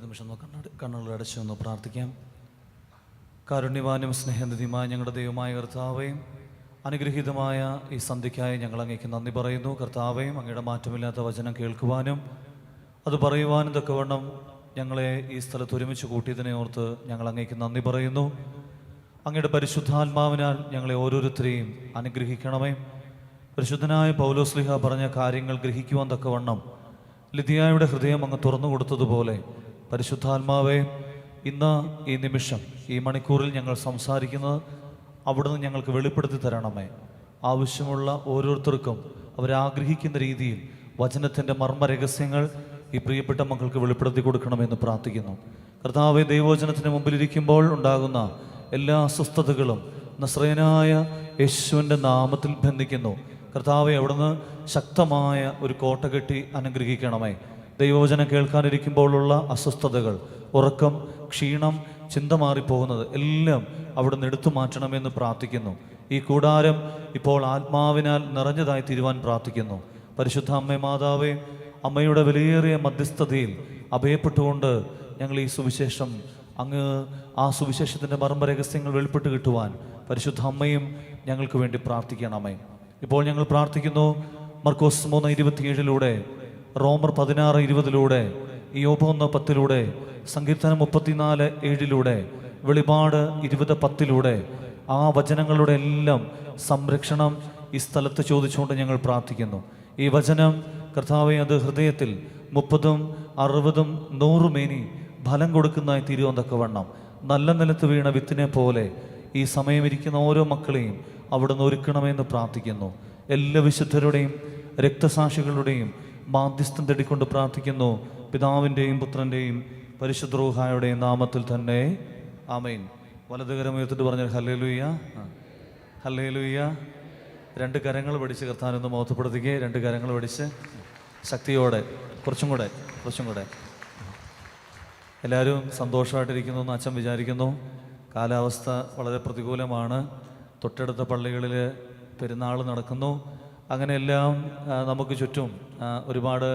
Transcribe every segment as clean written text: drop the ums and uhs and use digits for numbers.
നിമിഷം കണ്ണുകൾ അടച്ചു ഒന്ന് പ്രാർത്ഥിക്കാം. കാരുണ്യവാനും സ്നേഹനിധിയുമായ ഞങ്ങളുടെ ദൈവമായ കർത്താവേയും അനുഗ്രഹീതമായ ഈ സന്ധ്യയ്ക്കായി ഞങ്ങൾ അങ്ങേക്ക് നന്ദി പറയുന്നു. കർത്താവേയും അങ്ങയുടെ മാറ്റമില്ലാത്ത വചനം കേൾക്കുവാനും അത് പറയുവാനും തക്കവണ്ണം ഞങ്ങളെ ഈ സ്ഥലത്ത് ഒരുമിച്ച് കൂട്ടിയതിനെ ഓർത്ത് ഞങ്ങൾ അങ്ങേക്ക് നന്ദി പറയുന്നു. അങ്ങയുടെ പരിശുദ്ധാത്മാവിനാൽ ഞങ്ങളെ ഓരോരുത്തരെയും അനുഗ്രഹിക്കണമേ. പരിശുദ്ധനായ പൗലോസ്ലിഹ പറഞ്ഞ കാര്യങ്ങൾ ഗ്രഹിക്കുവാൻ തക്കവണ്ണം ലിദിയായുടെ ഹൃദയം അങ്ങ് തുറന്നു കൊടുത്തതുപോലെ പരിശുദ്ധാത്മാവെ, ഇന്ന് ഈ നിമിഷം ഈ മണിക്കൂറിൽ ഞങ്ങൾ സംസാരിക്കുന്നത് അവിടുന്ന് ഞങ്ങൾക്ക് വെളിപ്പെടുത്തി തരണമേ. ആവശ്യമുള്ള ഓരോരുത്തർക്കും അവരാഗ്രഹിക്കുന്ന രീതിയിൽ വചനത്തിൻ്റെ മർമ്മരഹസ്യങ്ങൾ ഈ പ്രിയപ്പെട്ട മക്കൾക്ക് വെളിപ്പെടുത്തി കൊടുക്കണമെന്ന് പ്രാർത്ഥിക്കുന്നു. കർത്താവെ, ദൈവവചനത്തിന് മുമ്പിലിരിക്കുമ്പോൾ ഉണ്ടാകുന്ന എല്ലാ അസ്വസ്ഥതകളും നസ്രയനായ യേശുവിൻ്റെ നാമത്തിൽ ബന്ധിക്കുന്നു. കർത്താവെ, അവിടുന്ന് ശക്തമായ ഒരു കോട്ട കെട്ടി അനുഗ്രഹിക്കണമേ. ദൈവവചനം കേൾക്കാനിരിക്കുമ്പോഴുള്ള അസ്വസ്ഥതകൾ, ഉറക്കം, ക്ഷീണം, ചിന്ത മാറിപ്പോകുന്നത് എല്ലാം അവിടുന്ന് എടുത്തു മാറ്റണമെന്ന് പ്രാർത്ഥിക്കുന്നു. ഈ കൂടാരം ഇപ്പോൾ ആത്മാവിനാൽ നിറഞ്ഞതായി തീരുവാൻ പ്രാർത്ഥിക്കുന്നു. പരിശുദ്ധ അമ്മേ മാതാവേ, അമ്മയുടെ വിലയേറിയ മധ്യസ്ഥതയിൽ അഭയപ്പെട്ടുകൊണ്ട് ഞങ്ങൾ ഈ സുവിശേഷം അങ്ങ് ആ സുവിശേഷത്തിൻ്റെ മർമ്മരഹസ്യങ്ങൾ വെളിപ്പെട്ട് കിട്ടുവാൻ പരിശുദ്ധ അമ്മയും ഞങ്ങൾക്ക് വേണ്ടി പ്രാർത്ഥിക്കണമേ. ഇപ്പോൾ ഞങ്ങൾ പ്രാർത്ഥിക്കുന്നു. മർക്കോസ് 3:27 റോമർ 16:20 യോബ് 1:10 സങ്കീർത്തനം 34:7 വെളിപാട് 20:10 ആ വചനങ്ങളുടെ എല്ലാം സംരക്ഷണം ഈ സ്ഥലത്ത് ചോദിച്ചുകൊണ്ട് ഞങ്ങൾ പ്രാർത്ഥിക്കുന്നു. ഈ വചനം കർത്താവെ, അത് ഹൃദയത്തിൽ 30, 60, 100 മേനി ഫലം കൊടുക്കുന്നതായി തീരുവാൻ തക്കവണ്ണം നല്ല നിലത്ത് വീണ വിത്തിനെ പോലെ ഈ സമയം ഇരിക്കുന്ന ഓരോ മക്കളെയും അവിടുന്ന് ഒരുക്കണമെന്ന് പ്രാർത്ഥിക്കുന്നു. എല്ലാ വിശുദ്ധരുടെയും രക്തസാക്ഷികളുടെയും മാധ്യസ്ഥം തേടിക്കൊണ്ട് പ്രാർത്ഥിക്കുന്നു. പിതാവിൻ്റെയും പുത്രൻ്റെയും പരിശുദ്ധ റൂഹായുടെയും നാമത്തിൽ തന്നെ ആമേൻ. വലതുകരം ഉയർത്തിട്ട് പറഞ്ഞാൽ ഹല്ലേലൂയ, ഹല്ലേലൂയ. 2 കരങ്ങൾ പിടിച്ച് കർത്താനൊന്ന് മഹത്വപ്പെടുത്തുകയെ. 2 കരങ്ങൾ പിടിച്ച് ശക്തിയോടെ കുറച്ചും കൂടെ എല്ലാവരും സന്തോഷമായിട്ടിരിക്കുന്നു എന്ന് അച്ഛൻ വിചാരിക്കുന്നു. കാലാവസ്ഥ വളരെ പ്രതികൂലമാണ്. തൊട്ടടുത്ത പള്ളികളിൽ പെരുന്നാൾ നടക്കുന്നു. അങ്ങനെയെല്ലാം നമുക്ക് ചുറ്റും ഒരുപാട്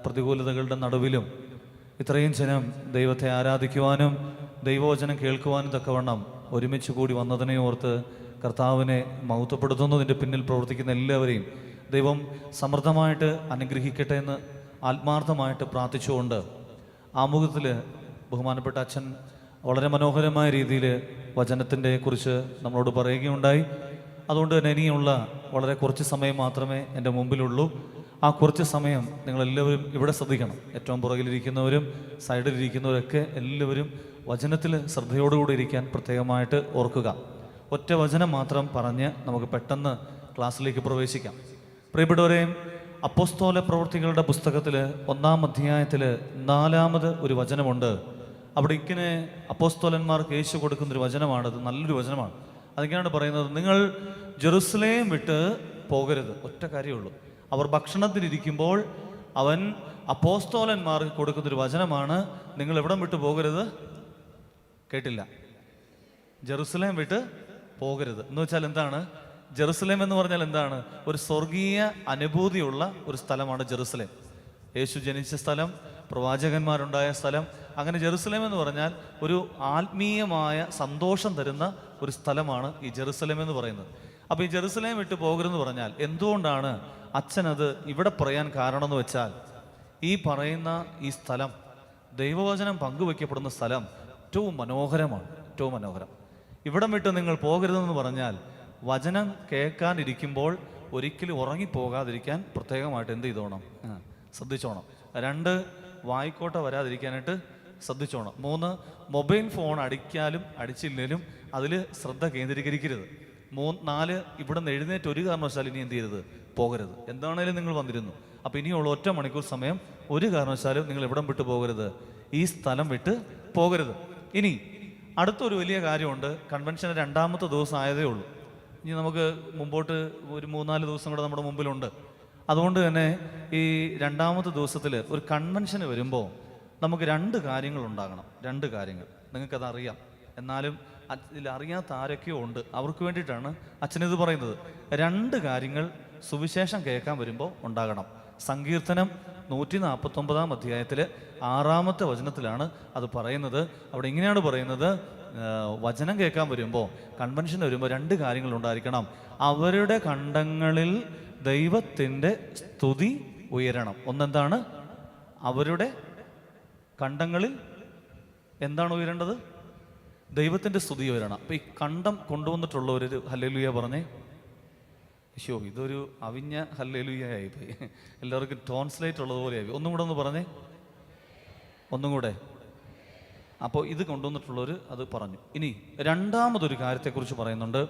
പ്രതികൂലതകളുടെ നടുവിലും ഇത്രയും ജനം ദൈവത്തെ ആരാധിക്കുവാനും ദൈവവചനം കേൾക്കുവാനും തക്കവണ്ണം ഒരുമിച്ച് കൂടി വന്നതിനെ ഓർത്ത് കർത്താവിനെ മഹത്വപ്പെടുത്തുന്നു. ഇതിൻ്റെ പിന്നിൽ പ്രവർത്തിക്കുന്ന എല്ലാവരെയും ദൈവം സമൃദ്ധമായിട്ട് അനുഗ്രഹിക്കട്ടെ എന്ന് ആത്മാർത്ഥമായിട്ട് പ്രാർത്ഥിച്ചുകൊണ്ട് ആമുഖത്തിൽ ബഹുമാനപ്പെട്ട അച്ഛൻ വളരെ മനോഹരമായ രീതിയിൽ വചനത്തിൻ്റെ കുറിച്ച് നമ്മളോട് പറയുകയുണ്ടായി. അതുകൊണ്ട് തന്നെ ഇനിയുള്ള വളരെ കുറച്ച് സമയം മാത്രമേ എൻ്റെ മുമ്പിലുള്ളൂ. ആ കുറച്ച് സമയം നിങ്ങളെല്ലാവരും ഇവിടെ ശ്രദ്ധിക്കണം. ഏറ്റവും പുറകിലിരിക്കുന്നവരും സൈഡിലിരിക്കുന്നവരൊക്കെ എല്ലാവരും വചനത്തിൽ ശ്രദ്ധയോടുകൂടി ഇരിക്കാൻ പ്രത്യേകമായിട്ട് ഓർക്കുക. ഒറ്റ വചനം മാത്രം പറഞ്ഞ് നമുക്ക് പെട്ടെന്ന് ക്ലാസ്സിലേക്ക് പ്രവേശിക്കാം. പ്രിയപ്പെട്ടവരെയും, അപ്പോസ്തല പ്രവൃത്തികളുടെ പുസ്തകത്തിൽ 1-ാം അധ്യായത്തിൽ 4-ാമത് ഒരു വചനമുണ്ട്. അവിടെ ഇങ്ങനെ അപ്പോസ്തലന്മാർക്ക് യേശു കൊടുക്കുന്നൊരു വചനമാണത്. നല്ലൊരു വചനമാണ്. അതൊക്കെയാണ് പറയുന്നത്, നിങ്ങൾ ജെറുസലേം വിട്ട് പോകരുത്. ഒറ്റ കാര്യമുള്ളൂ. അവർ ഭക്ഷണത്തിനിരിക്കുമ്പോൾ അവൻ അപ്പോസ്തലന്മാർക്ക് കൊടുക്കുന്നൊരു വചനമാണ്, നിങ്ങൾ എവിടം വിട്ട് പോകരുത്. കേട്ടില്ല? ജെറുസലേം വിട്ട് പോകരുത് എന്ന് വെച്ചാൽ എന്താണ്? ജെറുസലേം എന്ന് പറഞ്ഞാൽ എന്താണ്? ഒരു സ്വർഗീയ അനുഭൂതിയുള്ള ഒരു സ്ഥലമാണ് ജെറുസലേം. യേശു ജനിച്ച സ്ഥലം, പ്രവാചകന്മാരുണ്ടായ സ്ഥലം. അങ്ങനെ ജെറുസലേം എന്ന് പറഞ്ഞാൽ ഒരു ആത്മീയമായ സന്തോഷം തരുന്ന ഒരു സ്ഥലമാണ് ഈ ജെറുസലേം എന്ന് പറയുന്നത്. അപ്പോൾ ഈ ജെറുസലേം വിട്ട് പോകരുതെന്ന് പറഞ്ഞാൽ എന്തുകൊണ്ടാണ് അച്ഛനത് ഇവിടെ പറയാൻ കാരണം എന്ന് വെച്ചാൽ, ഈ പറയുന്ന ഈ സ്ഥലം, ദൈവവചനം പങ്കുവയ്ക്കപ്പെടുന്ന സ്ഥലം ഏറ്റവും മനോഹരമാണ്. ഏറ്റവും മനോഹരം. ഇവിടം വിട്ട് നിങ്ങൾ പോകരുതെന്ന് പറഞ്ഞാൽ വചനം കേൾക്കാനിരിക്കുമ്പോൾ ഒരിക്കലും ഉറങ്ങിപ്പോകാതിരിക്കാൻ പ്രത്യേകമായിട്ട് എന്ത് ചെയ്തോണം? ശ്രദ്ധിച്ചോണം. 2, വായിക്കോട്ട വരാതിരിക്കാനായിട്ട് ശ്രദ്ധിച്ചോണം. 3, മൊബൈൽ ഫോൺ അടിക്കാലും അടിച്ചില്ലേലും അതിൽ ശ്രദ്ധ കേന്ദ്രീകരിക്കരുത്. 4, ഇവിടെ നിന്ന് എഴുന്നേറ്റ് ഒരു കാരണവശാലും ഇനി എന്ത് ചെയ്യരുത്? പോകരുത്. എന്താണേലും നിങ്ങൾ വന്നിരുന്നു. അപ്പോൾ ഇനിയുള്ള 1 മണിക്കൂർ സമയം ഒരു കാരണവശാലും നിങ്ങൾ എവിടം വിട്ട് പോകരുത്? ഈ സ്ഥലം വിട്ട് പോകരുത്. ഇനി അടുത്തൊരു വലിയ കാര്യമുണ്ട്. കൺവെൻഷന് 2-ാമത്തെ ദിവസം ആയതേ ഉള്ളൂ. ഇനി നമുക്ക് മുമ്പോട്ട് ഒരു 3-4 ദിവസം കൂടെ നമ്മുടെ മുമ്പിലുണ്ട്. അതുകൊണ്ട് തന്നെ ഈ 2-ാമത്തെ ദിവസത്തിൽ ഒരു കൺവെൻഷന് വരുമ്പോൾ നമുക്ക് 2 കാര്യങ്ങൾ ഉണ്ടാകണം. 2 കാര്യങ്ങൾ നിങ്ങൾക്കത് അറിയാം. എന്നാലും ഇതിൽ അറിയാത്ത ആരൊക്കെയോ ഉണ്ട്. അവർക്ക് വേണ്ടിയിട്ടാണ് അച്ഛനിത് പറയുന്നത്. 2 കാര്യങ്ങൾ സുവിശേഷം കേൾക്കാൻ വരുമ്പോൾ ഉണ്ടാകണം. സങ്കീർത്തനം 149 അധ്യായത്തിൽ 6-ാമത്തെ വചനത്തിലാണ് അത് പറയുന്നത്. അവിടെ ഇങ്ങനെയാണ് പറയുന്നത്, വചനം കേൾക്കാൻ വരുമ്പോൾ, കൺവെൻഷൻ വരുമ്പോൾ 2 കാര്യങ്ങൾ ഉണ്ടായിരിക്കണം. അവരുടെ കണ്ടങ്ങളിൽ ദൈവത്തിൻ്റെ സ്തുതി ഉയരണം. ഒന്നെന്താണ്? അവരുടെ കണ്ടങ്ങളിൽ എന്താണ് ഉയരേണ്ടത്? ദൈവത്തിൻ്റെ സ്തുതി ഉയരണം. അപ്പോൾ ഈ കണ്ടം കൊണ്ടുവന്നിട്ടുള്ളവരൊരു ഹല്ലേലൂയ പറഞ്ഞേ. അയ്യോ, ഇതൊരു അവിഞ്ഞ ഹല്ലേലൂയ ആയിപ്പോയി. എല്ലാവർക്കും ട്രാൻസ്ലേറ്റ് ഉള്ളതുപോലെ ആയി. ഒന്നും കൂടെ ഒന്ന് പറഞ്ഞേ, ഒന്നും കൂടെ. അപ്പോൾ ഇത് കൊണ്ടുവന്നിട്ടുള്ളവർ അത് പറഞ്ഞു. ഇനി രണ്ടാമതൊരു കാര്യത്തെക്കുറിച്ച് പറയുന്നുണ്ട്.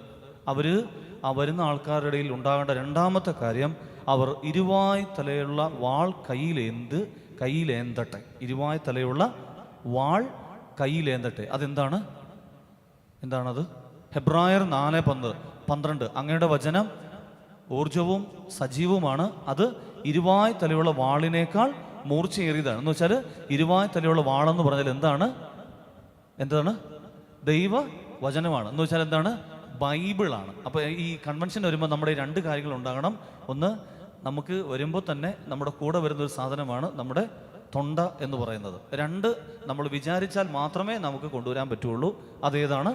ആ വരുന്ന ആൾക്കാരുടെ ഇടയിൽ ഉണ്ടാകേണ്ട രണ്ടാമത്തെ കാര്യം, അവർ ഇരുവായ് തലയുള്ള വാൾ കയ്യിലേന്തട്ടെ. ഇരുവായ് തലയുള്ള വാൾ കയ്യിലേന്തട്ടെ. എന്താണത്? ഹെബ്രായർ 4:12. അങ്ങയുടെ വചനം ഊർജവും സജീവവുമാണ്, അത് ഇരുവായ് തലയുള്ള വാളിനേക്കാൾ മൂർച്ചയേറിയതാണ്. എന്ന് വെച്ചാൽ ഇരുവായ് തലയുള്ള വാളെന്ന് പറഞ്ഞാൽ എന്താണ്? ദൈവ വചനമാണ്. എന്ന് വെച്ചാൽ എന്താണ്? ബൈബിളാണ്. അപ്പോൾ ഈ കൺവെൻഷൻ വരുമ്പോൾ നമ്മുടെ 2 കാര്യങ്ങൾ ഉണ്ടാകണം. ഒന്ന്, നമുക്ക് വരുമ്പോൾ തന്നെ നമ്മുടെ കൂടെ വരുന്നൊരു സാധനമാണ് നമ്മുടെ തൊണ്ട എന്ന് പറയുന്നത്. 2, നമ്മൾ വിചാരിച്ചാൽ മാത്രമേ നമുക്ക് കൊണ്ടുവരാൻ പറ്റുള്ളൂ. അതേതാണ്?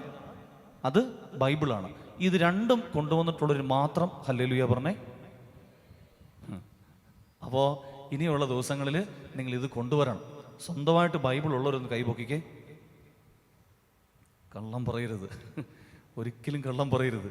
അത് ബൈബിളാണ്. ഇത് 2ഉം കൊണ്ടുവന്നിട്ടുള്ളൊരു മാത്രം ഹല്ലേലൂയ പറഞ്ഞേ. അപ്പോൾ ഇനിയുള്ള ദിവസങ്ങളിൽ നിങ്ങൾ ഇത് കൊണ്ടുവരണം. സ്വന്തമായിട്ട് ബൈബിൾ ഉള്ളവരൊന്ന് കൈപൊക്കിക്കേ. കള്ളം പറയരുത്, ഒരിക്കലും കള്ളം പറയരുത്.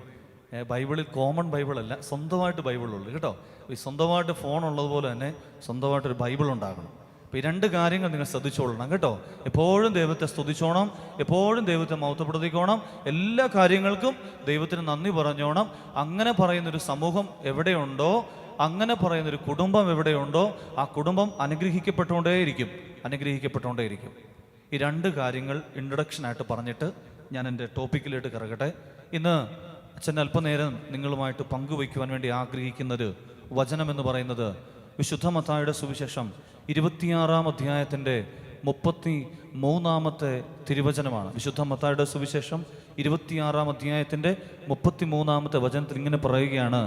ബൈബിളിൽ കോമൺ ബൈബിളല്ല, സ്വന്തമായിട്ട് ബൈബിളുള്ളൂ കേട്ടോ. ഈ സ്വന്തമായിട്ട് ഫോൺ ഉള്ളതുപോലെ തന്നെ സ്വന്തമായിട്ടൊരു ബൈബിൾ ഉണ്ടാകണം. അപ്പോൾ ഈ 2 കാര്യങ്ങൾ നിങ്ങൾ ശ്രദ്ധിച്ചോളണം കേട്ടോ. എപ്പോഴും ദൈവത്തെ സ്തുതിച്ചോണം, എപ്പോഴും ദൈവത്തെ മഹത്വപ്പെടുത്തിക്കോണം, എല്ലാ കാര്യങ്ങൾക്കും ദൈവത്തിന് നന്ദി പറഞ്ഞോണം. അങ്ങനെ പറയുന്നൊരു സമൂഹം എവിടെയുണ്ടോ, അങ്ങനെ പറയുന്നൊരു കുടുംബം എവിടെയുണ്ടോ, ആ കുടുംബം അനുഗ്രഹിക്കപ്പെട്ടുകൊണ്ടേയിരിക്കും. ഈ 2 കാര്യങ്ങൾ ഇൻട്രൊഡക്ഷനായിട്ട് പറഞ്ഞിട്ട് ഞാൻ എൻ്റെ ടോപ്പിക്കിലേക്ക് കിടക്കട്ടെ. ഇന്ന് അച്ഛൻ അല്പനേരം നിങ്ങളുമായിട്ട് പങ്കുവയ്ക്കുവാൻ വേണ്ടി ആഗ്രഹിക്കുന്നൊരു വചനമെന്ന് പറയുന്നത് വിശുദ്ധ മത്തായിയുടെ സുവിശേഷം 26-ാം അധ്യായത്തിൻ്റെ 33-ാമത്തെ തിരുവചനമാണ്. വിശുദ്ധ മത്തായിയുടെ സുവിശേഷം 26-ാം അധ്യായത്തിൻ്റെ 33-ാമത്തെ വചനത്തിൽ ഇങ്ങനെ പറയുകയാണ്,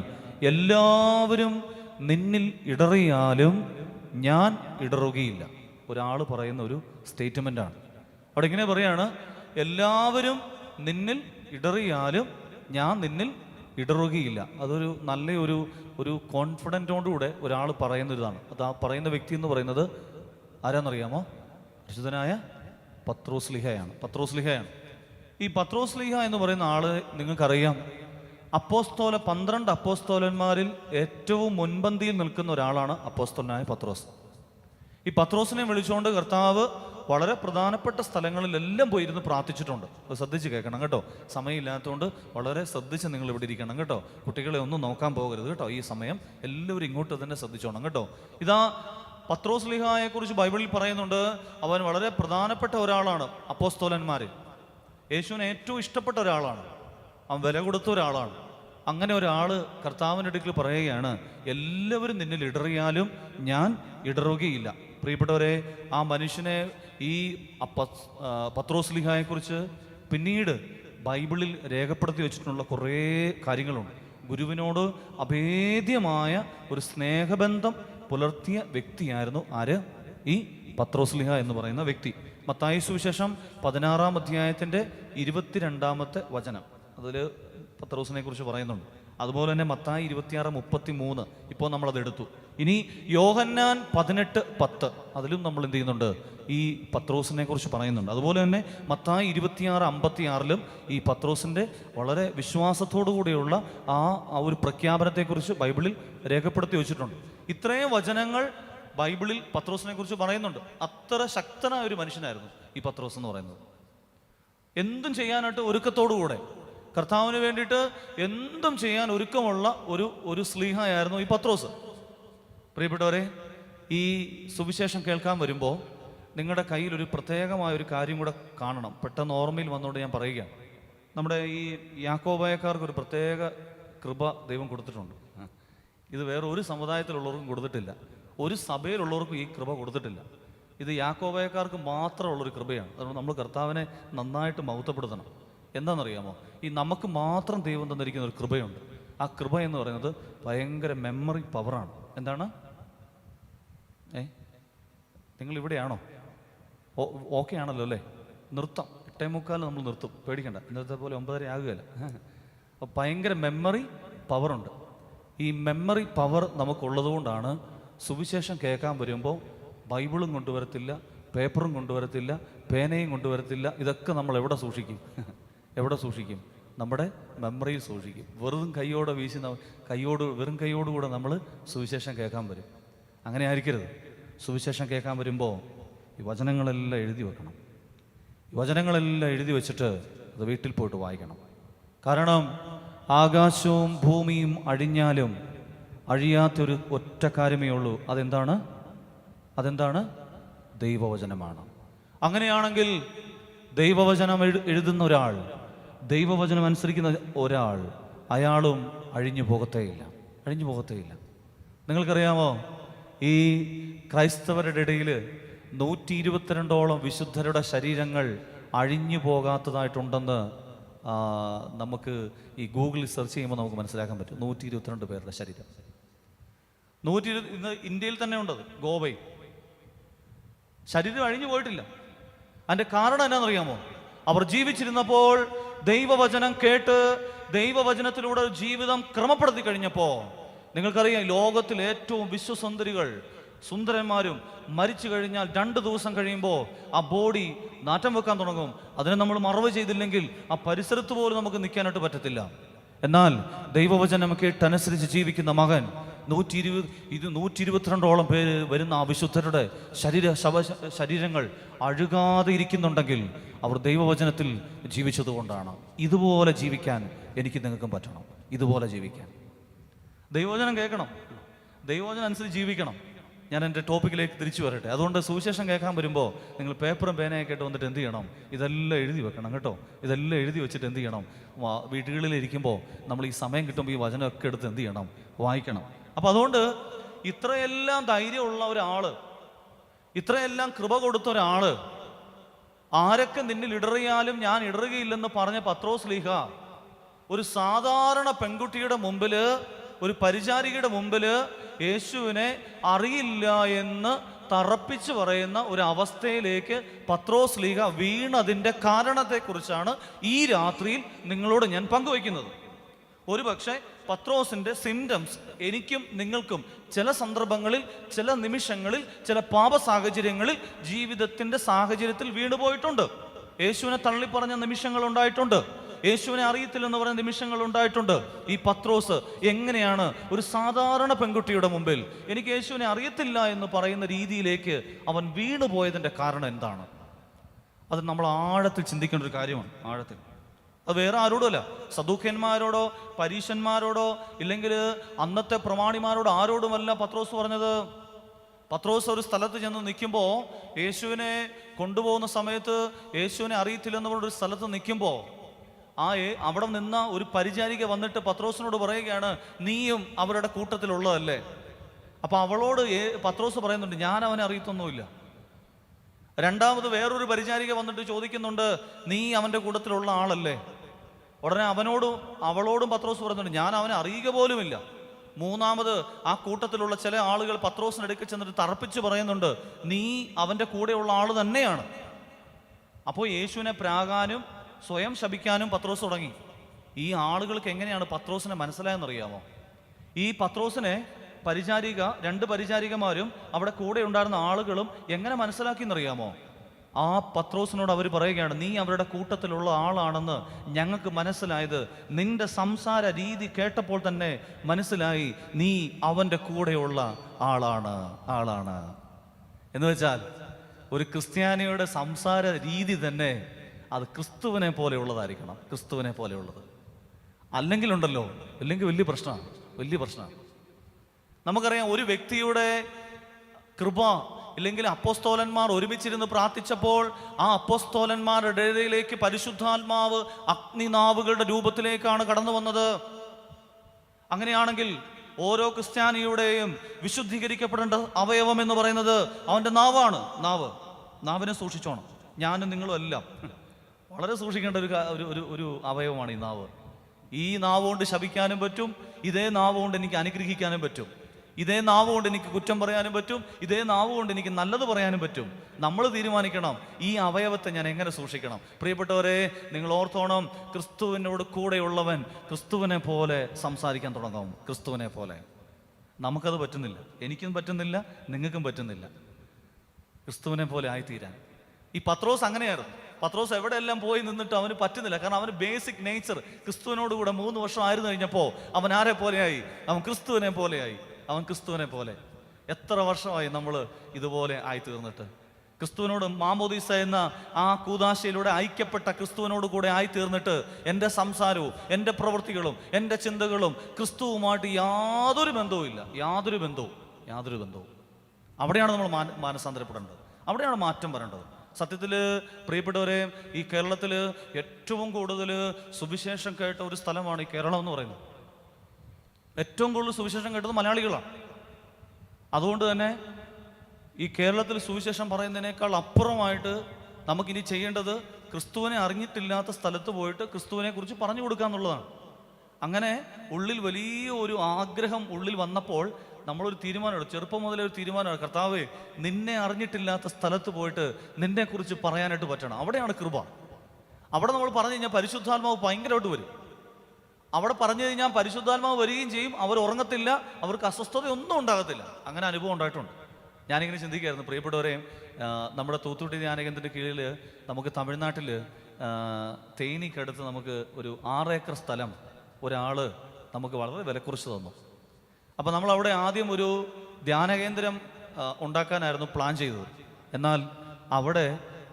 എല്ലാവരും നിന്നിൽ ഇടറിയാലും ഞാൻ ഇടറുകയില്ല. ഒരാൾ പറയുന്ന ഒരു സ്റ്റേറ്റ്മെൻ്റാണ്. അവിടെ ഇങ്ങനെ പറയാണ്, എല്ലാവരും നിന്നിൽ ഇടറിയാലും ഞാൻ നിന്നിൽ ഇടറുകയില്ല. അതൊരു നല്ല ഒരു കോൺഫിഡൻറ്റോടുകൂടെ ഒരാൾ പറയുന്നൊരിതാണ്. അത് ആ പറയുന്ന വ്യക്തി എന്ന് പറയുന്നത് ആരാന്നറിയാമോ? പരിശുദ്ധനായ പത്രോസ്ലീഹയാണ്. ഈ പത്രോസ്ലീഹ എന്ന് പറയുന്ന ആള് നിങ്ങൾക്കറിയാം, 12 അപ്പോസ്തോലന്മാരിൽ ഏറ്റവും മുൻപന്തിയിൽ നിൽക്കുന്ന ഒരാളാണ് അപ്പോസ്തലനായ പത്രോസ്. ഈ പത്രോസിനെ വിളിച്ചുകൊണ്ട് കർത്താവ് വളരെ പ്രധാനപ്പെട്ട സ്ഥലങ്ങളിലെല്ലാം പോയിരുന്ന് പ്രാർത്ഥിച്ചിട്ടുണ്ട്. അത് ശ്രദ്ധിച്ച് കേൾക്കണം കേട്ടോ. സമയമില്ലാത്തതുകൊണ്ട് വളരെ ശ്രദ്ധിച്ച് നിങ്ങൾ ഇവിടെ ഇരിക്കണം കേട്ടോ. കുട്ടികളെ ഒന്നും നോക്കാൻ പോകരുത് കേട്ടോ. ഈ സമയം എല്ലാവരും ഇങ്ങോട്ട് തന്നെ ശ്രദ്ധിച്ചോണം കേട്ടോ. ഇതാ പത്രോസ്ലീഹായെ കുറിച്ച് ബൈബിളിൽ പറയുന്നുണ്ട്, അവൻ വളരെ പ്രധാനപ്പെട്ട ഒരാളാണ്. അപ്പോസ്തോലന്മാരിൽ യേശുവിന് ഏറ്റവും ഇഷ്ടപ്പെട്ട ഒരാളാണ്, അവൻ വില കൊടുത്ത ഒരാളാണ്. അങ്ങനെ ഒരാൾ കർത്താവിൻ്റെ അടുക്കൽ പറയുകയാണ്, എല്ലാവരും നിന്നിൽ ഇടറിയാലും ഞാൻ ഇടറുകയില്ല. പ്രിയപ്പെട്ടവരെ, ആ മനുഷ്യനെ, ഈ പത്രോസ്ലീഹായെക്കുറിച്ച് പിന്നീട് ബൈബിളിൽ രേഖപ്പെടുത്തി വെച്ചിട്ടുള്ള കുറേ കാര്യങ്ങളുണ്ട്. ഗുരുവിനോട് അഭേദ്യമായ ഒരു സ്നേഹബന്ധം പുലർത്തിയ വ്യക്തിയായിരുന്നു ആര്? ഈ പത്രോസ്ലീഹ എന്ന് പറയുന്ന വ്യക്തി. മത്തായി സുവിശേഷം 16-ാം അധ്യായത്തിൻ്റെ 22-ാമത്തെ വചനം, അതിൽ പത്രോസിനെ കുറിച്ച് പറയുന്നുണ്ട്. അതുപോലെ തന്നെ മത്തായി 26:33 ഇപ്പോൾ നമ്മളത് എടുത്തു. ഇനി യോഹന്നാൻ 18:10 അതിലും നമ്മൾ എന്ത് ചെയ്യുന്നുണ്ട്? ഈ പത്രോസിനെ കുറിച്ച് പറയുന്നുണ്ട്. അതുപോലെ തന്നെ മത്തായി 26:56 ഈ പത്രോസിൻ്റെ വളരെ വിശ്വാസത്തോടു കൂടിയുള്ള ആ ഒരു പ്രഖ്യാപനത്തെക്കുറിച്ച് ബൈബിളിൽ രേഖപ്പെടുത്തി വെച്ചിട്ടുണ്ട്. ഇത്രയും വചനങ്ങൾ ബൈബിളിൽ പത്രോസിനെ കുറിച്ച് പറയുന്നുണ്ട്. അത്ര ശക്തനായ ഒരു മനുഷ്യനായിരുന്നു ഈ പത്രോസ് എന്ന് പറയുന്നത്. എന്തും ചെയ്യാനായിട്ട് ഒരുക്കത്തോടുകൂടെ, കർത്താവിന് വേണ്ടിയിട്ട് എന്തും ചെയ്യാൻ ഒരുക്കമുള്ള ഒരു സ്ലീഹയായിരുന്നു ഈ പത്രോസ്. പ്രിയപ്പെട്ടവരെ, ഈ സുവിശേഷം കേൾക്കാൻ വരുമ്പോൾ നിങ്ങളുടെ കയ്യിൽ ഒരു പ്രത്യേകമായ ഒരു കാര്യം കൂടെ കാണണം. പെട്ടെന്ന് ഓർമ്മയിൽ വന്നുകൊണ്ട് ഞാൻ പറയുകയാണ്. നമ്മുടെ ഈ യാക്കോബായക്കാർക്ക് ഒരു പ്രത്യേക കൃപ ദൈവം കൊടുത്തിട്ടുണ്ട്. ഇത് വേറെ ഒരു സമുദായത്തിലുള്ളവർക്കും കൊടുത്തിട്ടില്ല, ഒരു സഭയിലുള്ളവർക്കും ഈ കൃപ കൊടുത്തിട്ടില്ല. ഇത് യാക്കോബായക്കാർക്ക് മാത്രമുള്ളൊരു കൃപയാണ്. അതുകൊണ്ട് നമ്മൾ കർത്താവിനെ നന്നായിട്ട് മഹത്വപ്പെടുത്തണം. എന്താണെന്നറിയാമോ? ഈ നമുക്ക് മാത്രം ദൈവം തന്നിരിക്കുന്ന ഒരു കൃപയുണ്ട്. ആ കൃപ എന്ന് പറയുന്നത് ഭയങ്കര മെമ്മറി പവറാണ്. എന്താണ്? നിങ്ങൾ ഇവിടെയാണോ? ഓക്കെ ആണല്ലോ അല്ലേ? നിർത്താം. 8:45 നമ്മൾ നിർത്തും, പേടിക്കണ്ട. ഇന്നത്തെ പോലെ 9:30 ആകുകയല്ല. അപ്പോൾ ഭയങ്കര മെമ്മറി പവറുണ്ട്. ഈ മെമ്മറി പവർ നമുക്കുള്ളത് കൊണ്ടാണ് സുവിശേഷം കേൾക്കാൻ വരുമ്പോൾ ബൈബിളും കൊണ്ടുവരത്തില്ല, പേപ്പറും കൊണ്ടുവരത്തില്ല, പേനയും കൊണ്ടുവരത്തില്ല. ഇതൊക്കെ നമ്മൾ എവിടെ സൂക്ഷിക്കും? എവിടെ സൂക്ഷിക്കും? നമ്മുടെ മെമ്മറിയിൽ സൂക്ഷിക്കും. വെറും കൈയോടെ വീശി വെറും കൈയോടുകൂടെ നമ്മൾ സുവിശേഷം കേൾക്കാൻ വരും. അങ്ങനെ ആയിരിക്കരുത്. സുവിശേഷം കേൾക്കാൻ വരുമ്പോൾ ഈ വചനങ്ങളെല്ലാം എഴുതി വെക്കണം. ഈ വചനങ്ങളെല്ലാം എഴുതി വെച്ചിട്ട് അത് വീട്ടിൽ പോയിട്ട് വായിക്കണം. കാരണം ആകാശവും ഭൂമിയും അഴിഞ്ഞാലും അഴിയാത്തൊരു ഒറ്റ കാര്യമേ ഉള്ളൂ. അതെന്താണ്? ദൈവവചനമാണ്. അങ്ങനെയാണെങ്കിൽ ദൈവവചനം എഴുതുന്ന ഒരാൾ, ദൈവവചനം അനുസരിക്കുന്ന ഒരാൾ, അയാളും അഴിഞ്ഞു പോകത്തേയില്ല. നിങ്ങൾക്കറിയാമോ, ഈ ക്രൈസ്തവരുടെ ഇടയിൽ 122ഓളം വിശുദ്ധരുടെ ശരീരങ്ങൾ അഴിഞ്ഞു പോകാത്തതായിട്ടുണ്ടെന്ന് നമുക്ക് ഈ ഗൂഗിളിൽ സെർച്ച് ചെയ്യുമ്പോൾ നമുക്ക് മനസ്സിലാക്കാൻ പറ്റും. 122 പേരുടെ ശരീരം. ഇന്ന് ഇന്ത്യയിൽ തന്നെ ഉണ്ടത്, ഗോവയിൽ. ശരീരം അഴിഞ്ഞു പോയിട്ടില്ല. അതിൻ്റെ കാരണം എന്നാണെന്നറിയാമോ? അവർ ജീവിച്ചിരുന്നപ്പോൾ ദൈവവചനം കേട്ട് ദൈവവചനത്തിലൂടെ ജീവിതം ക്രമപ്പെടുത്തി കഴിഞ്ഞപ്പോൾ, നിങ്ങൾക്കറിയാം, ലോകത്തിൽ ഏറ്റവും വിശ്വസുന്ദരികൾ, സുന്ദരന്മാരും മരിച്ചു കഴിഞ്ഞാൽ 2 ദിവസം കഴിയുമ്പോൾ ആ ബോഡി നാറ്റം വെക്കാൻ തുടങ്ങും. അതിനെ നമ്മൾ മറവ് ചെയ്തില്ലെങ്കിൽ ആ പരിസരത്ത് പോലും നമുക്ക് നിൽക്കാനായിട്ട് പറ്റത്തില്ല. എന്നാൽ ദൈവവചനം കേട്ടനുസരിച്ച് ജീവിക്കുന്ന മകൻ 122ഓളം പേര് വരുന്ന ആ വിശുദ്ധരുടെ ശരീരങ്ങൾ അഴുകാതെ ഇരിക്കുന്നുണ്ടെങ്കിൽ അവർ ദൈവവചനത്തിൽ ജീവിച്ചതുകൊണ്ടാണ്. ഇതുപോലെ ജീവിക്കാൻ എനിക്ക് നിങ്ങൾക്കും പറ്റണം. ഇതുപോലെ ജീവിക്കാൻ ദൈവവചനം കേൾക്കണം, ദൈവവചനം അനുസരിച്ച് ജീവിക്കണം. ഞാൻ എൻ്റെ ടോപ്പിക്കിലേക്ക് തിരിച്ചു വരട്ടെ. അതുകൊണ്ട് സുവിശേഷം കേൾക്കാൻ വരുമ്പോൾ നിങ്ങൾ പേപ്പറും പേനയൊക്കെ ആയിട്ട് വന്നിട്ട് എന്ത് ചെയ്യണം? ഇതെല്ലാം എഴുതി വെക്കണം കേട്ടോ. ഇതെല്ലാം എഴുതി വെച്ചിട്ട് എന്ത് ചെയ്യണം? വീടുകളിലിരിക്കുമ്പോൾ നമ്മൾ ഈ സമയം കിട്ടുമ്പോൾ ഈ വചനമൊക്കെ എടുത്ത് എന്ത് ചെയ്യണം? വായിക്കണം. അപ്പം അതുകൊണ്ട് ഇത്രയെല്ലാം ധൈര്യമുള്ള ഒരാൾ, ഇത്രയെല്ലാം കൃപ കൊടുത്ത ഒരാൾ, ആരൊക്കെ നിന്നിൽ ഇടറിയാലും ഞാൻ ഇടറുകയില്ലെന്ന് പറഞ്ഞ പത്രോസ് ലീഹ ഒരു സാധാരണ പെൺകുട്ടിയുടെ മുമ്പിൽ, ഒരു പരിചാരികയുടെ മുമ്പിൽ യേശുവിനെ അറിയില്ല എന്ന് തറപ്പിച്ച് പറയുന്ന ഒരു അവസ്ഥയിലേക്ക് പത്രോസ് ലീഹ വീണതിൻ്റെ കാരണത്തെക്കുറിച്ചാണ് ഈ രാത്രിയിൽ നിങ്ങളോട് ഞാൻ പങ്കുവയ്ക്കുന്നത്. ഒരുപക്ഷെ പത്രോസിൻ്റെ സിംറ്റംസ് എനിക്കും നിങ്ങൾക്കും ചില സന്ദർഭങ്ങളിൽ, ചില നിമിഷങ്ങളിൽ, ചില പാപ സാഹചര്യങ്ങളിൽ, ജീവിതത്തിൻ്റെ സാഹചര്യത്തിൽ വീണുപോയിട്ടുണ്ട്. യേശുവിനെ തള്ളിപ്പറഞ്ഞ നിമിഷങ്ങൾ ഉണ്ടായിട്ടുണ്ട്. യേശുവിനെ അറിയത്തില്ലെന്ന് പറയുന്ന നിമിഷങ്ങൾ ഉണ്ടായിട്ടുണ്ട്. ഈ പത്രോസ് എങ്ങനെയാണ് ഒരു സാധാരണ പെൺകുട്ടിയുടെ മുമ്പിൽ എനിക്ക് യേശുവിനെ അറിയത്തില്ല എന്ന് പറയുന്ന രീതിയിലേക്ക് അവൻ വീണുപോയതിൻ്റെ കാരണം എന്താണ്? അത് നമ്മൾ ആഴത്തിൽ ചിന്തിക്കേണ്ട ഒരു കാര്യമാണ്. ആഴത്തിൽ. അത് വേറെ ആരോടുമല്ല, സദൂഖ്യന്മാരോടോ പരീശന്മാരോടോ ഇല്ലെങ്കിൽ അന്നത്തെ പ്രമാണിമാരോടോ ആരോടുമല്ല പത്രോസ് പറഞ്ഞത്. പത്രോസ് ഒരു സ്ഥലത്ത് ചെന്ന് നിൽക്കുമ്പോൾ, യേശുവിനെ കൊണ്ടുപോകുന്ന സമയത്ത് യേശുവിനെ അറിയത്തില്ലെന്ന് പറഞ്ഞൊരു സ്ഥലത്ത് നിൽക്കുമ്പോൾ അവിടെ നിന്ന ഒരു പരിചാരിക വന്നിട്ട് പത്രോസിനോട് പറയുകയാണ്, നീയും അവരുടെ കൂട്ടത്തിലുള്ളതല്ലേ? അപ്പൊ അവളോട് പത്രോസ് പറയുന്നുണ്ട്, ഞാൻ അവനെ അറിയത്തൊന്നുമില്ല. രണ്ടാമത് വേറൊരു പരിചാരിക വന്നിട്ട് ചോദിക്കുന്നുണ്ട്, നീ അവൻ്റെ കൂട്ടത്തിലുള്ള ആളല്ലേ? ഉടനെ അവളോടും പത്രോസ് പറയുന്നുണ്ട്, ഞാൻ അവനെ അറിയുക പോലുമില്ല. മൂന്നാമത് ആ കൂട്ടത്തിലുള്ള ചില ആളുകൾ പത്രോസിനടുക്കൽ ചെന്നിട്ട് തറപ്പിച്ച് പറയുന്നുണ്ട്, നീ അവൻ്റെ കൂടെയുള്ള ആൾ തന്നെയാണ്. അപ്പോൾ യേശുവിനെ പ്രാകാനും സ്വയം ശപിക്കാനും പത്രോസ് തുടങ്ങി. ഈ ആളുകൾക്ക് എങ്ങനെയാണ് പത്രോസിനെ മനസ്സിലായെന്നറിയാമോ? ഈ പത്രോസിനെ രണ്ട് പരിചാരികമാരും അവിടെ കൂടെ ഉണ്ടായിരുന്ന ആളുകളും എങ്ങനെ മനസ്സിലാക്കിയെന്നറിയാമോ? ആ പത്രോസിനോട് അവർ പറയുകയാണ്, നീ അവരുടെ കൂട്ടത്തിലുള്ള ആളാണെന്ന് ഞങ്ങൾക്ക് മനസ്സിലായത് നിന്റെ സംസാര രീതി കേട്ടപ്പോൾ തന്നെ മനസ്സിലായി, നീ അവൻ്റെ കൂടെയുള്ള ആളാണ് എന്ന് വെച്ചാൽ ഒരു ക്രിസ്ത്യാനിയുടെ സംസാര രീതി തന്നെ അത് ക്രിസ്തുവിനെ പോലെയുള്ളതായിരിക്കണം. ക്രിസ്തുവിനെ പോലെയുള്ളത് അല്ലെങ്കിൽ വലിയ പ്രശ്നമാണ്. നമുക്കറിയാം, ഒരു വ്യക്തിയുടെ കൃപ ഇല്ലെങ്കിൽ അപ്പോസ്തോലന്മാർ ഒരുമിച്ചിരുന്ന് പ്രാർത്ഥിച്ചപ്പോൾ ആ അപ്പോസ്തോലന്മാരുടെ ഇടയിലേക്ക് പരിശുദ്ധാത്മാവ് അഗ്നിനാവുകളുടെ രൂപത്തിലേക്കാണ് കടന്നു വന്നത്. അങ്ങനെയാണെങ്കിൽ ഓരോ ക്രിസ്ത്യാനിയുടെയും വിശുദ്ധീകരിക്കപ്പെടേണ്ട അവയവം എന്ന് പറയുന്നത് അവൻ്റെ നാവാണ്. നാവിനെ സൂക്ഷിച്ചോണം. ഞാനും നിങ്ങളും എല്ലാം വളരെ സൂക്ഷിക്കേണ്ട ഒരു അവയവമാണ് ഈ നാവ്. ഈ നാവ് കൊണ്ട് ശപിക്കാനും പറ്റും, ഇതേ നാവ് കൊണ്ട് എനിക്ക് അനുഗ്രഹിക്കാനും പറ്റും. ഇതേ നാവ് കൊണ്ട് എനിക്ക് കുറ്റം പറയാനും പറ്റും, ഇതേ നാവ് കൊണ്ട് എനിക്ക് നല്ലത് പറയാനും പറ്റും. നമ്മൾ തീരുമാനിക്കണം ഈ അവയവത്തെ ഞാൻ എങ്ങനെ സൂക്ഷിക്കണം. പ്രിയപ്പെട്ടവരെ, നിങ്ങൾ ഓർത്തോണം, ക്രിസ്തുവിനോട് കൂടെയുള്ളവൻ ക്രിസ്തുവിനെ പോലെ സംസാരിക്കാൻ തുടങ്ങും. ക്രിസ്തുവിനെ പോലെ. നമുക്കത് പറ്റുന്നില്ല, എനിക്കും പറ്റുന്നില്ല, നിങ്ങൾക്കും പറ്റുന്നില്ല ക്രിസ്തുവിനെ പോലെ ആയിത്തീരാൻ. ഈ പത്രോസ് അങ്ങനെയായിരുന്നു. പത്രോസ് എവിടെയെല്ലാം പോയി നിന്നിട്ട് അവന് പറ്റുന്നില്ല. കാരണം അവന് ബേസിക് നേച്ചർ ക്രിസ്തുവിനോട് കൂടെ 3 വർഷം ആയിരുന്നു കഴിഞ്ഞപ്പോൾ അവൻ ആരെ പോലെയായി? അവൻ ക്രിസ്തുവിനെ പോലെയായി. അവൻ ക്രിസ്തുവിനെ പോലെ. എത്ര വർഷമായി നമ്മൾ ഇതുപോലെ ആയിത്തീർന്നിട്ട്? ക്രിസ്തുവിനോട് മാമോദീസ എന്ന ആ കൂദാശയിലൂടെ ഐക്യപ്പെട്ട ക്രിസ്തുവിനോട് കൂടെ ആയിത്തീർന്നിട്ട് എൻ്റെ സംസാരവും എൻ്റെ പ്രവൃത്തികളും എൻ്റെ ചിന്തകളും ക്രിസ്തുവുമായിട്ട് യാതൊരു ബന്ധവും ഇല്ല. യാതൊരു ബന്ധവും. അവിടെയാണ് നമ്മൾ മാനസാന്തരപ്പെടേണ്ടത്. അവിടെയാണ് മാറ്റം വരേണ്ടത്. സത്യത്തിൽ പ്രിയപ്പെട്ടവരെ, ഈ കേരളത്തിൽ ഏറ്റവും കൂടുതൽ സുവിശേഷം കേട്ട ഒരു സ്ഥലമാണ് ഈ കേരളം എന്ന് പറയുന്നത്. ഏറ്റവും കൂടുതൽ സുവിശേഷം കേട്ടത് മലയാളികളാണ്. അതുകൊണ്ട് തന്നെ ഈ കേരളത്തിൽ സുവിശേഷം പറയുന്നതിനേക്കാൾ അപ്പുറമായിട്ട് നമുക്കിനി ചെയ്യേണ്ടത് ക്രിസ്തുവിനെ അറിഞ്ഞിട്ടില്ലാത്ത സ്ഥലത്ത് പോയിട്ട് ക്രിസ്തുവിനെ കുറിച്ച് പറഞ്ഞു കൊടുക്കുക എന്നുള്ളതാണ്. അങ്ങനെ ഉള്ളിൽ വലിയ ഒരു ആഗ്രഹം ഉള്ളിൽ വന്നപ്പോൾ നമ്മളൊരു തീരുമാനമെടുത്തു. ചെറുപ്പം മുതലേ ഒരു തീരുമാനമാണ്, കർത്താവേ, നിന്നെ അറിഞ്ഞിട്ടില്ലാത്ത സ്ഥലത്ത് പോയിട്ട് നിന്നെക്കുറിച്ച് പറയാനായിട്ട് പറ്റണം. അവിടെയാണ് കൃപ. അവിടെ നമ്മൾ പറഞ്ഞു കഴിഞ്ഞാൽ പരിശുദ്ധാത്മാവ് ഭയങ്കരമായിട്ട് വരും. അവിടെ പറഞ്ഞു കഴിഞ്ഞാൽ പരിശുദ്ധാത്മാവ് വരികയും ചെയ്യും. അവർ ഉറങ്ങത്തില്ല, അവർക്ക് അസ്വസ്ഥതയൊന്നും ഉണ്ടാകത്തില്ല. അങ്ങനെ അനുഭവം ഉണ്ടായിട്ടുണ്ട്. ഞാനിങ്ങനെ ചിന്തിക്കുകയായിരുന്നു, പ്രിയപ്പെട്ടവരെ, നമ്മുടെ തൂത്തുട്ടി ധ്യാനകേന്ദ്രത്തിൻ്റെ കീഴിൽ നമുക്ക് തമിഴ്നാട്ടിൽ തേനിക്കടുത്ത് നമുക്ക് ഒരു 6 ഏക്കർ സ്ഥലം ഒരാൾ നമുക്ക് വളരെ വിലക്കുറച്ച് തന്നു. അപ്പോൾ നമ്മൾ അവിടെ ആദ്യം ഒരു ധ്യാനകേന്ദ്രം ഉണ്ടാക്കാനായിരുന്നു പ്ലാൻ ചെയ്തത്. എന്നാൽ അവിടെ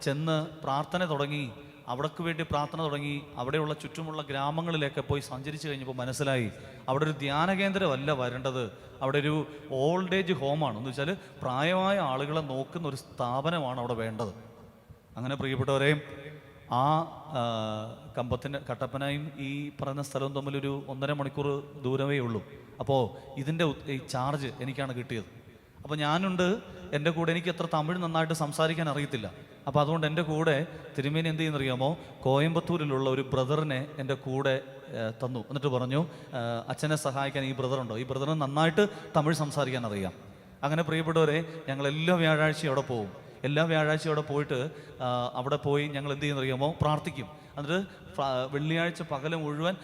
ചെന്ന് പ്രാർത്ഥന തുടങ്ങി, അവിടേക്ക് വേണ്ടി പ്രാർത്ഥന തുടങ്ങി, അവിടെയുള്ള ചുറ്റുമുള്ള ഗ്രാമങ്ങളിലേക്ക് പോയി സഞ്ചരിച്ച് കഴിഞ്ഞപ്പോൾ മനസ്സിലായി അവിടെ ഒരു ധ്യാനകേന്ദ്രമല്ല വരേണ്ടത്, അവിടെ ഒരു ഓൾഡ് ഏജ് ഹോമാണ്. എന്ന് വെച്ചാൽ പ്രായമായ ആളുകളെ നോക്കുന്ന ഒരു സ്ഥാപനമാണ് അവിടെ വേണ്ടത്. അങ്ങനെ പ്രിയപ്പെട്ടവരെ, ആ കട്ടപ്പനയും ഈ പറയുന്ന സ്ഥലവും തമ്മിലൊരു 1.5 മണിക്കൂർ ദൂരമേ ഉള്ളൂ. അപ്പോൾ ഇതിൻ്റെ ഈ ചാർജ് എനിക്കാണ് കിട്ടിയത്. അപ്പോൾ ഞാനുണ്ട്, എൻ്റെ കൂടെ എനിക്ക് എത്ര തമിഴ് നന്നായിട്ട് സംസാരിക്കാൻ അറിയത്തില്ല. അപ്പോൾ അതുകൊണ്ട് എൻ്റെ കൂടെ തിരുമേനി എന്ത് ചെയ്യുന്നറിയാമോ, കോയമ്പത്തൂരിലുള്ള ഒരു ബ്രദറിനെ എൻ്റെ കൂടെ തന്നു. എന്നിട്ട് പറഞ്ഞു, അച്ഛനെ സഹായിക്കാൻ ഈ ബ്രദറുണ്ടോ? ഈ ബ്രദറിന് നന്നായിട്ട് തമിഴ് സംസാരിക്കാൻ അറിയാം. അങ്ങനെ പ്രിയപ്പെട്ടവരെ, ഞങ്ങൾ എല്ലാ വ്യാഴാഴ്ചയും അവിടെ പോകും. എല്ലാ വ്യാഴാഴ്ചയും അവിടെ പോയിട്ട് അവിടെ പോയി ഞങ്ങൾ എന്ത് ചെയ്യുന്നറിയാമോ, പ്രാർത്ഥിക്കും. എന്നിട്ട് വെള്ളിയാഴ്ച പകല് മുഴുവൻ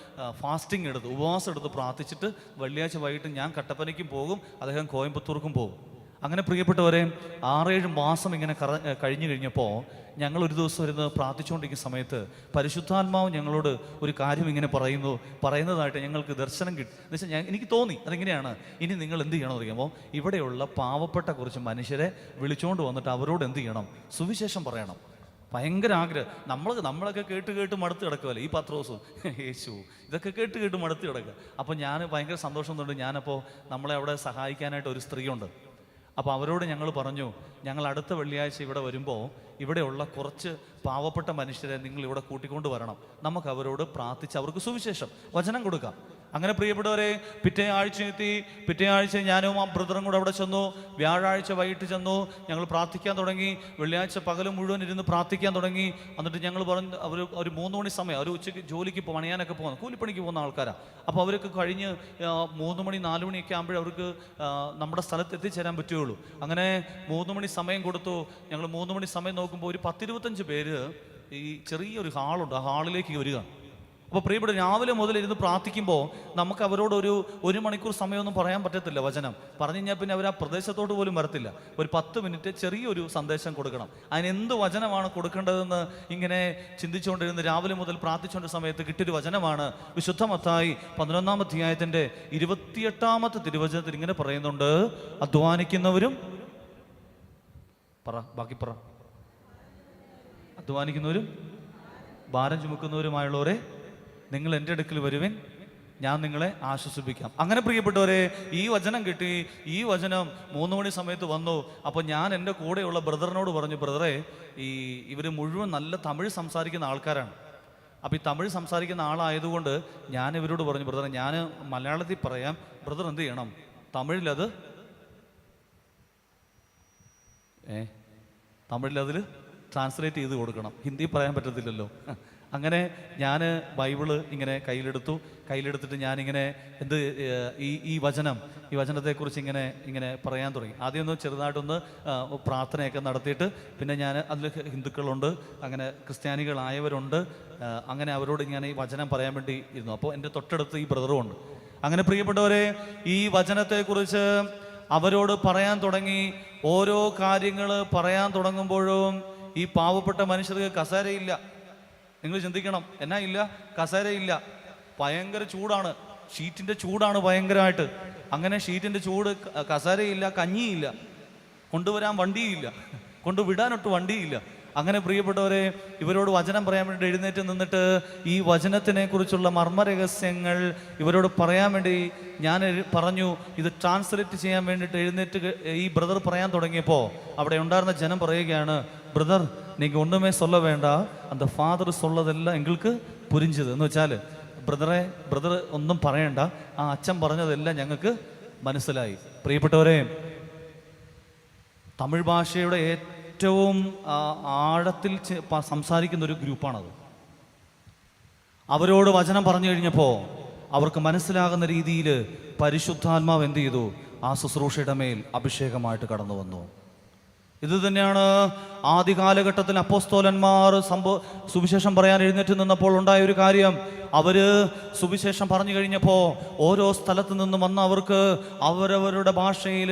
ഫാസ്റ്റിംഗ് എടുത്ത്, ഉപവാസം എടുത്ത് പ്രാർത്ഥിച്ചിട്ട് വെള്ളിയാഴ്ച വൈകിട്ട് ഞാൻ കട്ടപ്പനയ്ക്കും പോകും, അദ്ദേഹം കോയമ്പത്തൂർക്കും പോകും. അങ്ങനെ പ്രിയപ്പെട്ടവരെ, 6-7 മാസം ഇങ്ങനെ കഴിഞ്ഞു കഴിഞ്ഞപ്പോൾ ഞങ്ങൾ ഒരു ദിവസം ഇരുന്ന് പ്രാർത്ഥിച്ചുകൊണ്ടിരിക്കുന്ന സമയത്ത് പരിശുദ്ധാത്മാവ് ഞങ്ങളോട് ഒരു കാര്യം ഇങ്ങനെ പറയുന്നതായിട്ട് ഞങ്ങൾക്ക് ദർശനം കിട്ടി. എന്ന് വെച്ചാൽ എനിക്ക് തോന്നി, അതെങ്ങനെയാണ്, ഇനി നിങ്ങൾ എന്ത് ചെയ്യണമെന്ന് അറിയാമോ, ഇവിടെയുള്ള പാവപ്പെട്ട കുറച്ച് മനുഷ്യരെ വിളിച്ചുകൊണ്ട് വന്നിട്ട് അവരോട് എന്ത് ചെയ്യണം, സുവിശേഷം പറയണം. ഭയങ്കര ആഗ്രഹം. നമ്മളൊക്കെ കേട്ട് മടുത്ത് കിടക്കുമല്ലേ, ഈ പത്രോസും യേശു ഇതൊക്കെ കേട്ട് മടുത്ത് കിടക്കുക. അപ്പോൾ ഞാൻ ഭയങ്കര സന്തോഷം തോന്നുന്നുണ്ട്. ഞാനപ്പോൾ നമ്മളെ അവിടെ സഹായിക്കാനായിട്ട് ഒരു സ്ത്രീയുണ്ട്. അപ്പോൾ അവരോട് ഞങ്ങൾ പറഞ്ഞു, ഞങ്ങൾ അടുത്ത വെള്ളിയാഴ്ച ഇവിടെ വരുമ്പോൾ ഇവിടെയുള്ള കുറച്ച് പാവപ്പെട്ട മനുഷ്യരെ നിങ്ങൾ ഇവിടെ കൂട്ടിക്കൊണ്ട് വരണം, നമുക്ക് അവരോട് പ്രാർത്ഥിച്ച് അവർക്ക് സുവിശേഷം വചനം കൊടുക്കാം. അങ്ങനെ പ്രിയപ്പെട്ടവരെ, പിറ്റേ ആഴ്ച ഞാനും ആ ബ്രദറും കൂടെ അവിടെ ചെന്നു. വ്യാഴാഴ്ച വൈകിട്ട് ചെന്നു, ഞങ്ങൾ പ്രാർത്ഥിക്കാൻ തുടങ്ങി. വെള്ളിയാഴ്ച പകലും മുഴുവൻ ഇരുന്ന് പ്രാർത്ഥിക്കാൻ തുടങ്ങി. എന്നിട്ട് ഞങ്ങൾ പറഞ്ഞു, അവർ ഒരു 3 മണി സമയം, അവർ ഉച്ചയ്ക്ക് ജോലിക്ക് പണിയാനൊക്കെ പോകുന്നു, കൂലിപ്പണിക്ക് പോകുന്ന ആൾക്കാരാണ്. അപ്പോൾ അവർക്ക് കഴിഞ്ഞ് 3 മണി 4 മണിയൊക്കെ ആകുമ്പോഴേ അവർക്ക് നമ്മുടെ സ്ഥലത്ത് എത്തിച്ചേരാൻ പറ്റുകയുള്ളൂ. അങ്ങനെ 3 മണി സമയം കൊടുത്തു. ഞങ്ങൾ 3 മണി സമയം നോക്കുമ്പോൾ ഒരു 10-25 പേര് ഈ ചെറിയൊരു ഹാളുണ്ട്, ആ ഹാളിലേക്ക് വരിക. അപ്പോൾ പ്രിയപ്പെട്ട, രാവിലെ മുതൽ ഇരുന്ന് പ്രാർത്ഥിക്കുമ്പോൾ നമുക്ക് അവരോട് ഒരു 1 മണിക്കൂർ സമയമൊന്നും പറയാൻ പറ്റത്തില്ല. വചനം പറഞ്ഞു കഴിഞ്ഞാൽ പിന്നെ അവർ ആ പ്രദേശത്തോട്ട് പോലും വരത്തില്ല. ഒരു 10 മിനിറ്റ് ചെറിയൊരു സന്ദേശം കൊടുക്കണം. അതിനെന്ത് വചനമാണ് കൊടുക്കേണ്ടതെന്ന് ഇങ്ങനെ ചിന്തിച്ചുകൊണ്ടിരുന്ന് രാവിലെ മുതൽ പ്രാർത്ഥിച്ചുകൊണ്ട സമയത്ത് കിട്ടിയൊരു വചനമാണ് വിശുദ്ധ മത്തായി 11-ാം അധ്യായത്തിൻ്റെ 28-ാമത്തെ തിരുവചനത്തിൽ ഇങ്ങനെ പറയുന്നുണ്ട്, അധ്വാനിക്കുന്നവരും ഭാരം ചുമക്കുന്നവരുമായുള്ളവരെ നിങ്ങൾ എൻ്റെ അടുക്കൽ വരുവിൻ, ഞാൻ നിങ്ങളെ ആശ്വസിപ്പിക്കാം. അങ്ങനെ പ്രിയപ്പെട്ടവരെ, ഈ വചനം കിട്ടി. ഈ വചനം 3 മണി സമയത്ത് വന്നു. അപ്പോൾ ഞാൻ എൻ്റെ കൂടെയുള്ള ബ്രദറിനോട് പറഞ്ഞു, ബ്രദറെ, ഇവർ മുഴുവൻ നല്ല തമിഴ് സംസാരിക്കുന്ന ആൾക്കാരാണ്. അപ്പോൾ ഈ തമിഴ് സംസാരിക്കുന്ന ആളായതുകൊണ്ട് ഞാൻ ഇവരോട് പറഞ്ഞു, ബ്രദറെ, ഞാൻ മലയാളത്തിൽ പറയാം, ബ്രദർ എന്ത് ചെയ്യണം, തമിഴിലതിൽ ട്രാൻസ്ലേറ്റ് ചെയ്ത് കൊടുക്കണം, ഹിന്ദി പറയാൻ പറ്റത്തില്ലല്ലോ. അങ്ങനെ ഞാൻ ബൈബിള് ഇങ്ങനെ കയ്യിലെടുത്തിട്ട് ഞാനിങ്ങനെ ഈ വചനത്തെക്കുറിച്ച് ഇങ്ങനെ പറയാൻ തുടങ്ങി. ആദ്യമൊന്ന് ചെറുതായിട്ടൊന്ന് പ്രാർത്ഥനയൊക്കെ നടത്തിയിട്ട് പിന്നെ ഞാൻ അതിൽ ഹിന്ദുക്കളുണ്ട്, അങ്ങനെ ക്രിസ്ത്യാനികളായവരുണ്ട്, അങ്ങനെ അവരോട് ഞാൻ ഈ വചനം പറയാൻ വേണ്ടി ഇരുന്നു. അപ്പോൾ എൻ്റെ തൊട്ടടുത്ത് ഈ ബ്രദറും ഉണ്ട്. അങ്ങനെ പ്രിയപ്പെട്ടവരെ, ഈ വചനത്തെക്കുറിച്ച് അവരോട് പറയാൻ തുടങ്ങി. ഓരോ കാര്യങ്ങൾ പറയാൻ തുടങ്ങുമ്പോഴും ഈ പാവപ്പെട്ട മനുഷ്യർക്ക് കസേരയില്ല. നിങ്ങൾ ചിന്തിക്കണം, എന്നാ ഇല്ല? കസേരയില്ല. ഭയങ്കര ചൂടാണ്, ഷീറ്റിൻ്റെ ചൂടാണ് ഭയങ്കരമായിട്ട്. അങ്ങനെ ഷീറ്റിൻ്റെ ചൂട്, കസേരയില്ല, കഞ്ഞിയില്ല, കൊണ്ടുവരാൻ വണ്ടിയില്ല, കൊണ്ടുവിടാനൊട്ട് വണ്ടിയില്ല. അങ്ങനെ പ്രിയപ്പെട്ടവരെ, ഇവരോട് വചനം പറയാൻ വേണ്ടി എഴുന്നേറ്റ് നിന്നിട്ട് ഈ വചനത്തിനെ കുറിച്ചുള്ള മർമ്മരഹസ്യങ്ങൾ ഇവരോട് പറയാൻ വേണ്ടി ഞാൻ പറഞ്ഞു. ഇത് ട്രാൻസ്ലേറ്റ് ചെയ്യാൻ വേണ്ടിയിട്ട് എഴുന്നേറ്റ് ഈ ബ്രദർ പറയാൻ തുടങ്ങിയപ്പോൾ അവിടെ ഉണ്ടായിരുന്ന ജനം പറയുകയാണ്, ബ്രദർ நீங்கள் ஒன்றுமே சொல்ல வேண்டாம், அந்த ஃபாதர் சொல்லதெல்லாம் எங்களுக்கு புரிஞ்சுது. എന്ന് വെച്ചാൽ ബ്രദർ ഒന്നും പറയണ്ട, ആ അച്ഛൻ പറഞ്ഞതെല്ലാം ഞങ്ങൾക്ക് മനസ്സിലായി. പ്രിയപ്പെട്ടവരെ, തമിഴ് ഭാഷയുടെ ഏറ്റവും ആഴത്തിൽ സംസാരിക്കുന്ന ഒരു ഗ്രൂപ്പാണത്. അവരോട് വചനം പറഞ്ഞു കഴിഞ്ഞപ്പോൾ അവർക്ക് മനസ്സിലാകുന്ന രീതിയിൽ പരിശുദ്ധാത്മാവ് എന്ത് ചെയ്തു? ആ ശുശ്രൂഷയുടെ മേൽ അഭിഷേകമായിട്ട് കടന്നു വന്നു. ഇത് തന്നെയാണ് ആദ്യ കാലഘട്ടത്തിൽ അപ്പോസ്തോലന്മാർ സുവിശേഷം പറയാൻ എഴുന്നേറ്റ് നിന്നപ്പോൾ ഉണ്ടായ ഒരു കാര്യം. അവര് സുവിശേഷം പറഞ്ഞു കഴിഞ്ഞപ്പോൾ ഓരോ സ്ഥലത്ത് നിന്നും വന്ന അവർക്ക് അവരവരുടെ ഭാഷയിൽ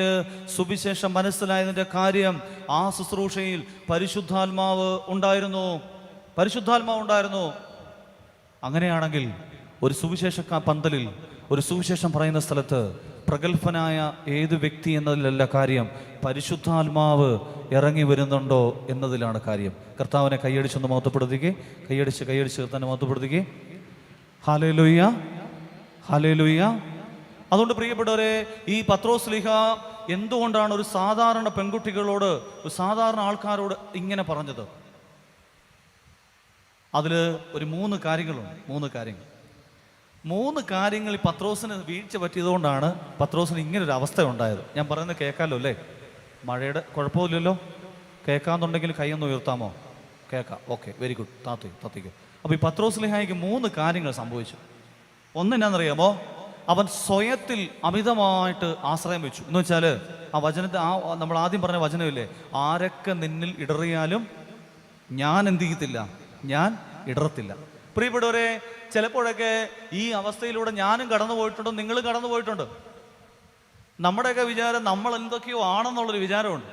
സുവിശേഷം മനസ്സിലായതിൻ്റെ കാര്യം, ആ ശുശ്രൂഷയിൽ പരിശുദ്ധാത്മാവ് ഉണ്ടായിരുന്നു. അങ്ങനെയാണെങ്കിൽ ഒരു സുവിശേഷ പന്തലിൽ, ഒരു സുവിശേഷം പറയുന്ന സ്ഥലത്ത് പ്രഗത്ഭനായ ഏത് വ്യക്തി എന്നതിലല്ല കാര്യം, പരിശുദ്ധാത്മാവ് ഇറങ്ങി വരുന്നുണ്ടോ എന്നതിലാണ് കാര്യം. കർത്താവിനെ കൈയടിച്ചൊന്ന് മഹത്വപ്പെടുത്തിക്കേ, കൈയടിച്ച് കർത്താവിനെ മഹത്വപ്പെടുത്തിക്കേ. Hallelujah, hallelujah. അതുകൊണ്ട് പ്രിയപ്പെട്ടവരെ, ഈ പത്രോസ് ശ്ലീഹ എന്തുകൊണ്ടാണ് ഒരു സാധാരണ പെൺകുട്ടികളോട്, ഒരു സാധാരണ ആൾക്കാരോട് ഇങ്ങനെ പറഞ്ഞത്? അതിൽ ഒരു 3 കാര്യങ്ങൾ ഈ പത്രോസിന് വീഴ്ച പറ്റിയതുകൊണ്ടാണ് പത്രോസിന് ഇങ്ങനൊരു അവസ്ഥ ഉണ്ടായത്. ഞാൻ പറയുന്നത് കേൾക്കാമല്ലോ അല്ലേ? മഴയുടെ കുഴപ്പമില്ലല്ലോ? കേൾക്കാമെന്നുണ്ടെങ്കിൽ കൈയൊന്ന് ഉയർത്താമോ? കേൾക്കാം. Okay, very good. താത്തിക്കോ. അപ്പോൾ ഈ പത്രോസ് ശ്ലീഹായ്ക്ക് 3 കാര്യങ്ങൾ സംഭവിച്ചു. ഒന്നെന്നാണെന്നറിയാമോ? അവൻ സ്വയത്തിൽ അമിതമായിട്ട് ആശ്രയം വെച്ചു. എന്ന് വെച്ചാൽ ആ വചനത്തെ, നമ്മൾ ആദ്യം പറഞ്ഞ വചനമില്ലേ, ആരൊക്കെ നിന്നിൽ ഇടറിയാലും ഞാൻ എന്ത് ചെയ്യത്തില്ല, ഞാൻ ഇടറത്തില്ല. പ്രിയപ്പെട്ടവരെ, ചിലപ്പോഴൊക്കെ ഈ അവസ്ഥയിലൂടെ ഞാനും കടന്നു പോയിട്ടുണ്ട്, നിങ്ങളും കടന്നു പോയിട്ടുണ്ട്. നമ്മുടെയൊക്കെ വിചാരം നമ്മൾ എന്തൊക്കെയോ ആണെന്നുള്ളൊരു വിചാരമുണ്ട്,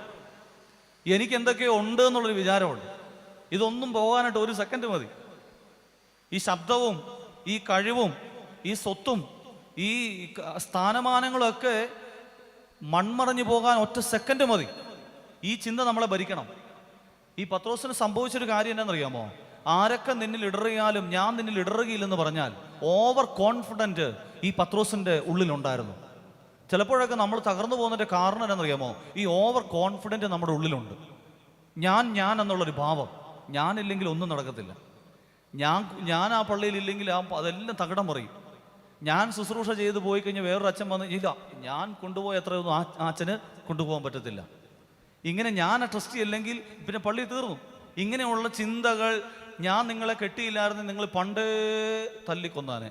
എനിക്ക് എന്തൊക്കെയോ ഉണ്ട് എന്നുള്ളൊരു വിചാരമുണ്ട്. ഇതൊന്നും പോകാനായിട്ട് 1 സെക്കൻഡ് മതി. ഈ ശബ്ദവും ഈ കഴിവും ഈ സ്വത്തും ഈ സ്ഥാനമാനങ്ങളൊക്കെ മൺമറഞ്ഞു പോകാൻ 1 സെക്കൻഡ് മതി. ഈ ചിന്ത നമ്മളെ ഭരിക്കണം. ഈ പത്രോസിന് സംഭവിച്ചൊരു കാര്യം എന്താണെന്നറിയാമോ? ആരൊക്കെ നിന്നിൽ ഇടറിയാലും ഞാൻ നിന്നിൽ ഇടറുകയില്ലെന്ന് പറഞ്ഞാൽ ഓവർ കോൺഫിഡൻറ്റ് ഈ പത്രോസിൻ്റെ ഉള്ളിലുണ്ടായിരുന്നു. ചിലപ്പോഴൊക്കെ നമ്മൾ തകർന്നു പോകുന്നതിൻ്റെ കാരണം എന്താണെന്നറിയാമോ? ഈ ഓവർ കോൺഫിഡൻറ്റ് നമ്മുടെ ഉള്ളിലുണ്ട്. ഞാൻ എന്നുള്ളൊരു ഭാവം. ഞാനില്ലെങ്കിൽ ഒന്നും നടക്കത്തില്ല. ഞാൻ ആ പള്ളിയിൽ ഇല്ലെങ്കിൽ അതെല്ലാം തകിടം പറയും. ഞാൻ ശുശ്രൂഷ ചെയ്ത് പോയി കഴിഞ്ഞാൽ വേറൊരു അച്ഛൻ വന്ന്, ഇല്ല ഞാൻ കൊണ്ടുപോയ എത്രയൊന്നും ആ അച്ഛന് കൊണ്ടുപോകാൻ പറ്റത്തില്ല. ഇങ്ങനെ ഞാൻ ട്രസ്റ്റ് ചെയ്യില്ലെങ്കിൽ പിന്നെ പള്ളി തീർന്നു. ഇങ്ങനെയുള്ള ചിന്തകൾ, ഞാൻ നിങ്ങളെ കെട്ടിയില്ലായിരുന്നു, നിങ്ങൾ പണ്ടേ തല്ലിക്കൊന്നാനെ.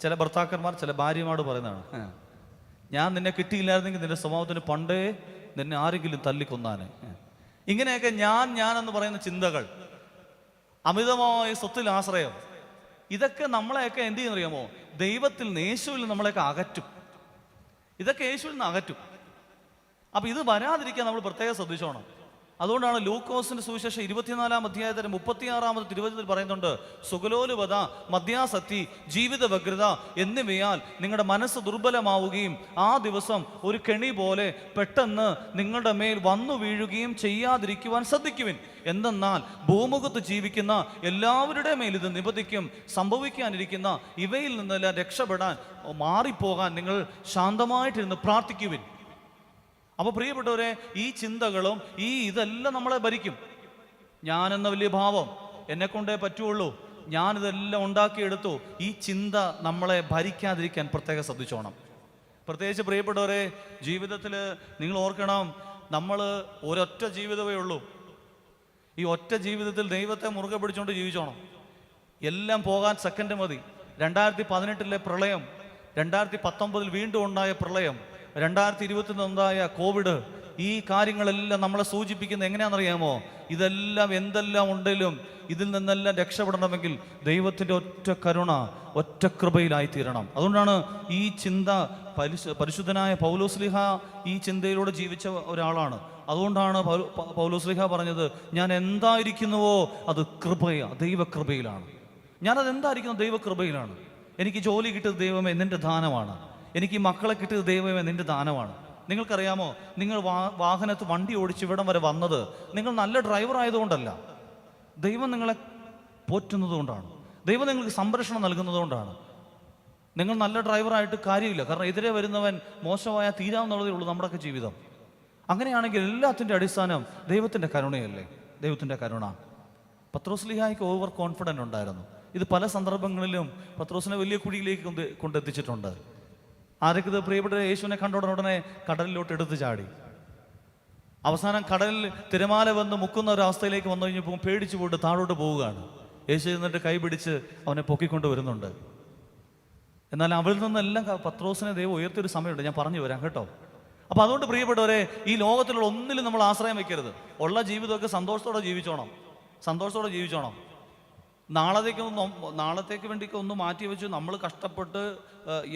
ചില ഭർത്താക്കന്മാർ ചില ഭാര്യമാരോട് പറയുന്നതാണ്, ഞാൻ നിന്നെ കിട്ടിയില്ലായിരുന്നെങ്കിൽ നിന്റെ സ്വഭാവത്തിന് പണ്ടേ നിന്നെ ആരെങ്കിലും തല്ലിക്കൊന്നാനെ. ഇങ്ങനെയൊക്കെ ഞാൻ എന്ന് പറയുന്ന ചിന്തകൾ, അമിതമായ സ്വത്തിൽ ആശ്രയം, ഇതൊക്കെ നമ്മളെയൊക്കെ എന്ത് ചെയ്യുന്നറിയാമോ? ദൈവത്തിൽ നിന്ന്, യേശുവിൽ നമ്മളെയൊക്കെ അകറ്റും. ഇതൊക്കെ യേശുവിൽ നിന്ന് അകറ്റും. അപ്പം ഇത് വരാതിരിക്കാൻ നമ്മൾ പ്രത്യേകം ശ്രദ്ധിച്ചോണം. അതുകൊണ്ടാണ് ലൂക്കോസിന്റെ സുവിശേഷം 24-ാം അധ്യായത്തിന് 36-ാമത്തെ തിരുവചനത്തിൽ പറയുന്നുണ്ട്, സുഖലോലുപത, മദ്യാസക്തി, ജീവിത വ്യഗ്രത എന്നിവയാൽ നിങ്ങളുടെ മനസ്സ് ദുർബലമാവുകയും ആ ദിവസം ഒരു കെണി പോലെ പെട്ടെന്ന് നിങ്ങളുടെ മേൽ വന്നു വീഴുകയും ചെയ്യാതിരിക്കുവാൻ ശ്രദ്ധിക്കുവിൻ. എന്തെന്നാൽ ഭൂമുഖത്ത് ജീവിക്കുന്ന എല്ലാവരുടെ മേൽ ഇത് നിബന്ധിക്കും. സംഭവിക്കാനിരിക്കുന്ന ഇവയിൽ നിന്നെല്ലാം രക്ഷപ്പെടാൻ, മാറിപ്പോകാൻ നിങ്ങൾ ശാന്തമായിട്ടിരുന്ന് പ്രാർത്ഥിക്കുവിൻ. അപ്പോൾ പ്രിയപ്പെട്ടവരെ, ഈ ചിന്തകളും ഇതെല്ലാം നമ്മളെ ഭരിക്കും. ഞാനെന്ന വലിയ ഭാവം, എന്നെക്കൊണ്ടേ പറ്റുള്ളൂ, ഞാനിതെല്ലാം ഉണ്ടാക്കിയെടുത്തു. ഈ ചിന്ത നമ്മളെ ഭരിക്കാതിരിക്കാൻ പ്രത്യേകം ശ്രദ്ധിച്ചോണം. പ്രത്യേകിച്ച് പ്രിയപ്പെട്ടവരെ, ജീവിതത്തിൽ നിങ്ങൾ ഓർക്കണം, നമ്മൾ ഒരൊറ്റ ജീവിതമേ ഉള്ളൂ. ഈ ഒറ്റ ജീവിതത്തിൽ ദൈവത്തെ മുറുകെ പിടിച്ചുകൊണ്ട് ജീവിച്ചോണം. എല്ലാം പോകാൻ സെക്കൻഡ് മതി. 2018 പ്രളയം, 2019 വീണ്ടും ഉണ്ടായ പ്രളയം, 2020 ഉണ്ടായ കോവിഡ്, ഈ കാര്യങ്ങളെല്ലാം നമ്മളെ സൂചിപ്പിക്കുന്നത് എങ്ങനെയാണെന്നറിയാമോ? ഇതെല്ലാം എന്തെല്ലാം ഉണ്ടെങ്കിലും ഇതിൽ നിന്നെല്ലാം രക്ഷപ്പെടണമെങ്കിൽ ദൈവത്തിൻ്റെ ഒറ്റ കരുണ, ഒറ്റ കൃപയിലായിത്തീരണം. അതുകൊണ്ടാണ് ഈ ചിന്ത പരിശുദ്ധനായ പൗലോസ്ലീഹ ഈ ചിന്തയിലൂടെ ജീവിച്ച ഒരാളാണ്. അതുകൊണ്ടാണ് പൗലോസ്ലീഹ പറഞ്ഞത്, ഞാൻ എന്തായിരിക്കുന്നുവോ അത് കൃപയാണ്, ദൈവകൃപയിലാണ്. ഞാനത് എന്തായിരിക്കുന്നു? ദൈവകൃപയിലാണ്. എനിക്ക് ജോലി കിട്ടിയത് ദൈവമേ നിൻ്റെ ദാനമാണ്. എനിക്ക് മക്കളെ കിട്ടിയത് ദൈവമേ നിൻ്റെ ദാനമാണ്. നിങ്ങൾക്കറിയാമോ, നിങ്ങൾ വാഹനത്ത് വണ്ടി ഓടിച്ച് ഇവിടം വരെ വന്നത് നിങ്ങൾ നല്ല ഡ്രൈവർ ആയതുകൊണ്ടല്ല, ദൈവം നിങ്ങളെ പോറ്റുന്നത് കൊണ്ടാണ്, ദൈവം നിങ്ങൾക്ക് സംരക്ഷണം നൽകുന്നത് കൊണ്ടാണ്. നിങ്ങൾ നല്ല ഡ്രൈവറായിട്ട് കാര്യമില്ല. കാരണം എതിരെ വരുന്നവൻ മോശമായ തീരാവുന്നതേ ഉള്ളൂ നമ്മുടെയൊക്കെ ജീവിതം. അങ്ങനെയാണെങ്കിൽ എല്ലാത്തിൻ്റെ അടിസ്ഥാനം ദൈവത്തിൻ്റെ കരുണയല്ലേ? ദൈവത്തിൻ്റെ കരുണ. പത്രോസ്ലീഹായ്ക്ക് ഓവർ കോൺഫിഡൻ്റ് ഉണ്ടായിരുന്നു. ഇത് പല സന്ദർഭങ്ങളിലും പത്രോസിനെ വലിയ കുഴിയിലേക്ക് കൊണ്ടെത്തിച്ചിട്ടുണ്ട്. ആരൊക്കെ ഇത് പ്രിയപ്പെട്ട യേശുവിനെ കണ്ട ഉടനെ കടലിലോട്ട് എടുത്ത് ചാടി. അവസാനം കടലിൽ തിരമാല വന്ന് മുക്കുന്ന ഒരു അവസ്ഥയിലേക്ക് വന്നു കഴിഞ്ഞപ്പോൾ പേടിച്ചു പോയിട്ട് താഴോട്ട് പോവുകയാണ്. യേശു എന്നിട്ട് കൈ പിടിച്ച് അവനെ പൊക്കിക്കൊണ്ട് വരുന്നുണ്ട്. എന്നാൽ അവരിൽ നിന്നെല്ലാം പത്രോസിനെ ദൈവം ഉയർത്തിയൊരു സമയമുണ്ട്, ഞാൻ പറഞ്ഞു വരാം കേട്ടോ. അപ്പം അതുകൊണ്ട് പ്രിയപ്പെട്ടവരെ, ഈ ലോകത്തിലുള്ള ഒന്നിലും നമ്മൾ ആശ്രയം വെക്കരുത്. ഉള്ള ജീവിതമൊക്കെ സന്തോഷത്തോടെ ജീവിച്ചോണം, സന്തോഷത്തോടെ ജീവിച്ചോണം. നാളത്തേക്ക് വേണ്ടിയൊക്കെ ഒന്ന് മാറ്റി വെച്ച് നമ്മൾ കഷ്ടപ്പെട്ട്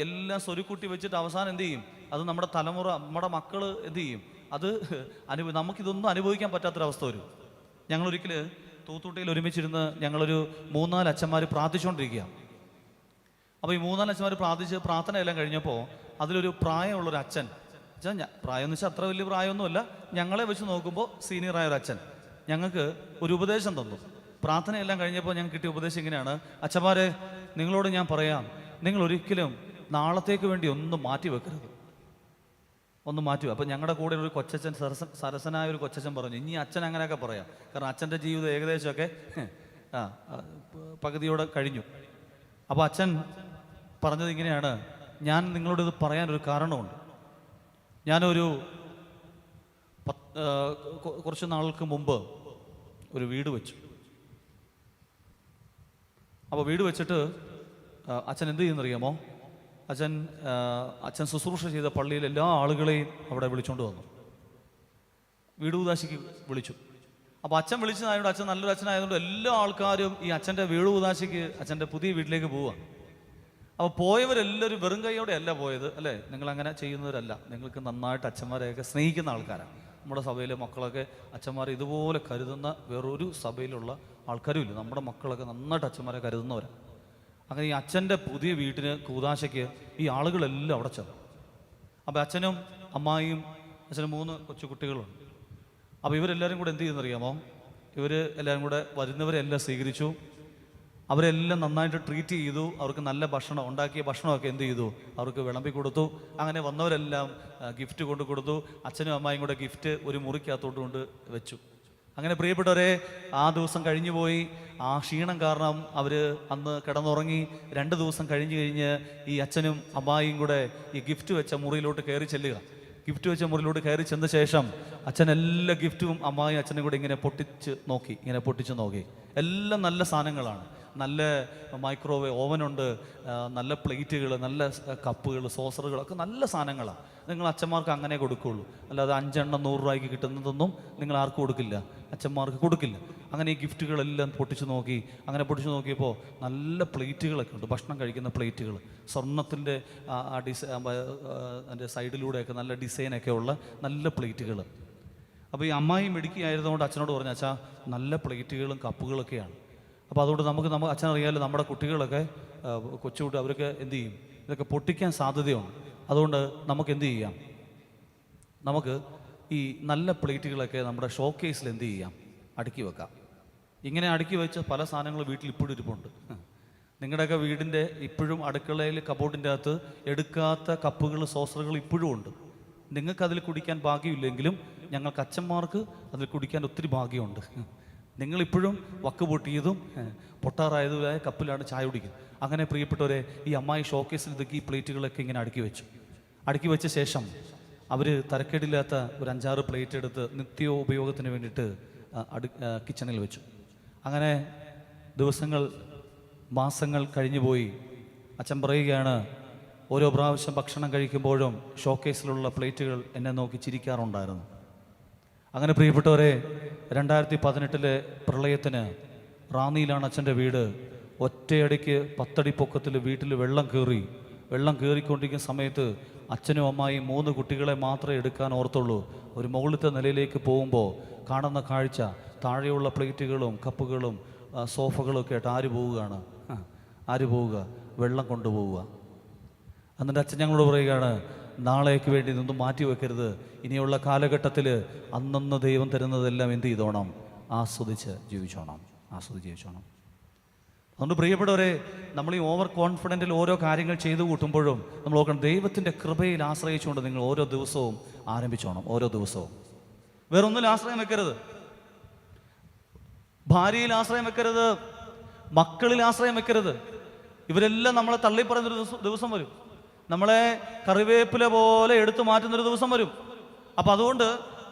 എല്ലാം സ്വരുക്കൂട്ടി വെച്ചിട്ട് അവസാനം എന്ത് ചെയ്യും? അത് നമ്മുടെ തലമുറ, നമ്മുടെ മക്കൾ എന്ത് ചെയ്യും? അത് നമുക്കിതൊന്നും അനുഭവിക്കാൻ പറ്റാത്തൊരവസ്ഥ വരും. ഞങ്ങളൊരിക്കൽ തൂത്തുട്ടിയിൽ ഒരുമിച്ചിരുന്ന് ഞങ്ങളൊരു 3-4 അച്ഛന്മാർ പ്രാർത്ഥിച്ചുകൊണ്ടിരിക്കുക. അപ്പോൾ ഈ 3-4 അച്ഛന്മാർ പ്രാർത്ഥനയെല്ലാം കഴിഞ്ഞപ്പോൾ അതിലൊരു പ്രായമുള്ളൊരു അച്ഛൻ, പ്രായം എന്ന് വെച്ചാൽ അത്ര വലിയ പ്രായമൊന്നുമല്ല, ഞങ്ങളെ വെച്ച് നോക്കുമ്പോൾ സീനിയറായ ഒരു അച്ഛൻ ഞങ്ങൾക്ക് ഒരു ഉപദേശം തന്നു. പ്രാർത്ഥനയെല്ലാം കഴിഞ്ഞപ്പോൾ ഞങ്ങൾക്ക് കിട്ടിയ ഉപദേശം ഇങ്ങനെയാണ്: അച്ഛന്മാരെ, നിങ്ങളോട് ഞാൻ പറയാം, നിങ്ങൾ ഒരിക്കലും നാളത്തേക്ക് വേണ്ടി ഒന്നും മാറ്റി വെക്കരുത്, ഒന്നും മാറ്റി. അപ്പം ഞങ്ങളുടെ കൂടെ ഒരു കൊച്ചച്ഛൻ, സരസനായ ഒരു കൊച്ചച്ഛൻ പറഞ്ഞു, ഇനി അച്ഛൻ അങ്ങനെയൊക്കെ പറയാം, കാരണം അച്ഛൻ്റെ ജീവിതം ഏകദേശമൊക്കെ പകുതിയോടെ കഴിഞ്ഞു. അപ്പോൾ അച്ഛൻ പറഞ്ഞത് ഇങ്ങനെയാണ്: ഞാൻ നിങ്ങളോട് ഇത് പറയാനൊരു കാരണമുണ്ട്. ഞാനൊരു കുറച്ച് നാൾക്ക് മുമ്പ് ഒരു വീട് വെച്ചു. അപ്പോൾ വീട് വെച്ചിട്ട് അച്ഛൻ എന്ത് ചെയ്യുന്നറിയാമോ? അച്ഛൻ ശുശ്രൂഷ ചെയ്ത പള്ളിയിൽ എല്ലാ ആളുകളെയും അവിടെ വിളിച്ചുകൊണ്ട് വന്നു, വീട് ഉദാശിക്ക് വിളിച്ചു. അപ്പോൾ അച്ഛൻ വിളിച്ചതായതുകൊണ്ട്, അച്ഛൻ നല്ലൊരു അച്ഛനായതുകൊണ്ട് എല്ലാ ആൾക്കാരും ഈ അച്ഛൻ്റെ വീട് ഉദാശിക്ക്, അച്ഛൻ്റെ പുതിയ വീട്ടിലേക്ക് പോവുക. അപ്പോൾ പോയവരെല്ലാവരും വെറും കൈയോടെ അല്ല പോയത്, അല്ലേ? നിങ്ങളങ്ങനെ ചെയ്യുന്നവരല്ല, നിങ്ങൾക്ക് നന്നായിട്ട് അച്ഛന്മാരെയൊക്കെ സ്നേഹിക്കുന്ന ആൾക്കാരാണ്. നമ്മുടെ സഭയിലെ മക്കളൊക്കെ അച്ഛന്മാരെ ഇതുപോലെ കരുതുന്ന വേറൊരു സഭയിലുള്ള ആൾക്കാരും ഇല്ല. നമ്മുടെ മക്കളൊക്കെ നന്നായിട്ട് അച്ഛന്മാരെ കരുതുന്നവരാണ്. അങ്ങനെ ഈ അച്ഛൻ്റെ പുതിയ വീട്ടിന് കൂതാശയ്ക്ക് ഈ ആളുകളെല്ലാം അവിടെ ചെന്നു. അപ്പോൾ അച്ഛനും അമ്മായിയും, അച്ഛന് 3 കൊച്ചു കുട്ടികളുണ്ട്. അപ്പോൾ ഇവരെല്ലാവരും കൂടെ എന്ത് ചെയ്യുന്നറിയാമോ? ഇവർ എല്ലാവരും കൂടെ വരുന്നവരെല്ലാം സ്വീകരിച്ചു, അവരെല്ലാം നന്നായിട്ട് ട്രീറ്റ് ചെയ്തു. അവർക്ക് നല്ല ഭക്ഷണം, ഉണ്ടാക്കിയ ഭക്ഷണമൊക്കെ എന്ത് ചെയ്തു? അവർക്ക് വിളമ്പി കൊടുത്തു. അങ്ങനെ വന്നവരെല്ലാം ഗിഫ്റ്റ് കൊണ്ട് കൊടുത്തു. അച്ഛനും അമ്മായും കൂടെ ഗിഫ്റ്റ് ഒരു മുറിക്കകത്തോട്ട് കൊണ്ട് വെച്ചു. അങ്ങനെ പ്രിയപ്പെട്ടവരെ, ആ ദിവസം കഴിഞ്ഞു പോയി. ആ ക്ഷീണം കാരണം അവർ അന്ന് കിടന്നുറങ്ങി. 2 ദിവസം കഴിഞ്ഞ് ഈ അച്ഛനും അമ്മായിയും കൂടെ ഈ ഗിഫ്റ്റ് വെച്ച മുറിയിലോട്ട് കയറി ചെല്ലുക. ഗിഫ്റ്റ് വെച്ച മുറിയിലോട്ട് കയറി ചെന്ന ശേഷം അച്ഛൻ എല്ലാ ഗിഫ്റ്റും അമ്മായും അച്ഛനും കൂടെ ഇങ്ങനെ പൊട്ടിച്ച് നോക്കി. എല്ലാം നല്ല സാധനങ്ങളാണ്. നല്ല മൈക്രോവേവ് ഓവനുണ്ട്, നല്ല പ്ലേറ്റുകൾ, നല്ല കപ്പുകൾ, സോസറുകളൊക്കെ നല്ല സാധനങ്ങളാണ്. നിങ്ങൾ അച്ഛന്മാർക്ക് അങ്ങനെ കൊടുക്കുകയുള്ളൂ, അല്ലാതെ 5 എണ്ണം 100 രൂപയ്ക്ക് കിട്ടുന്നതൊന്നും നിങ്ങൾ ആർക്കും കൊടുക്കില്ല, അച്ഛന്മാർക്ക് കൊടുക്കില്ല. അങ്ങനെ ഈ ഗിഫ്റ്റുകളെല്ലാം പൊട്ടിച്ച് നോക്കി. അങ്ങനെ പൊട്ടിച്ച് നോക്കിയപ്പോൾ നല്ല പ്ലേറ്റുകളൊക്കെ ഉണ്ട്, ഭക്ഷണം കഴിക്കുന്ന പ്ലേറ്റുകൾ, സ്വർണത്തിൻ്റെ അതിൻ്റെ സൈഡിലൂടെയൊക്കെ നല്ല ഡിസൈനൊക്കെ ഉള്ള നല്ല പ്ലേറ്റുകൾ. അപ്പോൾ ഈ അമ്മായി മിടുക്കിയായിരുന്നതുകൊണ്ട് അച്ഛനോട് പറഞ്ഞു, അച്ഛാ നല്ല പ്ലേറ്റുകളും കപ്പുകളൊക്കെയാണ്. അപ്പോൾ അതുകൊണ്ട് നമുക്ക് അച്ഛനറിയാമല്ലോ, നമ്മുടെ കുട്ടികളൊക്കെ കൊച്ചുകുട്ടി അവരൊക്കെ എന്ത് ചെയ്യും? ഇതൊക്കെ പൊട്ടിക്കാൻ സാധ്യതയുണ്ട്. അതുകൊണ്ട് നമുക്ക് എന്ത് ചെയ്യാം? നമുക്ക് ഈ നല്ല പ്ലേറ്റുകളൊക്കെ നമ്മുടെ ഷോ കേസിൽ എന്ത് ചെയ്യാം? അടുക്കി വെക്കാം. ഇങ്ങനെ അടുക്കി വെച്ച് പല സാധനങ്ങളും വീട്ടിൽ ഇപ്പോഴും ഇരിപ്പുണ്ട്. നിങ്ങളുടെയൊക്കെ വീടിൻ്റെ ഇപ്പോഴും അടുക്കളയിൽ കബോർഡിൻ്റെ അകത്ത് എടുക്കാത്ത കപ്പുകൾ, സോസറുകൾ ഇപ്പോഴും ഉണ്ട്. നിങ്ങൾക്കതിൽ കുടിക്കാൻ ഭാഗ്യമില്ലെങ്കിലും ഞങ്ങൾക്ക് അച്ഛന്മാർക്ക് അതിൽ കുടിക്കാൻ ഒത്തിരി ഭാഗ്യമുണ്ട്. നിങ്ങളിപ്പോഴും വക്ക് പൊട്ടിയതും പൊട്ടാറായതുമായ കപ്പിലാണ് ചായ കുടിക്കുന്നത്. അങ്ങനെ പ്രിയപ്പെട്ടവരെ, ഈ അമ്മായി ഷോക്കേസിൽ ഇതൊക്കെ ഈ പ്ലേറ്റുകളൊക്കെ ഇങ്ങനെ അടുക്കി വെച്ച ശേഷം അവർ തരക്കേടില്ലാത്ത ഒരു 5-6 പ്ലേറ്റ് എടുത്ത് നിത്യോപയോഗത്തിന് വേണ്ടിയിട്ട് കിച്ചണിൽ വെച്ചു. അങ്ങനെ ദിവസങ്ങൾ മാസങ്ങൾ കഴിഞ്ഞുപോയി. അച്ഛൻ പറയുകയാണ്, ഓരോ പ്രാവശ്യം ഭക്ഷണം കഴിക്കുമ്പോഴും ഷോക്കേസിലുള്ള പ്ലേറ്റുകൾ എന്നെ നോക്കി ചിരിക്കാറുണ്ടായിരുന്നു. അങ്ങനെ പ്രിയപ്പെട്ടവരെ, 2018 പ്രളയത്തിന് റാന്നിയിലാണ് അച്ഛൻ്റെ വീട്. ഒറ്റയടിക്ക് 10 അടി പൊക്കത്തിൽ വീട്ടിൽ വെള്ളം കയറിക്കൊണ്ടിരിക്കുന്ന സമയത്ത് അച്ഛനും അമ്മായും 3 കുട്ടികളെ മാത്രമേ എടുക്കാൻ ഓർത്തുള്ളൂ. ഒരു മുകളിലത്തെ നിലയിലേക്ക് പോകുമ്പോൾ കാണുന്ന കാഴ്ച, താഴെയുള്ള പ്ലേറ്റുകളും കപ്പുകളും സോഫകളും ഒക്കെ ആയിട്ട് ആര് പോവുക? വെള്ളം കൊണ്ടുപോവുക. എന്നിട്ട് അച്ഛൻ ഞങ്ങളോട് പറയുകയാണ്, നാളേക്ക് വേണ്ടി ഇതൊന്നും മാറ്റി വെക്കരുത്. ഇനിയുള്ള കാലഘട്ടത്തിൽ അന്നന്ന് ദൈവം തരുന്നതെല്ലാം എന്ത് ചെയ്തോണം? ആസ്വദിച്ച് ജീവിച്ചോണം. അതുകൊണ്ട് പ്രിയപ്പെട്ടവരെ, നമ്മൾ ഈ ഓവർ കോൺഫിഡൻറ്റിൽ ഓരോ കാര്യങ്ങൾ ചെയ്തു കൂട്ടുമ്പോഴും നമ്മൾ നോക്കണം, ദൈവത്തിൻ്റെ കൃപയിൽ ആശ്രയിച്ചുകൊണ്ട് നിങ്ങൾ ഓരോ ദിവസവും ആരംഭിച്ചോണം. ഓരോ ദിവസവും വേറൊന്നിൽ ആശ്രയം വെക്കരുത്. ഭാര്യയിൽ ആശ്രയം വെക്കരുത്, മക്കളിൽ ആശ്രയം വെക്കരുത്. ഇവരെല്ലാം നമ്മളെ തള്ളിപ്പറയുന്നൊരു ദിവസം വരും. നമ്മളെ കറിവേപ്പില പോലെ എടുത്തു മാറ്റുന്നൊരു ദിവസം വരും. അപ്പം അതുകൊണ്ട്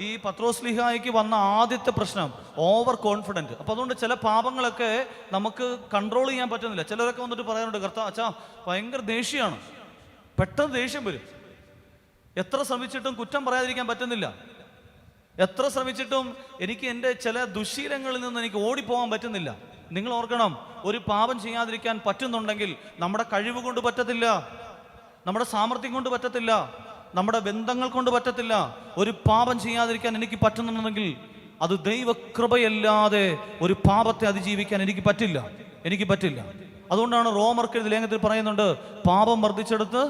ഈ പത്രോസ്ലിഹായ്ക്ക് വന്ന ആദ്യത്തെ പ്രശ്നം ഓവർ കോൺഫിഡൻറ്റ്. അപ്പം അതുകൊണ്ട് ചില പാപങ്ങളൊക്കെ നമുക്ക് കൺട്രോൾ ചെയ്യാൻ പറ്റുന്നില്ല. ചിലരൊക്കെ വന്നിട്ട് പറയാറുണ്ട്, അച്ഛാ ഭയങ്കര ദേഷ്യമാണ്, പെട്ടെന്ന് ദേഷ്യം വരും. എത്ര ശ്രമിച്ചിട്ടും കുറ്റം പറയാതിരിക്കാൻ പറ്റുന്നില്ല. എത്ര ശ്രമിച്ചിട്ടും എനിക്ക് എൻ്റെ ചില ദുശീലങ്ങളിൽ നിന്ന് എനിക്ക് ഓടിപ്പോകാൻ പറ്റുന്നില്ല. നിങ്ങൾ ഓർക്കണം, ഒരു പാപം ചെയ്യാതിരിക്കാൻ പറ്റുന്നുണ്ടെങ്കിൽ നമ്മുടെ കഴിവ് കൊണ്ട് പറ്റത്തില്ല, നമ്മുടെ സാമർഥ്യം കൊണ്ട് പറ്റത്തില്ല, നമ്മുടെ ബന്ധങ്ങൾ കൊണ്ട് പറ്റത്തില്ല. ഒരു പാപം ചെയ്യാതിരിക്കാൻ എനിക്ക് പറ്റുന്നുണ്ടെങ്കിൽ അത് ദൈവകൃപയല്ലാതെ ഒരു പാപത്തെ അതിജീവിക്കാൻ എനിക്ക് പറ്റില്ല. അതുകൊണ്ടാണ് റോമർക്ക് ലേഖനത്തിൽ പറയുന്നുണ്ട്, പാപം വർദ്ധിച്ചെടുത്ത്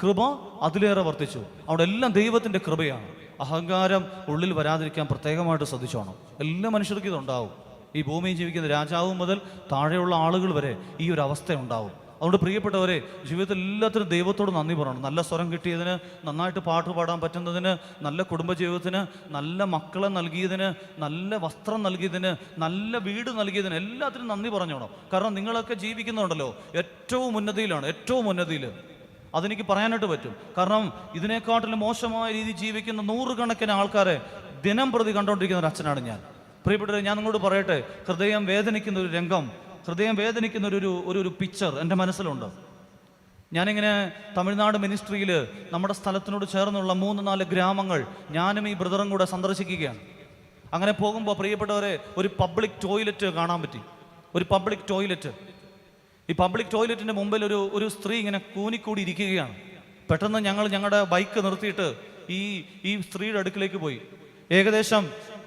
കൃപ അതിലേറെ വർദ്ധിച്ചു. അവിടെ എല്ലാം ദൈവത്തിൻ്റെ കൃപയാണ്. അഹങ്കാരം ഉള്ളിൽ വരാതിരിക്കാൻ പ്രത്യേകമായിട്ട് ശ്രദ്ധിച്ചോണം. എല്ലാ മനുഷ്യർക്കും ഇതുണ്ടാവും. ഈ ഭൂമിയിൽ ജീവിക്കുന്ന രാജാവ് മുതൽ താഴെയുള്ള ആളുകൾ വരെ ഈ ഒരു അവസ്ഥ ഉണ്ടാവും. അതുകൊണ്ട് പ്രിയപ്പെട്ടവരെ, ജീവിതത്തിൽ എല്ലാത്തിനും ദൈവത്തോട് നന്ദി പറയണം. നല്ല സ്വരം കിട്ടിയതിന്, നന്നായിട്ട് പാട്ട് പാടാൻ പറ്റുന്നതിന്, നല്ല കുടുംബജീവിതത്തിന്, നല്ല മക്കളെ നൽകിയതിന്, നല്ല വസ്ത്രം നൽകിയതിന്, നല്ല വീട് നൽകിയതിന്, എല്ലാത്തിനും നന്ദി പറഞ്ഞോണം. കാരണം നിങ്ങളൊക്കെ ജീവിക്കുന്നുണ്ടല്ലോ ഏറ്റവും ഉന്നതിയിൽ. അതെനിക്ക് പറയാനായിട്ട് പറ്റും. കാരണം ഇതിനെക്കാട്ടിലും മോശമായ രീതിയിൽ ജീവിക്കുന്ന 100 കണക്കിന് ആൾക്കാരെ ദിനം പ്രതി കണ്ടുകൊണ്ടിരിക്കുന്ന ഒരു അച്ഛനാണ് ഞാൻ. പ്രിയപ്പെട്ടവരെ, ഞാൻ നിങ്ങളോട് പറയട്ടെ, ഹൃദയം വേദനിക്കുന്ന ഒരു രംഗം, ഹൃദയം വേദനിക്കുന്ന ഒരു പിക്ചർ എൻ്റെ മനസ്സിലുണ്ട്. ഞാനിങ്ങനെ തമിഴ്നാട് മിനിസ്ട്രിയിൽ നമ്മുടെ സ്ഥലത്തിനോട് ചേർന്നുള്ള 3-4 ഗ്രാമങ്ങൾ ഞാനും ഈ ബ്രദറും കൂടെ സന്ദർശിക്കുകയാണ്. അങ്ങനെ പോകുമ്പോൾ പ്രിയപ്പെട്ടവരെ, ഒരു പബ്ലിക് ടോയ്ലറ്റ് കാണാൻ പറ്റി. ഒരു പബ്ലിക് ടോയ്ലറ്റ്. ഈ പബ്ലിക് ടോയ്ലറ്റിൻ്റെ മുമ്പിൽ ഒരു സ്ത്രീ ഇങ്ങനെ കൂനിക്കൂടി ഇരിക്കുകയാണ്. പെട്ടെന്ന് ഞങ്ങളുടെ ബൈക്ക് നിർത്തിയിട്ട് ഈ സ്ത്രീയുടെ അടുക്കിലേക്ക് പോയി. ഏകദേശം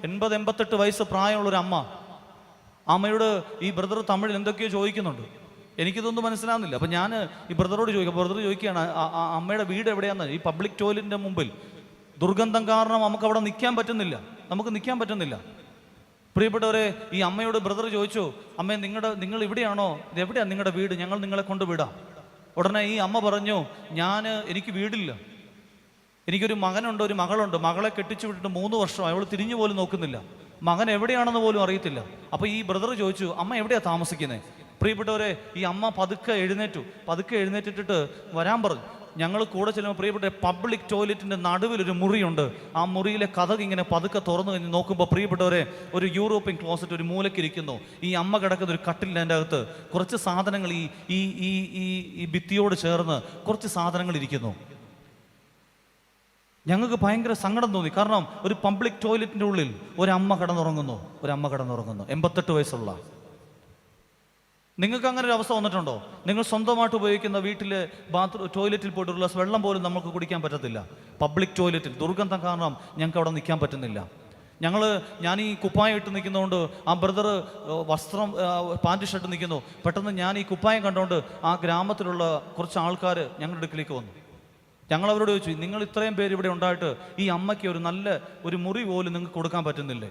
80-88 വയസ്സ് പ്രായമുള്ളൊരു അമ്മയോട് ഈ ബ്രദർ തമിഴിൽ എന്തൊക്കെയോ ചോദിക്കുന്നുണ്ട്. എനിക്കിതൊന്നും മനസ്സിലാകുന്നില്ല. അപ്പം ഞാൻ ഈ ബ്രദർ ചോദിക്കുകയാണ്, അമ്മയുടെ വീട് എവിടെയാന്ന്. ഈ പബ്ലിക് ടോയ്ലറ്റിൻ്റെ മുമ്പിൽ ദുർഗന്ധം കാരണം നമുക്ക് അവിടെ നിൽക്കാൻ പറ്റുന്നില്ല. പ്രിയപ്പെട്ടവരെ, ഈ അമ്മയോട് ബ്രദർ ചോദിച്ചു, അമ്മേ നിങ്ങൾ ഇവിടെയാണോ? ഇതെവിടെയാണ് നിങ്ങളുടെ വീട്? ഞങ്ങൾ നിങ്ങളെ കൊണ്ടുവിടാം. ഉടനെ ഈ അമ്മ പറഞ്ഞു, എനിക്ക് വീടില്ല, എനിക്കൊരു മകനുണ്ട്, ഒരു മകളുണ്ട്. മകളെ കെട്ടിച്ചു വിട്ടിട്ട് 3 വർഷം, അവൾ തിരിഞ്ഞു പോലും നോക്കുന്നില്ല. മകൻ എവിടെയാണെന്ന് പോലും അറിയത്തില്ല. അപ്പോൾ ഈ ബ്രദർ ചോദിച്ചു, അമ്മ എവിടെയാണ് താമസിക്കുന്നത്? പ്രിയപ്പെട്ടവരെ, ഈ അമ്മ പതുക്കെ എഴുന്നേറ്റിട്ട് വരാൻ പറഞ്ഞു. ഞങ്ങൾ കൂടെ ചെല്ലുമ്പോൾ പ്രിയപ്പെട്ട പബ്ലിക് ടോയ്ലറ്റിൻ്റെ നടുവിലൊരു മുറിയുണ്ട്. ആ മുറിയിലെ കതക് ഇങ്ങനെ പതുക്കെ തുറന്നു കഴിഞ്ഞ് നോക്കുമ്പോൾ പ്രിയപ്പെട്ടവരെ, ഒരു യൂറോപ്യൻ ക്ലോസറ്റ് ഒരു മൂലക്കിരിക്കുന്നു. ഈ അമ്മ കിടക്കുന്ന ഒരു കട്ടിലിൻ്റെ അതിൻ്റെ അകത്ത് കുറച്ച് സാധനങ്ങൾ ഈ ഭിത്തിയോട് ചേർന്ന് കുറച്ച് സാധനങ്ങൾ ഇരിക്കുന്നു. ഞങ്ങൾക്ക് ഭയങ്കര സങ്കടം തോന്നി. കാരണം ഒരു പബ്ലിക് ടോയ്ലറ്റിൻ്റെ ഉള്ളിൽ ഒരു അമ്മ കിടന്നുറങ്ങുന്നു. 88 വയസ്സുള്ള. നിങ്ങൾക്ക് അങ്ങനെ ഒരു അവസ്ഥ വന്നിട്ടുണ്ടോ? നിങ്ങൾ സ്വന്തമായിട്ട് ഉപയോഗിക്കുന്ന വീട്ടിലെ ടോയ്ലറ്റിൽ പോയിട്ട് ഒരു ഗ്ലാസ് വെള്ളം പോലും നമുക്ക് കുടിക്കാൻ പറ്റത്തില്ല. പബ്ലിക് ടോയ്ലറ്റിൽ ദുർഗന്ധം കാരണം ഞങ്ങൾക്ക് അവിടെ നിൽക്കാൻ പറ്റുന്നില്ല. ഞാൻ ഈ കുപ്പായം ഇട്ട് നിൽക്കുന്നതുകൊണ്ട് ആ ബ്രദർ വസ്ത്രം പാൻറ് ഷർട്ട് നിൽക്കുന്നു. പെട്ടെന്ന് ഞാൻ ഈ കുപ്പായം കണ്ടുകൊണ്ട് ആ ഗ്രാമത്തിലുള്ള കുറച്ച് ആൾക്കാർ ഞങ്ങളുടെ അടുക്കിലേക്ക് വന്നു. ഞങ്ങൾ അവരോട് ചോദിച്ചു, നിങ്ങൾ ഇത്രയും പേര് ഇവിടെ ഉണ്ടായിട്ട് ഈ അമ്മയ്ക്ക് ഒരു മുറി പോലും നിങ്ങൾക്ക് കൊടുക്കാൻ പറ്റുന്നില്ലേ?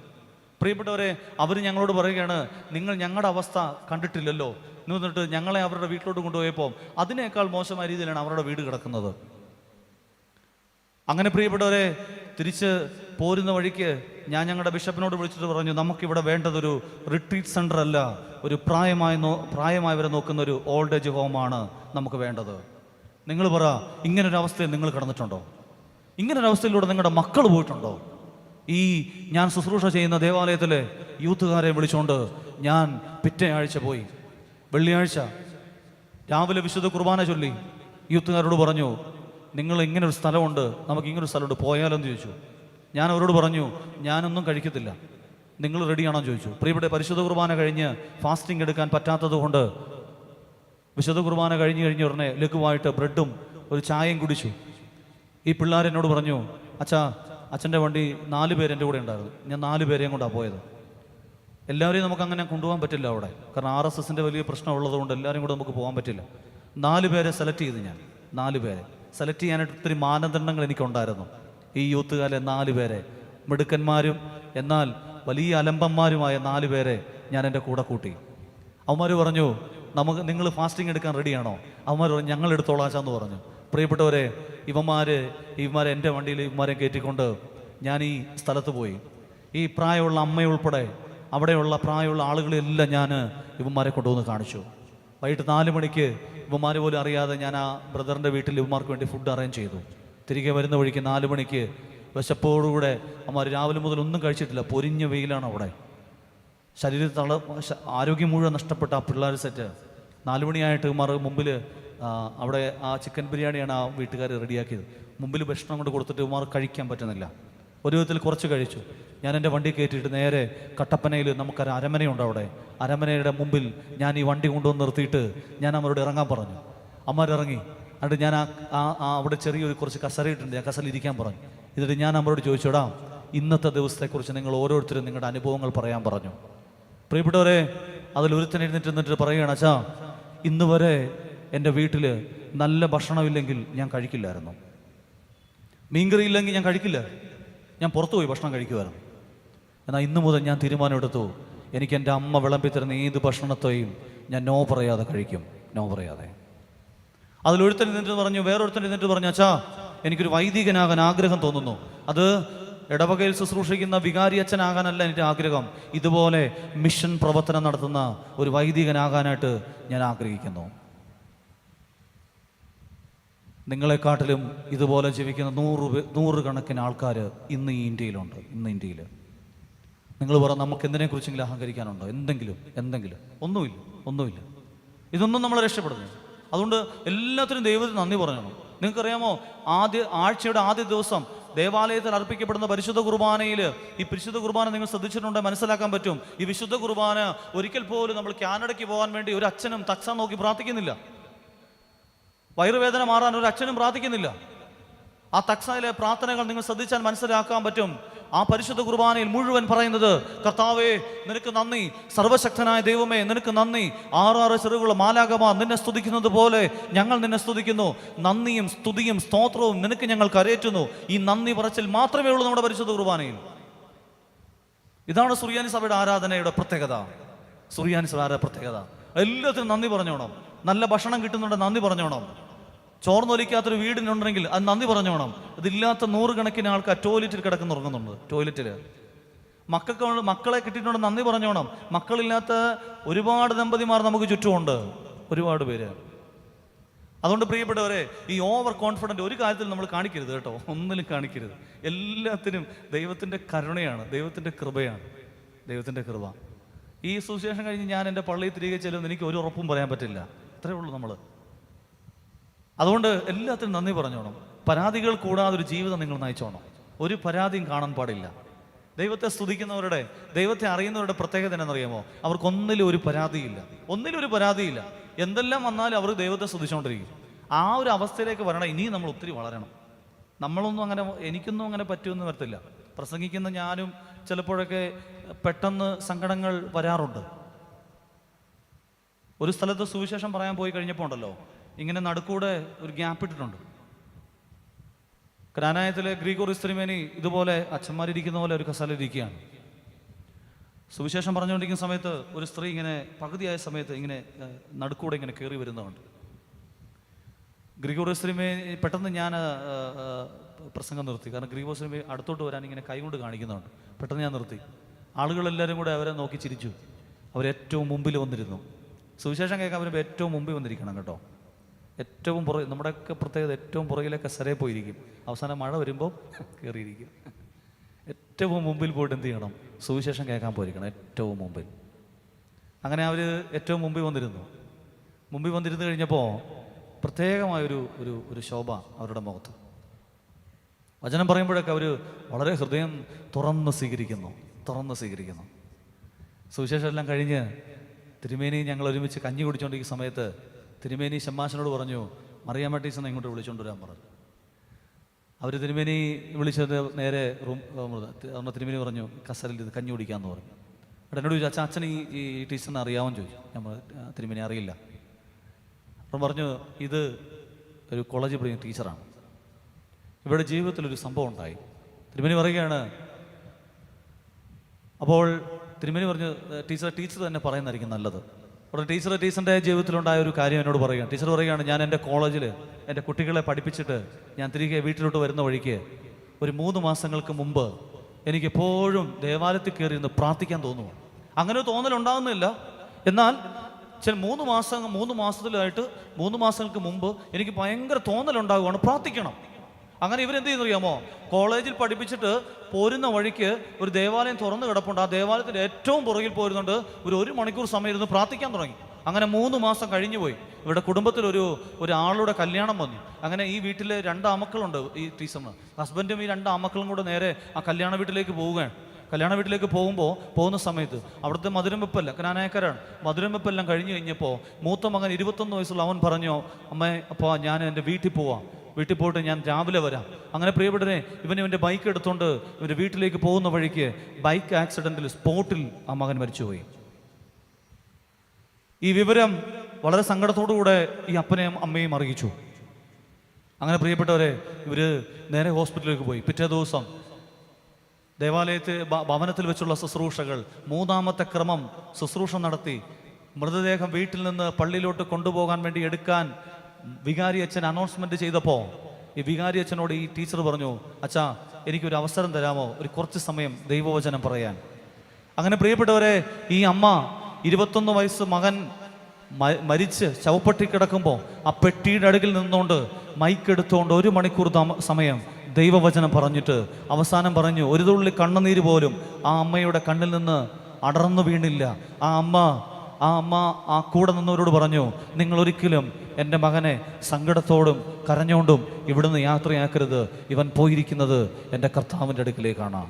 പ്രിയപ്പെട്ടവരെ, അവർ ഞങ്ങളോട് പറയുകയാണ്, നിങ്ങൾ ഞങ്ങളുടെ അവസ്ഥ കണ്ടിട്ടില്ലല്ലോ. എന്നിട്ട് ഞങ്ങളെ അവരുടെ വീട്ടിലോട്ട് കൊണ്ടുപോയപ്പോൾ അതിനേക്കാൾ മോശമായ രീതിയിലാണ് അവരുടെ വീട് കിടക്കുന്നത്. അങ്ങനെ പ്രിയപ്പെട്ടവരെ, തിരിച്ച് പോരുന്ന വഴിക്ക് ഞാൻ ഞങ്ങളുടെ ബിഷപ്പിനോട് വിളിച്ചിട്ട് പറഞ്ഞു, നമുക്കിവിടെ വേണ്ടതൊരു റിട്രീറ്റ് സെൻ്റർ അല്ല, ഒരു പ്രായമായവരെ നോക്കുന്ന ഒരു ഓൾഡ് ഏജ് ഹോമാണ് നമുക്ക് വേണ്ടത്. നിങ്ങൾ പറ, ഇങ്ങനൊരവസ്ഥയിൽ നിങ്ങൾ കിടന്നിട്ടുണ്ടോ? ഇങ്ങനൊരവസ്ഥയിലൂടെ നിങ്ങളുടെ മക്കൾ പോയിട്ടുണ്ടോ? ഈ ഞാൻ ശുശ്രൂഷ ചെയ്യുന്ന ദേവാലയത്തിലെ യൂത്തുകാരെ വിളിച്ചുകൊണ്ട് ഞാൻ പിറ്റേ ആഴ്ച പോയി. വെള്ളിയാഴ്ച രാവിലെ വിശുദ്ധ കുർബാന ചൊല്ലി യൂത്തുകാരോട് പറഞ്ഞു, നിങ്ങൾ ഇങ്ങനൊരു സ്ഥലമുണ്ട്, നമുക്ക് ഇങ്ങനൊരു സ്ഥലമുണ്ട്, പോയാലോന്ന് ചോദിച്ചു. ഞാൻ അവരോട് പറഞ്ഞു, ഞാനൊന്നും കഴിക്കത്തില്ല, നിങ്ങൾ റെഡിയാണോ ചോദിച്ചു. പ്രിയപ്പെട്ട, പരിശുദ്ധ കുർബാന കഴിഞ്ഞ് ഫാസ്റ്റിംഗ് എടുക്കാൻ പറ്റാത്തത് കൊണ്ട് വിശുദ്ധ കുർബാന കഴിഞ്ഞ ഉടനെ ലഘുവായിട്ട് ബ്രെഡും ഒരു ചായയും കുടിച്ചു. ഈ പിള്ളേരെന്നോട് പറഞ്ഞു, അച്ഛൻ്റെ വണ്ടി 4 പേര് എൻ്റെ കൂടെ ഉണ്ടായിരുന്നു, ഞാൻ 4 പേരെയും കൊണ്ടാണ് പോയത്. എല്ലാവരെയും നമുക്ക് അങ്ങനെ കൊണ്ടുപോകാൻ പറ്റില്ല അവിടെ, കാരണം RSSൻ്റെ വലിയ പ്രശ്നം ഉള്ളതുകൊണ്ട് എല്ലാവരും കൂടെ നമുക്ക് പോകാൻ പറ്റില്ല. 4 പേരെ സെലക്ട് ചെയ്ത് ഞാൻ 4 പേരെ സെലക്ട് ചെയ്യാനായിട്ട് ഒത്തിരി മാനദണ്ഡങ്ങൾ എനിക്കുണ്ടായിരുന്നു. ഈ യൂത്തുകാരെ 4 പേരെ മിടുക്കന്മാരും എന്നാൽ വലിയ അലമ്പന്മാരുമായ 4 പേരെ ഞാൻ എൻ്റെ കൂടെ കൂട്ടി. അവന്മാർ പറഞ്ഞു, നിങ്ങൾ ഫാസ്റ്റിംഗ് എടുക്കാൻ റെഡിയാണോ? അവന്മാർ പറഞ്ഞു, ഞങ്ങൾ എടുത്തോളാച്ചാന്ന് പറഞ്ഞു. പ്രിയപ്പെട്ടവരെ, ഇവന്മാരെ എൻ്റെ വണ്ടിയിൽ ഇവന്മാരെ കയറ്റിക്കൊണ്ട് ഞാൻ ഈ സ്ഥലത്ത് പോയി. ഈ പ്രായമുള്ള അമ്മയുൾപ്പെടെ അവിടെയുള്ള പ്രായമുള്ള ആളുകളെല്ലാം ഞാൻ ഇവന്മാരെ കൊണ്ടുവന്ന് കാണിച്ചു. വൈകിട്ട് 4 മണിക്ക് ഇവന്മാർ പോലും അറിയാതെ ഞാൻ ആ ബ്രദറിൻ്റെ വീട്ടിൽ ഇവന്മാർക്ക് വേണ്ടി ഫുഡ് അറേഞ്ച് ചെയ്തു. തിരികെ വരുന്ന വഴിക്ക് 4 മണിക്ക് വിശപ്പോടുകൂടെ അമ്മമാർ രാവിലെ മുതൽ ഒന്നും കഴിച്ചിട്ടില്ല, പൊരിഞ്ഞ വെയിലാണ് അവിടെ. ശരീരത്തിൽ ആരോഗ്യം മുഴുവൻ നഷ്ടപ്പെട്ട ആ പിള്ളേർ സെറ്റ് 4 മണിയായിട്ട് ഇവന്മാർ മുമ്പിൽ അവിടെ ആ ചിക്കൻ ബിരിയാണിയാണ് ആ വീട്ടുകാർ റെഡിയാക്കിയത്. മുമ്പിൽ ഭക്ഷണം കൊണ്ട് കൊടുത്തിട്ട് ഇവന്മാർ കഴിക്കാൻ പറ്റുന്നില്ല. ഒരു വിധത്തിൽ കുറച്ച് കഴിച്ചു. ഞാൻ എൻ്റെ വണ്ടി കയറ്റിയിട്ട് നേരെ കട്ടപ്പനയിൽ നമുക്കൊരു അരമനയുണ്ട്, അവിടെ അരമനയുടെ മുമ്പിൽ ഞാൻ ഈ വണ്ടി കൊണ്ടുവന്ന് നിർത്തിയിട്ട് ഞാൻ അവരോട് ഇറങ്ങാൻ പറഞ്ഞു. അമ്മമാരിറങ്ങി. എന്നിട്ട് ഞാൻ അവിടെ ചെറിയൊരു കുറച്ച് കസരയിട്ടുണ്ട്, ഞാൻ കസലിൽ ഇരിക്കാൻ പറഞ്ഞു. എന്നിട്ട് ഞാൻ അവരോട് ചോദിച്ചോടാ, ഇന്നത്തെ ദിവസത്തെക്കുറിച്ച് നിങ്ങൾ ഓരോരുത്തരും നിങ്ങളുടെ അനുഭവങ്ങൾ പറയാൻ പറഞ്ഞു. പ്രിയപ്പെട്ടവരെ, അതിലൊരുത്തൻ എഴുന്നേറ്റ് പറയുകയാണ്, അച്ഛാ, ഇന്ന് വരെ എൻ്റെ വീട്ടിൽ നല്ല ഭക്ഷണമില്ലെങ്കിൽ ഞാൻ കഴിക്കില്ലായിരുന്നു, മീൻകറി ഇല്ലെങ്കിൽ ഞാൻ കഴിക്കില്ല, ഞാൻ പുറത്തു പോയി ഭക്ഷണം കഴിക്കുമായിരുന്നു. എന്നാൽ ഇന്നു മുതൽ ഞാൻ തീരുമാനമെടുത്തു, എനിക്ക് എൻ്റെ അമ്മ വിളമ്പി തരുന്ന ഏത് ഭക്ഷണത്തെയും ഞാൻ നോ പറയാതെ കഴിക്കും, നോ പറയാതെ. അതിലൊരുത്തൻ എന്നിട്ട് പറഞ്ഞു, വേറൊരുത്തൻ എന്നിട്ട് പറഞ്ഞു, അച്ഛാ, എനിക്കൊരു വൈദികനാകാൻ ആഗ്രഹം തോന്നുന്നു. അത് ഇടവകയിൽ ശുശ്രൂഷിക്കുന്ന വികാരി അച്ഛനാകാനല്ല എൻ്റെ ആഗ്രഹം, ഇതുപോലെ മിഷൻ പ്രവർത്തനം നടത്തുന്ന ഒരു വൈദികനാകാനായിട്ട് ഞാൻ ആഗ്രഹിക്കുന്നു. നിങ്ങളെക്കാട്ടിലും ഇതുപോലെ ജീവിക്കുന്ന 100 കണക്കിന് ആൾക്കാർ ഇന്ന് ഈ ഇന്ത്യയിലുണ്ട്. ഇന്ന് ഇന്ത്യയിൽ നിങ്ങൾ പറ, നമുക്ക് എന്തിനെക്കുറിച്ചെങ്കിലും അഹങ്കരിക്കാനുണ്ടോ? എന്തെങ്കിലും ഒന്നുമില്ല. ഇതൊന്നും നമ്മൾ രക്ഷപ്പെടുന്നു. അതുകൊണ്ട് എല്ലാത്തിനും ദൈവത്തിന് നന്ദി പറയണം. നിങ്ങൾക്കറിയാമോ, ആഴ്ചയുടെ ആദ്യ ദിവസം ദേവാലയത്തിൽ അർപ്പിക്കപ്പെടുന്ന പരിശുദ്ധ കുർബാനയിൽ, ഈ പരിശുദ്ധ കുർബാന നിങ്ങൾ ശ്രദ്ധിച്ചിട്ടുണ്ടെങ്കിൽ മനസ്സിലാക്കാൻ പറ്റും. ഈ വിശുദ്ധ കുർബാന ഒരിക്കൽ പോലും നമ്മൾ കാനഡയ്ക്ക് പോകാൻ വേണ്ടി ഒരു അച്ഛനും തക്സ നോക്കി പ്രാർത്ഥിക്കുന്നില്ല. വയറുവേദന മാറാൻ ഒരു അച്ഛനും പ്രാർത്ഥിക്കുന്നില്ല. ആ തക്സയിലെ പ്രാർത്ഥനകൾ നിങ്ങൾ ശ്രദ്ധിച്ചാൽ മനസ്സിലാക്കാൻ പറ്റും. ആ പരിശുദ്ധ കുർബാനയിൽ മുഴുവൻ പറയുന്നത്, കർത്താവേ നിനക്ക് നന്ദി, സർവശക്തനായ ദൈവമേ നിനക്ക് നന്ദി, 6 ചെറുകുള്ള മാലാഖമാർ നിന്നെ സ്തുതിക്കുന്നത് പോലെ ഞങ്ങൾ നിന്നെ സ്തുതിക്കുന്നു, നന്ദിയും സ്തുതിയും സ്തോത്രവും നിനക്ക് ഞങ്ങൾ കരയേറ്റുന്നു. ഈ നന്ദി പറച്ചിൽ മാത്രമേ ഉള്ളൂ നമ്മുടെ പരിശുദ്ധ കുർബാനയിൽ. ഇതാണ് സുറിയാനി സഭയുടെ ആരാധനയുടെ പ്രത്യേകത. സുറിയാനി സഭയുടെ പ്രത്യേകത എല്ലാത്തിനും നന്ദി പറഞ്ഞോണം. നല്ല ഭക്ഷണം കിട്ടുന്നുണ്ട്, നന്ദി പറഞ്ഞോണം. ചോർന്നൊലിക്കാത്തൊരു വീടിനുണ്ടെങ്കിൽ അത് നന്ദി പറഞ്ഞോണം. ഇതില്ലാത്ത 100 കണക്കിന് ആൾക്കാർ ടോയ്ലറ്റിൽ കിടക്കുന്നുറങ്ങുന്നുണ്ട്. ടോയ്ലറ്റിൽ മക്കളെ കിട്ടിയിട്ടുണ്ട്, നന്ദി പറഞ്ഞോണം. മക്കളില്ലാത്ത ഒരുപാട് ദമ്പതിമാർ നമുക്ക് ചുറ്റുമുണ്ട്, ഒരുപാട് പേര്. അതുകൊണ്ട് പ്രിയപ്പെട്ടവരെ, ഈ ഓവർ കോൺഫിഡൻറ്റ് ഒരു കാര്യത്തിൽ നമ്മൾ കാണിക്കരുത് കേട്ടോ, ഒന്നിലും കാണിക്കരുത്. എല്ലാത്തിനും ദൈവത്തിൻ്റെ കരുണയാണ്, ദൈവത്തിൻ്റെ കൃപയാണ്, ദൈവത്തിൻ്റെ കൃപ. ഈ സുവിശേഷം കഴിഞ്ഞ് ഞാൻ എൻ്റെ പള്ളിയിൽ തിരികെ ചെല്ലുമെന്ന് എനിക്ക് ഒരു ഉറപ്പും പറയാൻ പറ്റില്ല. അത്രേ ഉള്ളൂ നമ്മൾ. അതുകൊണ്ട് എല്ലാത്തിനും നന്ദി പറഞ്ഞോണം. പരാതികൾ കൂടാതെ ഒരു ജീവിതം നിങ്ങൾ നയിച്ചോണം. ഒരു പരാതിയും കാണാൻ പാടില്ല. ദൈവത്തെ സ്തുതിക്കുന്നവരുടെ, ദൈവത്തെ അറിയുന്നവരുടെ പ്രത്യേകത എന്നറിയാമോ? അവർക്കൊന്നിലും ഒരു പരാതിയില്ല. എന്തെല്ലാം വന്നാലും അവർ ദൈവത്തെ സ്തുതിച്ചുകൊണ്ടിരിക്കും. ആ ഒരു അവസ്ഥയിലേക്ക് വരണം. ഇനിയും നമ്മൾ ഒത്തിരി വളരണം. എനിക്കൊന്നും അങ്ങനെ പറ്റുമെന്ന് വരത്തില്ല. പ്രസംഗിക്കുന്ന ഞാനും ചിലപ്പോഴൊക്കെ പെട്ടെന്ന് സങ്കടങ്ങൾ വരാറുണ്ട്. ഒരു സ്ഥലത്ത് സുവിശേഷം പറയാൻ പോയി കഴിഞ്ഞപ്പോൾ ഉണ്ടല്ലോ, ഇങ്ങനെ നടുക്കൂടെ ഒരു ഗ്യാപ്പ് ഇട്ടിട്ടുണ്ട്. ക്രാനായത്തിലെ ഗ്രിഗോറിയോസ് തിരുമേനി ഇതുപോലെ അച്ഛന്മാരിയ്ക്കുന്ന പോലെ ഒരു കസാലയിലിരിക്കുകയാണ്. സുവിശേഷം പറഞ്ഞുകൊണ്ടിരിക്കുന്ന സമയത്ത് ഒരു സ്ത്രീ ഇങ്ങനെ പകുതിയായ സമയത്ത് ഇങ്ങനെ നടുക്കൂടെ ഇങ്ങനെ കയറി വരുന്നതുണ്ട്. ഗ്രിഗോറിയോസ് തിരുമേനി പെട്ടെന്ന് ഞാൻ പ്രസംഗം നിർത്തി. കാരണം ഗ്രിഗോറിയോസ് തിരുമേനി അടുത്തോട്ട് വരാൻ ഇങ്ങനെ കൈകൊണ്ട് കാണിക്കുന്നുണ്ട്. പെട്ടെന്ന് ഞാൻ നിർത്തി. ആളുകളെല്ലാവരും കൂടെ അവരെ നോക്കി ചിരിച്ചു. അവരേറ്റവും മുമ്പിൽ വന്നിരുന്നു. സുവിശേഷം കേൾക്കാൻ വരുമ്പോൾ ഏറ്റവും മുമ്പിൽ വന്നിരിക്കണം കേട്ടോ. ഏറ്റവും നമ്മുടെയൊക്കെ പ്രത്യേകത ഏറ്റവും പുറകിലെ കസരയിൽ പോയിരിക്കും. അവസാനം മഴ വരുമ്പോൾ കയറിയിരിക്കും. ഏറ്റവും മുമ്പിൽ പോയിട്ട് എന്ത് ചെയ്യണം? സുവിശേഷം കേൾക്കാൻ പോയിരിക്കണം ഏറ്റവും മുമ്പിൽ. അങ്ങനെ അവർ ഏറ്റവും മുമ്പിൽ വന്നിരുന്നു. മുമ്പിൽ വന്നിരുന്നു കഴിഞ്ഞപ്പോൾ പ്രത്യേകമായൊരു ഒരു ഒരു ശോഭ അവരുടെ മുഖത്ത്. വചനം പറയുമ്പോഴൊക്കെ അവർ വളരെ ഹൃദയം തുറന്ന് സ്വീകരിക്കുന്നു. സുവിശേഷം എല്ലാം കഴിഞ്ഞ് തിരുമേനി ഞങ്ങൾ ഒരുമിച്ച് കഞ്ഞി കുടിച്ചുകൊണ്ടിരിക്കുന്ന സമയത്ത് തിരുമേനി ഷമ്മാശനോട് പറഞ്ഞു, മറിയാമ്മ ടീച്ചറിനെ ഇങ്ങോട്ട് വിളിച്ചുകൊണ്ട് വരാൻ പറഞ്ഞു. അവർ തിരുമേനി വിളിച്ചത് നേരെ തിരുമേനി പറഞ്ഞു, കസലിൽ ഇത് കഞ്ഞി കുടിക്കാമെന്ന് പറഞ്ഞു. അവിടെ എന്നോട് ചോദിച്ചു, അച്ഛൻ ഈ ടീച്ചറിനെ അറിയാമെന്ന് ചോദിച്ചു. നമ്മൾ തിരുമേനി അറിയില്ല. അപ്പം പറഞ്ഞു, ഇത് ഒരു കോളേജിൽ പഠിക്കുന്ന ടീച്ചറാണ്. ഇവരുടെ ജീവിതത്തിലൊരു സംഭവം ഉണ്ടായി. തിരുമേനി പറയുകയാണ്. അപ്പോൾ തിരുമേനി പറഞ്ഞു, ടീച്ചർ തന്നെ പറയുന്നതായിരിക്കും നല്ലത്. അവിടെ ടീച്ചറിൻ്റെ ജീവിതത്തിലുണ്ടായ ഒരു കാര്യം എന്നോട് പറയുകയാണ്. ടീച്ചർ പറയുകയാണ്, ഞാൻ എൻ്റെ കോളേജിൽ എൻ്റെ കുട്ടികളെ പഠിപ്പിച്ചിട്ട് ഞാൻ തിരികെ വീട്ടിലോട്ട് വരുന്ന വഴിക്ക് ഒരു 3 മാസങ്ങൾക്ക് മുമ്പ് എനിക്കെപ്പോഴും ദേവാലയത്തിൽ കയറി ഇരുന്ന് പ്രാർത്ഥിക്കാൻ തോന്നുന്നു. അങ്ങനെ തോന്നലുണ്ടാകുന്നില്ല. എന്നാൽ ചില 3 മാസത്തിലായിട്ട് 3 മാസങ്ങൾക്ക് മുമ്പ് എനിക്ക് ഭയങ്കര തോന്നലുണ്ടാകുകയാണ്, പ്രാർത്ഥിക്കണം. അങ്ങനെ ഇവരെന്ത് ചെയ്യുന്നു അറിയാമോ? കോളേജിൽ പഠിപ്പിച്ചിട്ട് പോരുന്ന വഴിക്ക് ഒരു ദേവാലയം തുറന്നു കിടപ്പുണ്ട്. ആ ദേവാലയത്തിൻ്റെ ഏറ്റവും പുറകിൽ പോരുന്നുണ്ട്. ഒരു 1 മണിക്കൂർ സമയം ഇരുന്ന് പ്രാർത്ഥിക്കാൻ തുടങ്ങി. അങ്ങനെ 3 മാസം കഴിഞ്ഞു പോയി. ഇവരുടെ കുടുംബത്തിൽ ഒരു ആളുടെ കല്യാണം വന്നു. അങ്ങനെ ഈ വീട്ടിലെ 2 ആമക്കളുണ്ട്. ഈ ടീച്ചറിന് ഹസ്ബൻഡും ഈ 2 ആമക്കളും കൂടെ നേരെ ആ കല്യാണ വീട്ടിലേക്ക് പോവുകയാണ്. കല്യാണ വീട്ടിലേക്ക് പോകുന്ന സമയത്ത് അവിടുത്തെ മധുരം വെപ്പല്ല, കനാനായക്കാരാണ്. മധുരം വെപ്പെല്ലാം കഴിഞ്ഞ് കഴിഞ്ഞപ്പോൾ മൂത്ത മകൻ 21 വയസ്സുള്ള അവൻ പറഞ്ഞു, അമ്മേ അപ്പോൾ ഞാൻ എൻ്റെ വീട്ടിൽ പോയിട്ട് ഞാൻ രാവിലെ വരാം. അങ്ങനെ പ്രിയപ്പെട്ടവരെ, ഇവൻ്റെ ബൈക്ക് എടുത്തുകൊണ്ട് ഇവൻ്റെ വീട്ടിലേക്ക് പോകുന്ന വഴിക്ക് ബൈക്ക് ആക്സിഡൻറ്റിൽ സ്പോട്ടിൽ ആ മകൻ മരിച്ചുപോയി. ഈ വിവരം വളരെ സങ്കടത്തോടുകൂടെ ഈ അപ്പനെയും അമ്മയും അറിയിച്ചു. അങ്ങനെ പ്രിയപ്പെട്ടവരെ, ഇവർ നേരെ ഹോസ്പിറ്റലിലേക്ക് പോയി. പിറ്റേ ദിവസം ഭവനത്തിൽ വെച്ചുള്ള ശുശ്രൂഷകൾ, 3ാമത്തെ ക്രമം ശുശ്രൂഷ നടത്തി. മൃതദേഹം വീട്ടിൽ നിന്ന് പള്ളിയിലോട്ട് കൊണ്ടുപോകാൻ വേണ്ടി എടുക്കാൻ വികാരി അച്ഛൻ അനൗൺസ്മെന്റ് ചെയ്തപ്പോൾ ഈ വികാരി അച്ഛനോട് ഈ ടീച്ചർ പറഞ്ഞു, അച്ഛാ എനിക്കൊരു അവസരം തരാമോ, ഒരു കുറച്ച് സമയം ദൈവവചനം പറയാൻ. അങ്ങനെ പ്രിയപ്പെട്ടവരെ, ഈ അമ്മ 21 വയസ്സ് മകൻ മരിച്ച് ശവപ്പെട്ടി കിടക്കുമ്പോൾ ആ പെട്ടിയുടെ അടുക്കിൽ നിന്നുകൊണ്ട് മൈക്ക് എടുത്തുകൊണ്ട് 1 മണിക്കൂർ സമയം ദൈവവചനം പറഞ്ഞിട്ട് അവസാനം പറഞ്ഞു, ഒരു തുള്ളി കണ്ണുനീര് പോലും ആ അമ്മയുടെ കണ്ണിൽ നിന്ന് അടർന്നു വീണില്ല. ആ അമ്മ ആ കൂടെ നിന്നവരോട് പറഞ്ഞു, നിങ്ങൾ ഒരിക്കലും എൻ്റെ മകനെ സങ്കടത്തോടും കരഞ്ഞുകൊണ്ടും ഇവിടുന്ന് യാത്രയാക്കരുത്. ഇവൻ പോയിരിക്കുന്നത് എൻ്റെ കർത്താവിൻ്റെ അടുക്കിലേക്കാണ്,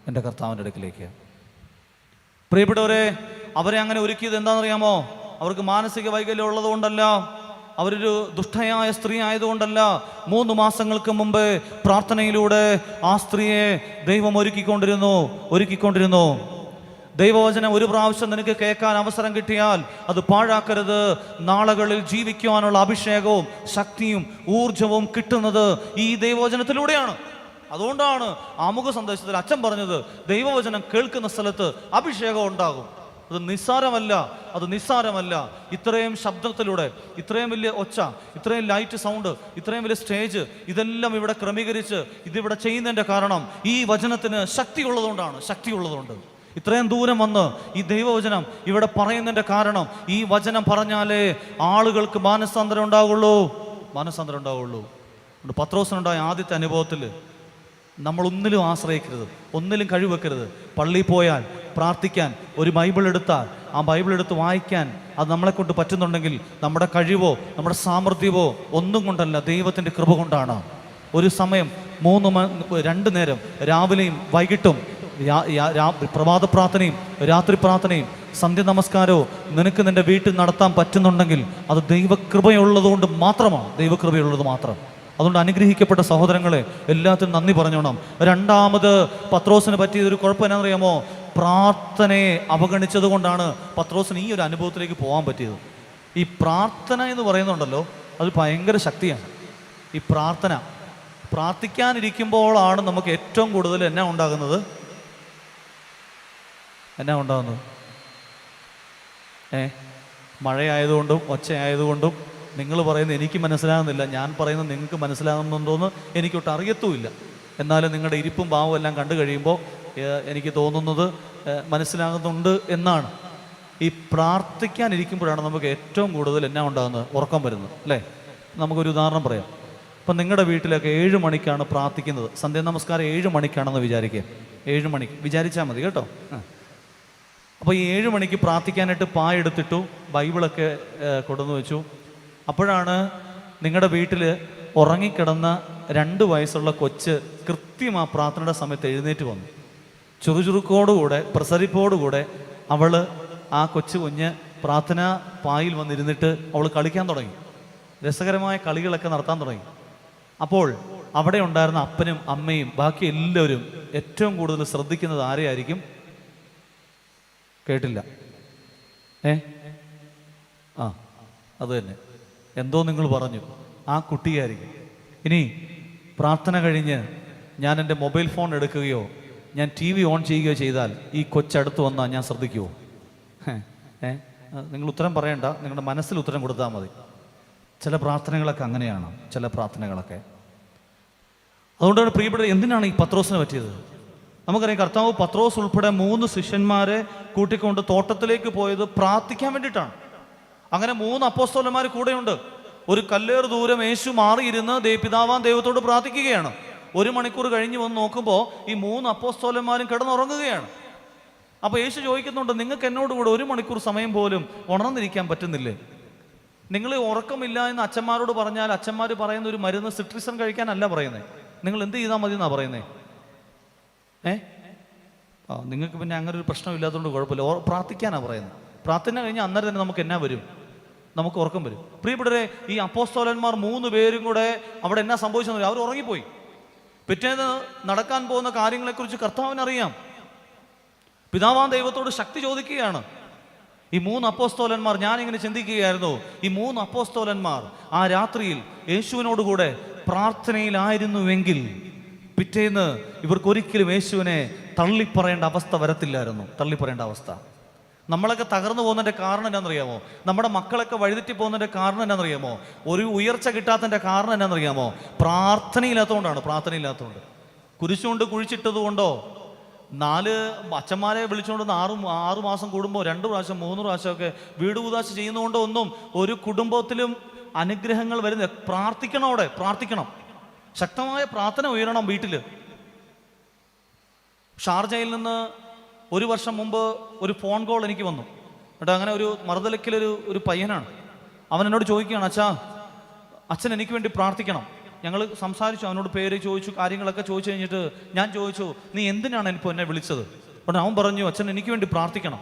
എൻ്റെ കർത്താവിൻ്റെ അടുക്കിലേക്ക്. പ്രിയപ്പെട്ടവരെ, അവരെ അങ്ങനെ ഒരുക്കിയത് എന്താണെന്നറിയാമോ? അവർക്ക് മാനസിക വൈകല്യം ഉള്ളതുകൊണ്ടല്ല, അവരൊരു ദുഷ്ടയായ സ്ത്രീ ആയതുകൊണ്ടല്ല. 3 മാസങ്ങൾക്ക് മുമ്പ് പ്രാർത്ഥനയിലൂടെ ആ സ്ത്രീയെ ദൈവം ഒരുക്കിക്കൊണ്ടിരുന്നു. ദൈവവചനം ഒരു പ്രാവശ്യം നിനക്ക് കേൾക്കാൻ അവസരം കിട്ടിയാൽ അത് പാഴാക്കരുത്. നാളുകളിൽ ജീവിക്കുവാനുള്ള അഭിഷേകവും ശക്തിയും ഊർജവും കിട്ടുന്നത് ഈ ദൈവവചനത്തിലൂടെയാണ്. അതുകൊണ്ടാണ് ആമുഖ സന്ദേശത്തിൽ അച്ഛൻ പറഞ്ഞത്, ദൈവവചനം കേൾക്കുന്ന സ്ഥലത്ത് അഭിഷേകം ഉണ്ടാകും. അത് നിസ്സാരമല്ല. ഇത്രയും ശബ്ദത്തിലൂടെ, ഇത്രയും വലിയ ഒച്ച, ഇത്രയും ലൈറ്റ് സൗണ്ട്, ഇത്രയും വലിയ സ്റ്റേജ്, ഇതെല്ലാം ഇവിടെ ക്രമീകരിച്ച് ഇതിവിടെ ചെയ്യുന്നതിൻ്റെ കാരണം ഈ വചനത്തിന് ശക്തിയുള്ളതുകൊണ്ട്. ഇത്രയും ദൂരം വന്ന് ഈ ദൈവവചനം ഇവിടെ പറയുന്നതിൻ്റെ കാരണം ഈ വചനം പറഞ്ഞാലേ ആളുകൾക്ക് മാനസാന്തരം ഉണ്ടാവുള്ളൂ. പത്രോസിനുണ്ടായ ആദ്യത്തെ അനുഭവത്തിൽ നമ്മൾ ഒന്നിലും ആശ്രയിക്കരുത്, ഒന്നിലും കഴിവെക്കരുത്. പള്ളിയിൽ പോയാൽ പ്രാർത്ഥിക്കാൻ ഒരു ബൈബിൾ എടുത്താൽ ആ ബൈബിൾ എടുത്ത് വായിക്കാൻ അത് നമ്മളെ കൊണ്ട് പറ്റുന്നുണ്ടെങ്കിൽ നമ്മുടെ കഴിവോ നമ്മുടെ സാമർഥ്യമോ ഒന്നും കൊണ്ടല്ല, ദൈവത്തിൻ്റെ കൃപ കൊണ്ടാണ്. ഒരു സമയം 2 നേരം രാവിലെയും വൈകിട്ടും പ്രഭാത പ്രാർത്ഥനയും രാത്രി പ്രാർത്ഥനയും സന്ധ്യ നമസ്കാരവും നിനക്ക് നിന്റെ വീട്ടിൽ നടത്താൻ പറ്റുന്നുണ്ടെങ്കിൽ അത് ദൈവകൃപയുള്ളത് മാത്രം. അതുകൊണ്ട് അനുഗ്രഹിക്കപ്പെട്ട സഹോദരങ്ങളെ, എല്ലാത്തിനും നന്ദി പറഞ്ഞോണം. 2ാമത് പത്രോസിന് പറ്റിയതൊരു കുഴപ്പം എന്നാണെന്നറിയാമോ? പ്രാർത്ഥനയെ അവഗണിച്ചത് കൊണ്ടാണ് പത്രോസിന് ഈ ഒരു അനുഭവത്തിലേക്ക് പോകാൻ പറ്റിയത്. ഈ പ്രാർത്ഥന എന്ന് പറയുന്നുണ്ടല്ലോ, അത് ഭയങ്കര ശക്തിയാണ്. ഈ പ്രാർത്ഥിക്കാനിരിക്കുമ്പോഴാണ് നമുക്ക് ഏറ്റവും കൂടുതൽ എന്നാ ഉണ്ടാകുന്നത്? മഴയായതുകൊണ്ടും ഒച്ചയായതുകൊണ്ടും നിങ്ങൾ പറയുന്നത് എനിക്ക് മനസ്സിലാകുന്നില്ല, ഞാൻ പറയുന്നത് നിങ്ങൾക്ക് മനസ്സിലാകുന്നുണ്ടോയെന്ന് എനിക്കൊട്ട് അറിയത്തുമില്ല. എന്നാലും നിങ്ങളുടെ ഇരിപ്പും ഭാവവും എല്ലാം കണ്ടു കഴിയുമ്പോൾ എനിക്ക് തോന്നുന്നത് മനസ്സിലാകുന്നുണ്ട് എന്നാണ്. ഈ പ്രാർത്ഥിക്കാനിരിക്കുമ്പോഴാണ് നമുക്ക് ഏറ്റവും കൂടുതൽ എന്നാ ഉണ്ടാകുന്നത്? ഉറക്കം വരുന്നത്, അല്ലേ? നമുക്കൊരു ഉദാഹരണം പറയാം. ഇപ്പം നിങ്ങളുടെ വീട്ടിലൊക്കെ 7 മണിക്കാണ് പ്രാർത്ഥിക്കുന്നത്, സന്ധ്യ നമസ്കാരം 7 മണിക്കാണെന്ന് വിചാരിക്കുക. 7 മണിക്ക് വിചാരിച്ചാൽ മതി കേട്ടോ. അപ്പോൾ ഈ 7 മണിക്ക് പ്രാർത്ഥിക്കാനായിട്ട് പായെടുത്തിട്ടു, ബൈബിളൊക്കെ കൊണ്ടുവന്ന് വെച്ചു. അപ്പോഴാണ് നിങ്ങളുടെ വീട്ടിൽ ഉറങ്ങിക്കിടന്ന 2 വയസ്സുള്ള കൊച്ച് കൃത്യം ആ പ്രാർത്ഥനയുടെ സമയത്ത് എഴുന്നേറ്റ് വന്നു. ചുറുചുറുക്കോടുകൂടെ പ്രസരിപ്പോടുകൂടെ ആ കൊച്ചു കുഞ്ഞ് പ്രാർത്ഥനാ പായിൽ വന്നിരുന്നിട്ട് അവൾ കളിക്കാൻ തുടങ്ങി. രസകരമായ കളികളൊക്കെ നടത്താൻ തുടങ്ങി. അപ്പോൾ അവിടെ ഉണ്ടായിരുന്ന അപ്പനും അമ്മയും ബാക്കി എല്ലാവരും ഏറ്റവും കൂടുതൽ ശ്രദ്ധിക്കുന്നത് ആരെയായിരിക്കും? കേട്ടില്ല? അത് തന്നെ, എന്തോ നിങ്ങൾ പറഞ്ഞു, ആ കുട്ടിയായിരിക്കും. ഇനി പ്രാർത്ഥന കഴിഞ്ഞ് ഞാൻ എൻ്റെ മൊബൈൽ ഫോൺ എടുക്കുകയോ ഞാൻ TV ഓൺ ചെയ്യുകയോ ചെയ്താൽ ഈ കൊച്ചടുത്ത് വന്നാൽ ഞാൻ ശ്രദ്ധിക്കുമോ? നിങ്ങൾ ഉത്തരം പറയണ്ട, നിങ്ങളുടെ മനസ്സിൽ ഉത്തരം കൊടുത്താൽ മതി. ചില പ്രാർത്ഥനകളൊക്കെ അങ്ങനെയാണ്, ചില പ്രാർത്ഥനകളൊക്കെ. അതുകൊണ്ടാണ് പ്രിയപ്പെട്ട, എന്തിനാണ് ഈ പത്രോസിന് പറ്റിയത്? നമുക്കറിയാം, കർത്താവ് പത്രോസ് ഉൾപ്പെടെ 3 ശിഷ്യന്മാരെ കൂട്ടിക്കൊണ്ട് തോട്ടത്തിലേക്ക് പോയത് പ്രാർത്ഥിക്കാൻ വേണ്ടിയിട്ടാണ്. അങ്ങനെ 3 അപ്പോസ്തലന്മാർ കൂടെയുണ്ട്. ഒരു കല്ലേറ് ദൂരം യേശു മാറിയിരുന്ന് പിതാവാൻ ദൈവത്തോട് പ്രാർത്ഥിക്കുകയാണ്. 1 മണിക്കൂർ കഴിഞ്ഞ് വന്ന് നോക്കുമ്പോൾ ഈ 3 അപ്പോസ്തലന്മാരും കിടന്നുറങ്ങുകയാണ്. അപ്പോൾ യേശു ചോദിക്കുന്നുണ്ട്, നിങ്ങൾക്ക് എന്നോടുകൂടെ 1 മണിക്കൂർ സമയം പോലും ഉണർന്നിരിക്കാൻ പറ്റുന്നില്ലേ? നിങ്ങൾ ഉറക്കമില്ല എന്ന് അച്ഛന്മാരോട് പറഞ്ഞാൽ അച്ഛന്മാർ പറയുന്ന ഒരു മരുന്ന് സിട്രിസൺ കഴിക്കാനല്ല പറയുന്നത്, നിങ്ങൾ എന്ത് ചെയ്താൽ മതി എന്നാണ് പറയുന്നത്. നിങ്ങൾക്ക് പിന്നെ അങ്ങനെ ഒരു പ്രശ്നമില്ലാത്തതുകൊണ്ട് കുഴപ്പമില്ല, പ്രാർത്ഥിക്കാനാണ് പറയുന്നത്. പ്രാർത്ഥന കഴിഞ്ഞാൽ അന്നേരം തന്നെ നമുക്ക് എന്നാ വരും? നമുക്ക് ഉറക്കം വരും. പ്രിയപ്പെട്ടവരെ, ഈ അപ്പോസ്തലന്മാർ 3 പേരും കൂടെ അവിടെ എന്നാ സംഭവിച്ചെന്ന് അവർ ഉറങ്ങിപ്പോയി. പിറ്റേന്ന് നടക്കാൻ പോകുന്ന കാര്യങ്ങളെക്കുറിച്ച് കർത്താവിനറിയാം. പിതാവാൻ ദൈവത്തോട് ശക്തി ചോദിക്കുകയാണ്. ഈ 3 അപ്പോസ്തലന്മാർ, ഞാനിങ്ങനെ ചിന്തിക്കുകയായിരുന്നു, ഈ 3 അപ്പോസ്തലന്മാർ ആ രാത്രിയിൽ യേശുവിനോടുകൂടെ പ്രാർത്ഥനയിലായിരുന്നുവെങ്കിൽ പിറ്റേന്ന് ഇവർക്കൊരിക്കലും യേശുവിനെ തള്ളിപ്പറയേണ്ട അവസ്ഥ വരത്തില്ലായിരുന്നു. തള്ളിപ്പറയേണ്ട അവസ്ഥ. നമ്മളൊക്കെ തകർന്നു പോകുന്നതിൻ്റെ കാരണം എന്നാണെന്നറിയാമോ? നമ്മുടെ മക്കളൊക്കെ വഴിതെറ്റി പോകുന്നതിൻ്റെ കാരണം എന്നാണെന്നറിയാമോ? ഒരു ഉയർച്ച കിട്ടാത്തതിൻ്റെ കാരണം എന്നാണെന്നറിയാമോ? പ്രാർത്ഥനയില്ലാത്തതുകൊണ്ടാണ്. പ്രാർത്ഥനയില്ലാത്തതുകൊണ്ട്. കുരിശുകൊണ്ട് കുഴിച്ചിട്ടത് കൊണ്ടോ, 4 അച്ഛന്മാരെ വിളിച്ചുകൊണ്ടുവന്ന് 6 മാസം കൂടുമ്പോൾ 2 പ്രാവശ്യം 3 പ്രാവശ്യമൊക്കെ വീട് കൂതാശ ചെയ്യുന്നതുകൊണ്ടോ ഒന്നും ഒരു കുടുംബത്തിലും അനുഗ്രഹങ്ങൾ വരുന്ന. പ്രാർത്ഥിക്കണം, അവിടെ പ്രാർത്ഥിക്കണം, ശക്തമായ പ്രാർത്ഥന ഉയരണം വീട്ടിൽ. ഷാർജയിൽ നിന്ന് 1 വർഷം മുമ്പ് ഒരു ഫോൺ കോൾ എനിക്ക് വന്നു കേട്ടോ. അങ്ങനെ ഒരു മറുതലക്കിലൊരു പയ്യനാണ്. അവൻ എന്നോട് ചോദിക്കുകയാണ്, അച്ഛൻ എനിക്ക് വേണ്ടി പ്രാർത്ഥിക്കണം. ഞങ്ങൾ സംസാരിച്ചു, അവനോട് പേര് ചോദിച്ചു, കാര്യങ്ങളൊക്കെ ചോദിച്ചു കഴിഞ്ഞിട്ട് ഞാൻ ചോദിച്ചു, നീ എന്തിനാണ് ഇപ്പോൾ എന്നെ വിളിച്ചത്? ഉടനെ അവൻ പറഞ്ഞു, അച്ഛൻ എനിക്ക് വേണ്ടി പ്രാർത്ഥിക്കണം.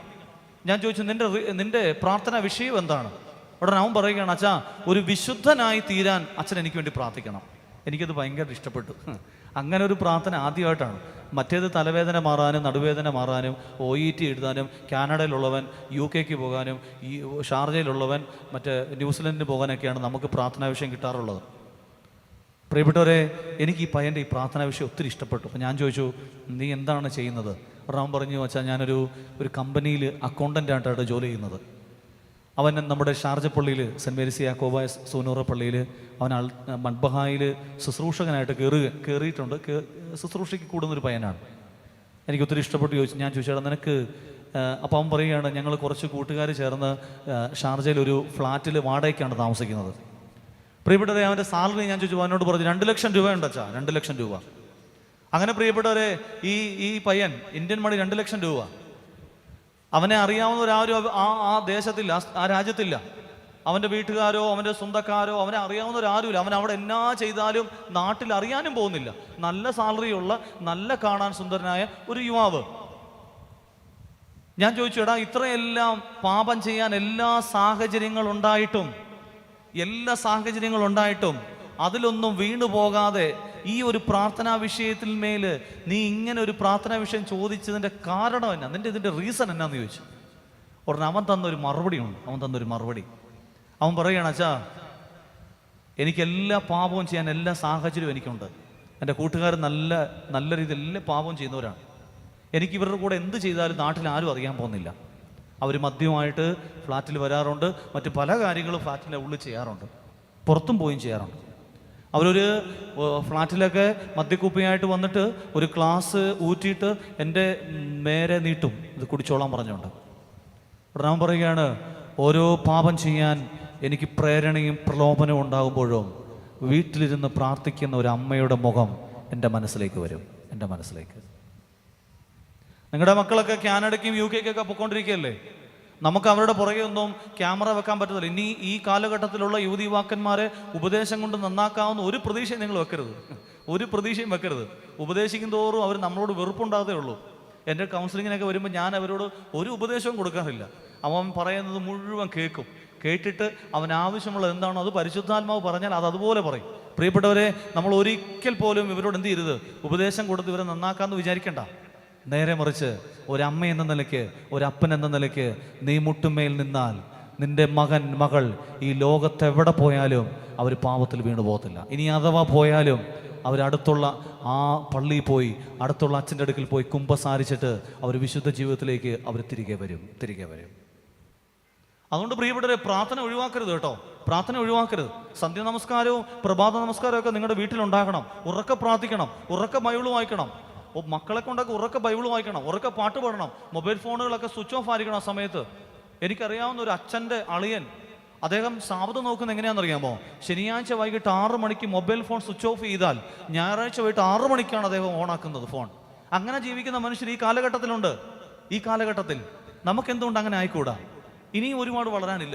ഞാൻ ചോദിച്ചു, നിന്റെ പ്രാർത്ഥന വിഷയം എന്താണ്? ഉടനെ അവൻ പറയുകയാണ്, ഒരു വിശുദ്ധനായി തീരാൻ അച്ഛൻ എനിക്ക് വേണ്ടി പ്രാർത്ഥിക്കണം. എനിക്കത് ഭയങ്കര ഇഷ്ടപ്പെട്ടു. അങ്ങനെ ഒരു പ്രാർത്ഥന ആദ്യമായിട്ടാണ്. മറ്റേത് തലവേദന മാറാനും നടുവേദന മാറാനും OET എഴുതാനും കാനഡയിലുള്ളവൻ UK പോകാനും ഈ ഷാർജയിലുള്ളവൻ മറ്റേ ന്യൂസിലൻഡിന് പോകാനൊക്കെയാണ് നമുക്ക് പ്രാർത്ഥനാ വിഷയം കിട്ടാറുള്ളത്. പ്രിയപ്പെട്ടവരെ, എനിക്ക് ഈ പയ്യൻ്റെ ഈ പ്രാർത്ഥനാ വിഷയം ഒത്തിരി ഇഷ്ടപ്പെട്ടു. അപ്പോൾ ഞാൻ ചോദിച്ചു, നീ എന്താണ് ചെയ്യുന്നത്? അവൻ പറഞ്ഞു, ഞാനൊരു കമ്പനിയിൽ അക്കൗണ്ടൻ്റായിട്ടാണ് ജോലി ചെയ്യുന്നത്. അവൻ നമ്മുടെ ഷാർജ പള്ളിയിൽ സെൻറ്റ് മേരീസ് യാക്കോബായ സൂനൂറ പള്ളിയിൽ അവൻ മഡ്ബഹായിൽ ശുശ്രൂഷകനായിട്ട് കയറിയിട്ടുണ്ട്. ശുശ്രൂഷയ്ക്ക് കൂടുന്നൊരു പയ്യനാണ്. എനിക്ക് ഒത്തിരി ഇഷ്ടപ്പെട്ട് ഞാൻ ചോദിച്ചാൽ നിനക്ക്. അപ്പോൾ അവൻ പറയുകയാണ്, ഞങ്ങൾ കുറച്ച് കൂട്ടുകാർ ചേർന്ന് ഷാർജയിൽ ഒരു ഫ്ലാറ്റിൽ വാടകയ്ക്കാണ് താമസിക്കുന്നത്. പ്രിയപ്പെട്ടവരെ, അവൻ്റെ സാലറി ഞാൻ ചോദിച്ചു, അവനോട് പറഞ്ഞു 2 ലക്ഷം രൂപയുണ്ട് 2 ലക്ഷം രൂപ. അങ്ങനെ പ്രിയപ്പെട്ടവരെ, ഈ പയ്യൻ ഇന്ത്യൻ മണി 2 ലക്ഷം രൂപ. അവനെ അറിയാവുന്നവരാരും ആ ദേശത്തില്ല, ആ രാജ്യത്തില്ല. അവൻ്റെ വീട്ടുകാരോ അവൻ്റെ സ്വന്തക്കാരോ അവനെ അറിയാവുന്നവരാരുമില്ല. അവൻ അവിടെ എന്നാ ചെയ്താലും നാട്ടിൽ അറിയാനും പോകുന്നില്ല. നല്ല സാലറിയുള്ള, നല്ല കാണാൻ സുന്ദരനായ ഒരു യുവാവ്. ഞാൻ ചോദിച്ചു, ഇത്രയെല്ലാം പാപം ചെയ്യാൻ എല്ലാ സാഹചര്യങ്ങളുണ്ടായിട്ടും അതിലൊന്നും വീണു പോകാതെ ഈ ഒരു പ്രാർത്ഥനാ വിഷയത്തിൽ മേൽ നീ ഇങ്ങനെ ഒരു പ്രാർത്ഥനാ വിഷയം ചോദിച്ചതിൻ്റെ കാരണം എന്നാ, ഇതിൻ്റെ റീസൺ എന്നാന്ന് ചോദിച്ചു. ഉടനെ അവൻ തന്നൊരു മറുപടി. അവൻ പറയുകയാണ്, എനിക്കെല്ലാ പാപവും ചെയ്യാൻ എല്ലാ സാഹചര്യവും എനിക്കുണ്ട്. എൻ്റെ കൂട്ടുകാർ നല്ല രീതിയിൽ എല്ലാ പാപവും ചെയ്യുന്നവരാണ്. എനിക്ക് ഇവരുടെ കൂടെ എന്ത് ചെയ്താലും നാട്ടിൽ ആരും അറിയാൻ പോകുന്നില്ല. അവർ മദ്യമായിട്ട് ഫ്ലാറ്റിൽ വരാറുണ്ട്, മറ്റ് പല കാര്യങ്ങളും ഫ്ലാറ്റിൻ്റെ ഉള്ളിൽ ചെയ്യാറുണ്ട്, പുറത്തും പോയും ചെയ്യാറുണ്ട്. അവരൊരു ഫ്ലാറ്റിലൊക്കെ മദ്യക്കുപ്പിയായിട്ട് വന്നിട്ട് ഒരു ഗ്ലാസ് ഊറ്റിയിട്ട് എൻ്റെ നേരെ നീട്ടും, ഇത് കുടിച്ചോളാൻ പറഞ്ഞുകൊണ്ട്. ഉടനെ അവൻ പറയുകയാണ്, ഓരോ പാപം ചെയ്യാൻ എനിക്ക് പ്രേരണയും പ്രലോഭനവും ഉണ്ടാകുമ്പോഴും വീട്ടിലിരുന്ന് പ്രാർത്ഥിക്കുന്ന ഒരു അമ്മയുടെ മുഖം എൻ്റെ മനസ്സിലേക്ക് വരും. എൻ്റെ മനസ്സിലേക്ക്. നിങ്ങളുടെ മക്കളൊക്കെ കാനഡയ്ക്കും UK ക്കൊക്കെ പൊയ്ക്കൊണ്ടിരിക്കുകയല്ലേ? നമുക്ക് അവരുടെ പുറകെ ഒന്നും ക്യാമറ വെക്കാൻ പറ്റത്തില്ല. ഇനി ഈ കാലഘട്ടത്തിലുള്ള യുവതി യുവാക്കന്മാരെ ഉപദേശം കൊണ്ട് നന്നാക്കാവുന്ന ഒരു പ്രതീക്ഷയും നിങ്ങൾ വെക്കരുത്. ഒരു പ്രതീക്ഷയും വെക്കരുത്. ഉപദേശിക്കും തോറും അവർ നമ്മളോട് വെറുപ്പുണ്ടാകത്തേ ഉള്ളൂ. എൻ്റെ കൗൺസിലിങ്ങിനൊക്കെ വരുമ്പോൾ ഞാൻ അവരോട് ഒരു ഉപദേശവും കൊടുക്കാറില്ല. അവൻ പറയുന്നത് മുഴുവൻ കേൾക്കും. കേട്ടിട്ട് അവൻ ആവശ്യമുള്ള എന്താണോ അത് പരിശുദ്ധാത്മാവ് പറഞ്ഞാൽ അത് അതുപോലെ പറയും. പ്രിയപ്പെട്ടവരെ, നമ്മൾ ഒരിക്കൽ പോലും ഇവരോട് എന്ത് ചെയ്യരുത്? ഉപദേശം കൊടുത്ത് ഇവരെ നന്നാക്കാമെന്ന് വിചാരിക്കണ്ട. നേരെ മറിച്ച് ഒരമ്മ എന്ന നിലയ്ക്ക്, ഒരപ്പൻ എന്ന നിലയ്ക്ക് നീ മുട്ടുമേൽ നിന്നാൽ നിന്റെ മകൻ മകൾ ഈ ലോകത്തെവിടെ പോയാലും അവർ പാപത്തിൽ വീണു പോകത്തില്ല. ഇനി അഥവാ പോയാലും അവരടുത്തുള്ള ആ പള്ളിയിൽ പോയി, അടുത്തുള്ള അച്ഛൻ്റെ അടുക്കൽ പോയി കുമ്പസാരിച്ചിട്ട് അവർ വിശുദ്ധ ജീവിതത്തിലേക്ക് അവർ തിരികെ വരും. അതുകൊണ്ട് പ്രിയപ്പെട്ടവരെ, പ്രാർത്ഥന ഒഴിവാക്കരുത് കേട്ടോ. പ്രാർത്ഥന ഒഴിവാക്കരുത്. സന്ധ്യ നമസ്കാരവും പ്രഭാത നമസ്കാരവും ഒക്കെ നിങ്ങളുടെ വീട്ടിലുണ്ടാകണം. ഉറക്കെ പ്രാർത്ഥിക്കണം, ഉറക്കെ ബൈബിൾ വായിക്കണം. മക്കളെ കൊണ്ടൊക്കെ ഉറക്കെ ബൈബിൾ വായിക്കണം, ഉറക്കെ പാട്ട് പാടണം. മൊബൈൽ ഫോണുകളൊക്കെ സ്വിച്ച് ഓഫ് ആയിരിക്കണം ആ സമയത്ത്. എനിക്കറിയാവുന്ന ഒരു അച്ഛൻ്റെ അളിയൻ, അദ്ദേഹം സാബത്ത് നോക്കുന്നത് എങ്ങനെയാണെന്നറിയാമോ? ശനിയാഴ്ച വൈകിട്ട് 6 മണിക്ക് മൊബൈൽ ഫോൺ സ്വിച്ച് ഓഫ് ചെയ്താൽ ഞായറാഴ്ച വൈകിട്ട് 6 മണിക്കാണ് അദ്ദേഹം ഓണാക്കുന്നത് ഫോൺ. അങ്ങനെ ജീവിക്കുന്ന മനുഷ്യർ ഈ കാലഘട്ടത്തിലുണ്ട്. ഈ കാലഘട്ടത്തിൽ നമുക്കെന്തുകൊണ്ട് അങ്ങനെ ആയിക്കൂടാ? ഇനിയും ഒരുപാട് വളരാനില്ല.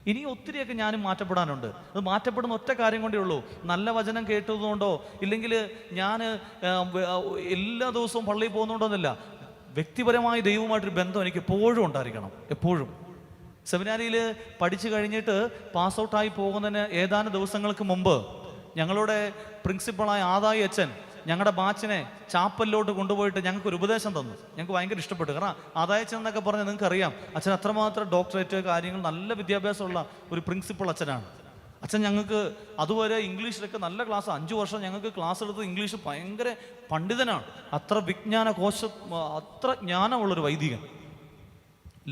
ഇനിയും ഒത്തിരിയൊക്കെ ഞാനും മാറ്റപ്പെടാനുണ്ട്. അത് മാറ്റപ്പെടുന്ന ഒറ്റ കാര്യം കൊണ്ടേ ഉള്ളൂ. നല്ല വചനം കേട്ടതുകൊണ്ടോ ഇല്ലെങ്കിൽ ഞാൻ എല്ലാ ദിവസവും പള്ളിയിൽ പോകുന്നുണ്ടോന്നില്ല. വ്യക്തിപരമായ ദൈവവുമായിട്ടൊരു ബന്ധം എനിക്ക് എപ്പോഴും ഉണ്ടായിരിക്കണം. എപ്പോഴും. സെമിനാരിയിൽ പഠിച്ചു കഴിഞ്ഞിട്ട് പാസ് ഔട്ടായി പോകുന്നതിന് ഏതാനും ദിവസങ്ങൾക്ക് മുമ്പ് ഞങ്ങളുടെ പ്രിൻസിപ്പളായ ആദായി അച്ഛൻ ഞങ്ങളുടെ ബാച്ചിനെ ചാപ്പലിലോട്ട് കൊണ്ടുപോയിട്ട് ഞങ്ങൾക്കൊരു ഉപദേശം തന്നു. ഞങ്ങൾക്ക് ഭയങ്കര ഇഷ്ടപ്പെട്ടു. കാരണം ആദായി അച്ഛൻ എന്നൊക്കെ പറഞ്ഞാൽ നിങ്ങൾക്ക് അറിയാം, അച്ഛൻ അത്രമാത്രം ഡോക്ടറേറ്റ് കാര്യങ്ങൾ നല്ല വിദ്യാഭ്യാസമുള്ള ഒരു പ്രിൻസിപ്പൾ അച്ഛനാണ്. അച്ഛൻ ഞങ്ങൾക്ക് അതുവരെ ഇംഗ്ലീഷിലൊക്കെ നല്ല ക്ലാസ്, 5 വർഷം ഞങ്ങൾക്ക് ക്ലാസ് എടുത്ത് ഇംഗ്ലീഷ് ഭയങ്കര പണ്ഡിതനാണ്. അത്ര വിജ്ഞാന അത്ര ജ്ഞാനമുള്ളൊരു വൈദികൻ.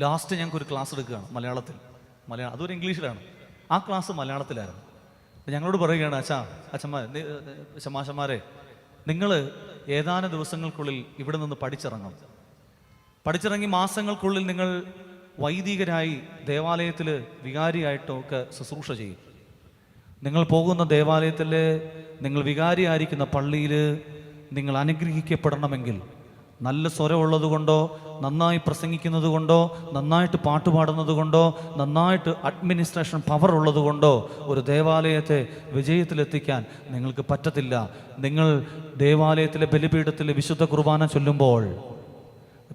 ലാസ്റ്റ് ഞങ്ങൾക്കൊരു ക്ലാസ് എടുക്കുകയാണ് മലയാളത്തിൽ. അതൊരു ഇംഗ്ലീഷിലാണ്. ആ ക്ലാസ് മലയാളത്തിലായിരുന്നു. ഞങ്ങളോട് പറയുകയാണ്, ശമാശന്മാരെ, നിങ്ങൾ ഏതാനും ദിവസങ്ങൾക്കുള്ളിൽ ഇവിടെ നിന്ന് പഠിച്ചിറങ്ങി മാസങ്ങൾക്കുള്ളിൽ നിങ്ങൾ വൈദികരായി ദേവാലയത്തിൽ വികാരിയായിട്ടൊക്കെ ശുശ്രൂഷ ചെയ്യും. നിങ്ങൾ പോകുന്ന ദേവാലയത്തിൽ, നിങ്ങൾ വികാരിയായിരിക്കുന്ന പള്ളിയിൽ നിങ്ങൾ അനുഗ്രഹിക്കപ്പെടണമെങ്കിൽ നല്ല സ്വരമുള്ളത് കൊണ്ടോ, നന്നായി പ്രസംഗിക്കുന്നത് കൊണ്ടോ, നന്നായിട്ട് പാട്ട് പാടുന്നത് കൊണ്ടോ, നന്നായിട്ട് അഡ്മിനിസ്ട്രേഷൻ പവർ ഉള്ളത് കൊണ്ടോ ഒരു ദേവാലയത്തെ വിജയത്തിലെത്തിക്കാൻ നിങ്ങൾക്ക് പറ്റത്തില്ല. നിങ്ങൾ ദേവാലയത്തിലെ ബലിപീഠത്തിൽ വിശുദ്ധ കുർബാന ചൊല്ലുമ്പോൾ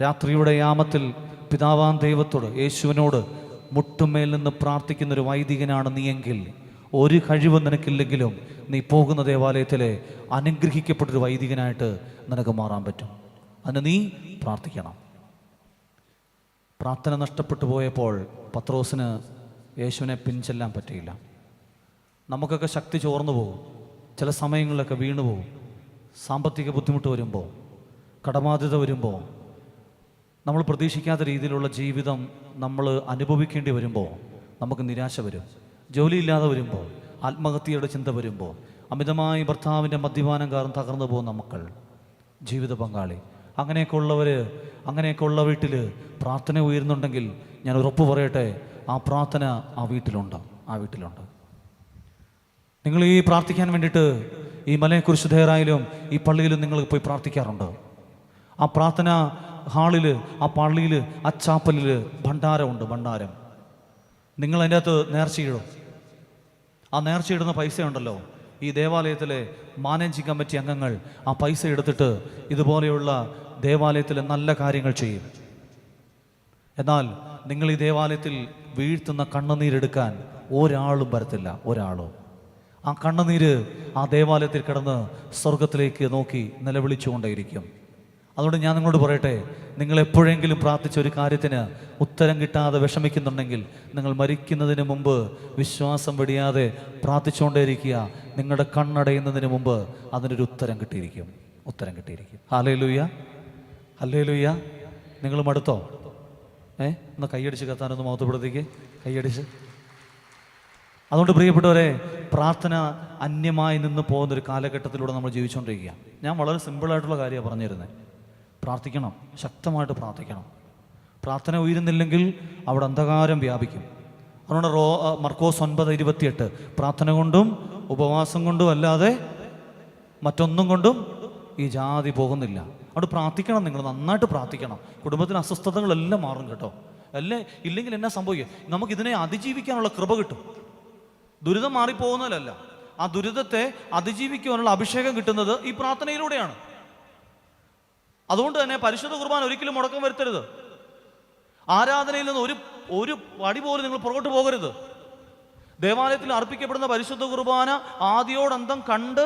രാത്രിയുടെ യാമത്തിൽ പിതാവാം ദൈവത്തോട്, യേശുവിനോട് മുട്ടുമേൽ നിന്ന് പ്രാർത്ഥിക്കുന്നൊരു വൈദികനാണ് നീയെങ്കിൽ, ഒരു കഴിവ് നിനക്കില്ലെങ്കിലും നീ പോകുന്ന ദേവാലയത്തിലെ അനുഗ്രഹിക്കപ്പെട്ടൊരു വൈദികനായിട്ട് നിനക്ക് മാറാൻ പറ്റും. അതിന് നീ പ്രാർത്ഥിക്കണം. പ്രാർത്ഥന നഷ്ടപ്പെട്ടു പോയപ്പോൾ പത്രോസിന് യേശുവിനെ പിൻചെല്ലാൻ പറ്റിയില്ല. നമുക്കൊക്കെ ശക്തി ചോർന്നു പോകും, ചില സമയങ്ങളിലൊക്കെ വീണു പോകും. സാമ്പത്തിക ബുദ്ധിമുട്ട് വരുമ്പോൾ, കടബാധ്യത വരുമ്പോൾ, നമ്മൾ പ്രതീക്ഷിക്കാത്ത രീതിയിലുള്ള ജീവിതം നമ്മൾ അനുഭവിക്കേണ്ടി വരുമ്പോൾ നമുക്ക് നിരാശ വരും. ജോലിയില്ലാതെ വരുമ്പോൾ, ആത്മഹത്യയുടെ ചിന്ത വരുമ്പോൾ, അമിതമായി ഭർത്താവിൻ്റെ മദ്യപാനം കാരണം തകർന്നു പോകുന്ന മക്കൾ, ജീവിത പങ്കാളി, അങ്ങനെയൊക്കെ ഉള്ള വീട്ടിൽ പ്രാർത്ഥന ഉയരുന്നുണ്ടെങ്കിൽ ഞാൻ ഉറപ്പ് പറയട്ടെ, ആ പ്രാർത്ഥന ആ വീട്ടിലുണ്ട്. നിങ്ങൾ ഈ പ്രാർത്ഥിക്കാൻ വേണ്ടിയിട്ട് ഈ മലയെക്കുറിച്ച് ധേറായാലും ഈ പള്ളിയിലും നിങ്ങൾ പോയി പ്രാർത്ഥിക്കാറുണ്ട്. ആ പ്രാർത്ഥന ഹാളിൽ, ആ പള്ളിയിൽ, ആ ചാപ്പലിൽ ഭണ്ഡാരമുണ്ട്. ഭണ്ഡാരം നിങ്ങൾ അതിൻ്റെ അകത്ത് നേർച്ചയിടും. ആ നേർച്ചയിടുന്ന പൈസ ഉണ്ടല്ലോ, ഈ ദേവാലയത്തിലെ മാനേജിംഗ് കമ്മിറ്റി അംഗങ്ങൾ ആ പൈസ എടുത്തിട്ട് ഇതുപോലെയുള്ള ദേവാലയത്തിലെ നല്ല കാര്യങ്ങൾ ചെയ്യും. എന്നാൽ നിങ്ങൾ ഈ ദേവാലയത്തിൽ വീഴ്ത്തുന്ന കണ്ണുനീരെടുക്കാൻ ഒരാളും വരത്തില്ല. ആ കണ്ണുനീര് ആ ദേവാലയത്തിൽ കിടന്ന് സ്വർഗത്തിലേക്ക് നോക്കി നിലവിളിച്ചുകൊണ്ടേയിരിക്കും. അതുകൊണ്ട് ഞാൻ നിങ്ങളോട് പറയട്ടെ, നിങ്ങൾ എപ്പോഴെങ്കിലും പ്രാർത്ഥിച്ച ഒരു കാര്യത്തിന് ഉത്തരം കിട്ടാതെ വിഷമിക്കുന്നുണ്ടെങ്കിൽ നിങ്ങൾ മരിക്കുന്നതിന് മുമ്പ് വിശ്വാസം വെടിയാതെ പ്രാർത്ഥിച്ചുകൊണ്ടേയിരിക്കുക. നിങ്ങളുടെ കണ്ണടയുന്നതിന് മുമ്പ് അതിനൊരു ഉത്തരം കിട്ടിയിരിക്കും. ഹല്ലേലൂയ. നിങ്ങൾ മടുത്തോ? ഒന്ന് കൈയടിച്ച് കത്താനൊന്ന് മഹത്വപ്പെടുത്തിക്ക്, കൈയടിച്ച്. അതുകൊണ്ട് പ്രിയപ്പെട്ടവരെ, പ്രാർത്ഥന അന്യമായി നിന്ന് പോകുന്നൊരു കാലഘട്ടത്തിലൂടെ നമ്മൾ ജീവിച്ചുകൊണ്ടിരിക്കുക. ഞാൻ വളരെ സിമ്പിളായിട്ടുള്ള കാര്യമാണ് പറഞ്ഞിരുന്നത്. പ്രാർത്ഥിക്കണം, ശക്തമായിട്ട് പ്രാർത്ഥിക്കണം. പ്രാർത്ഥന ഉയരുന്നില്ലെങ്കിൽ അവിടെ അന്ധകാരം വ്യാപിക്കും. അതുകൊണ്ട് മർക്കോസ് 9:28 പ്രാർത്ഥന കൊണ്ടും ഉപവാസം കൊണ്ടും അല്ലാതെ മറ്റൊന്നും കൊണ്ടും ഈ ജാതി പോകുന്നില്ല. അവിടെ പ്രാർത്ഥിക്കണം, നിങ്ങൾ നന്നായിട്ട് പ്രാർത്ഥിക്കണം. കുടുംബത്തിന് അസ്വസ്ഥതകളെല്ലാം മാറും കേട്ടോ. അല്ലേ, ഇല്ലെങ്കിൽ എന്നാ സംഭവിക്കുക, നമുക്കിതിനെ അതിജീവിക്കാനുള്ള കൃപ കിട്ടും. ദുരിതം മാറിപ്പോകുന്നതല്ല, ആ ദുരിതത്തെ അതിജീവിക്കുവാനുള്ള അഭിഷേകം കിട്ടുന്നത് ഈ പ്രാർത്ഥനയിലൂടെയാണ്. അതുകൊണ്ട് തന്നെ പരിശുദ്ധ കുർബാന ഒരിക്കലും മുടക്കം വരുത്തരുത്. ആരാധനയിൽ നിന്ന് ഒരു പടി പോലും നിങ്ങൾ പുറകോട്ട് പോകരുത്. ദേവാലയത്തിൽ അർപ്പിക്കപ്പെടുന്ന പരിശുദ്ധ കുർബാന ആദ്യോടന്തം കണ്ട്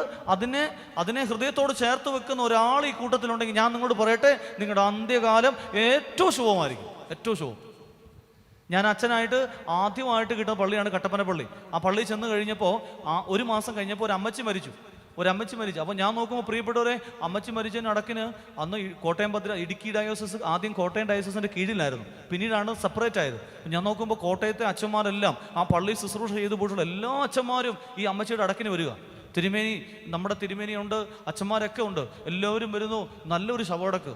അതിനെ ഹൃദയത്തോട് ചേർത്ത് വെക്കുന്ന ഒരാൾ ഈ കൂട്ടത്തിലുണ്ടെങ്കിൽ ഞാൻ നിങ്ങളോട് പറയട്ടെ, നിങ്ങളുടെ അന്ത്യകാലം ഏറ്റവും ശുഭമായിരിക്കും, ഏറ്റവും ശുഭം. ഞാൻ അച്ഛനായിട്ട് ആദ്യമായിട്ട് കിട്ടുന്ന പള്ളിയാണ് കട്ടപ്പന പള്ളി. ആ പള്ളി ചെന്ന് കഴിഞ്ഞപ്പോൾ ഒരു മാസം കഴിഞ്ഞപ്പോൾ ഒരു അമ്മച്ചി മരിച്ചു. അപ്പോൾ ഞാൻ നോക്കുമ്പോൾ പ്രിയപ്പെട്ടവരെ, അമ്മച്ചി മരിച്ചതിന് അടക്കിന് അന്ന് കോട്ടയം ഇടുക്കി ഡയോസസ് ആദ്യം കോട്ടയം ഡയോസസിൻ്റെ കീഴിലായിരുന്നു, പിന്നീടാണ് സെപ്പറേറ്റ് ആയത്. ഞാൻ നോക്കുമ്പോൾ കോട്ടയത്തെ അച്ഛന്മാരെല്ലാം ആ പള്ളി ശുശ്രൂഷ ചെയ്തു പോയിട്ടുള്ള എല്ലാ അച്ഛന്മാരും ഈ അമ്മച്ചിയുടെ അടക്കിന് വരിക. തിരുമേനി, നമ്മുടെ തിരുമേനിയുണ്ട്, അച്ഛന്മാരൊക്കെ ഉണ്ട്, എല്ലാവരും വരുന്നു. നല്ലൊരു ശവടക്ക്.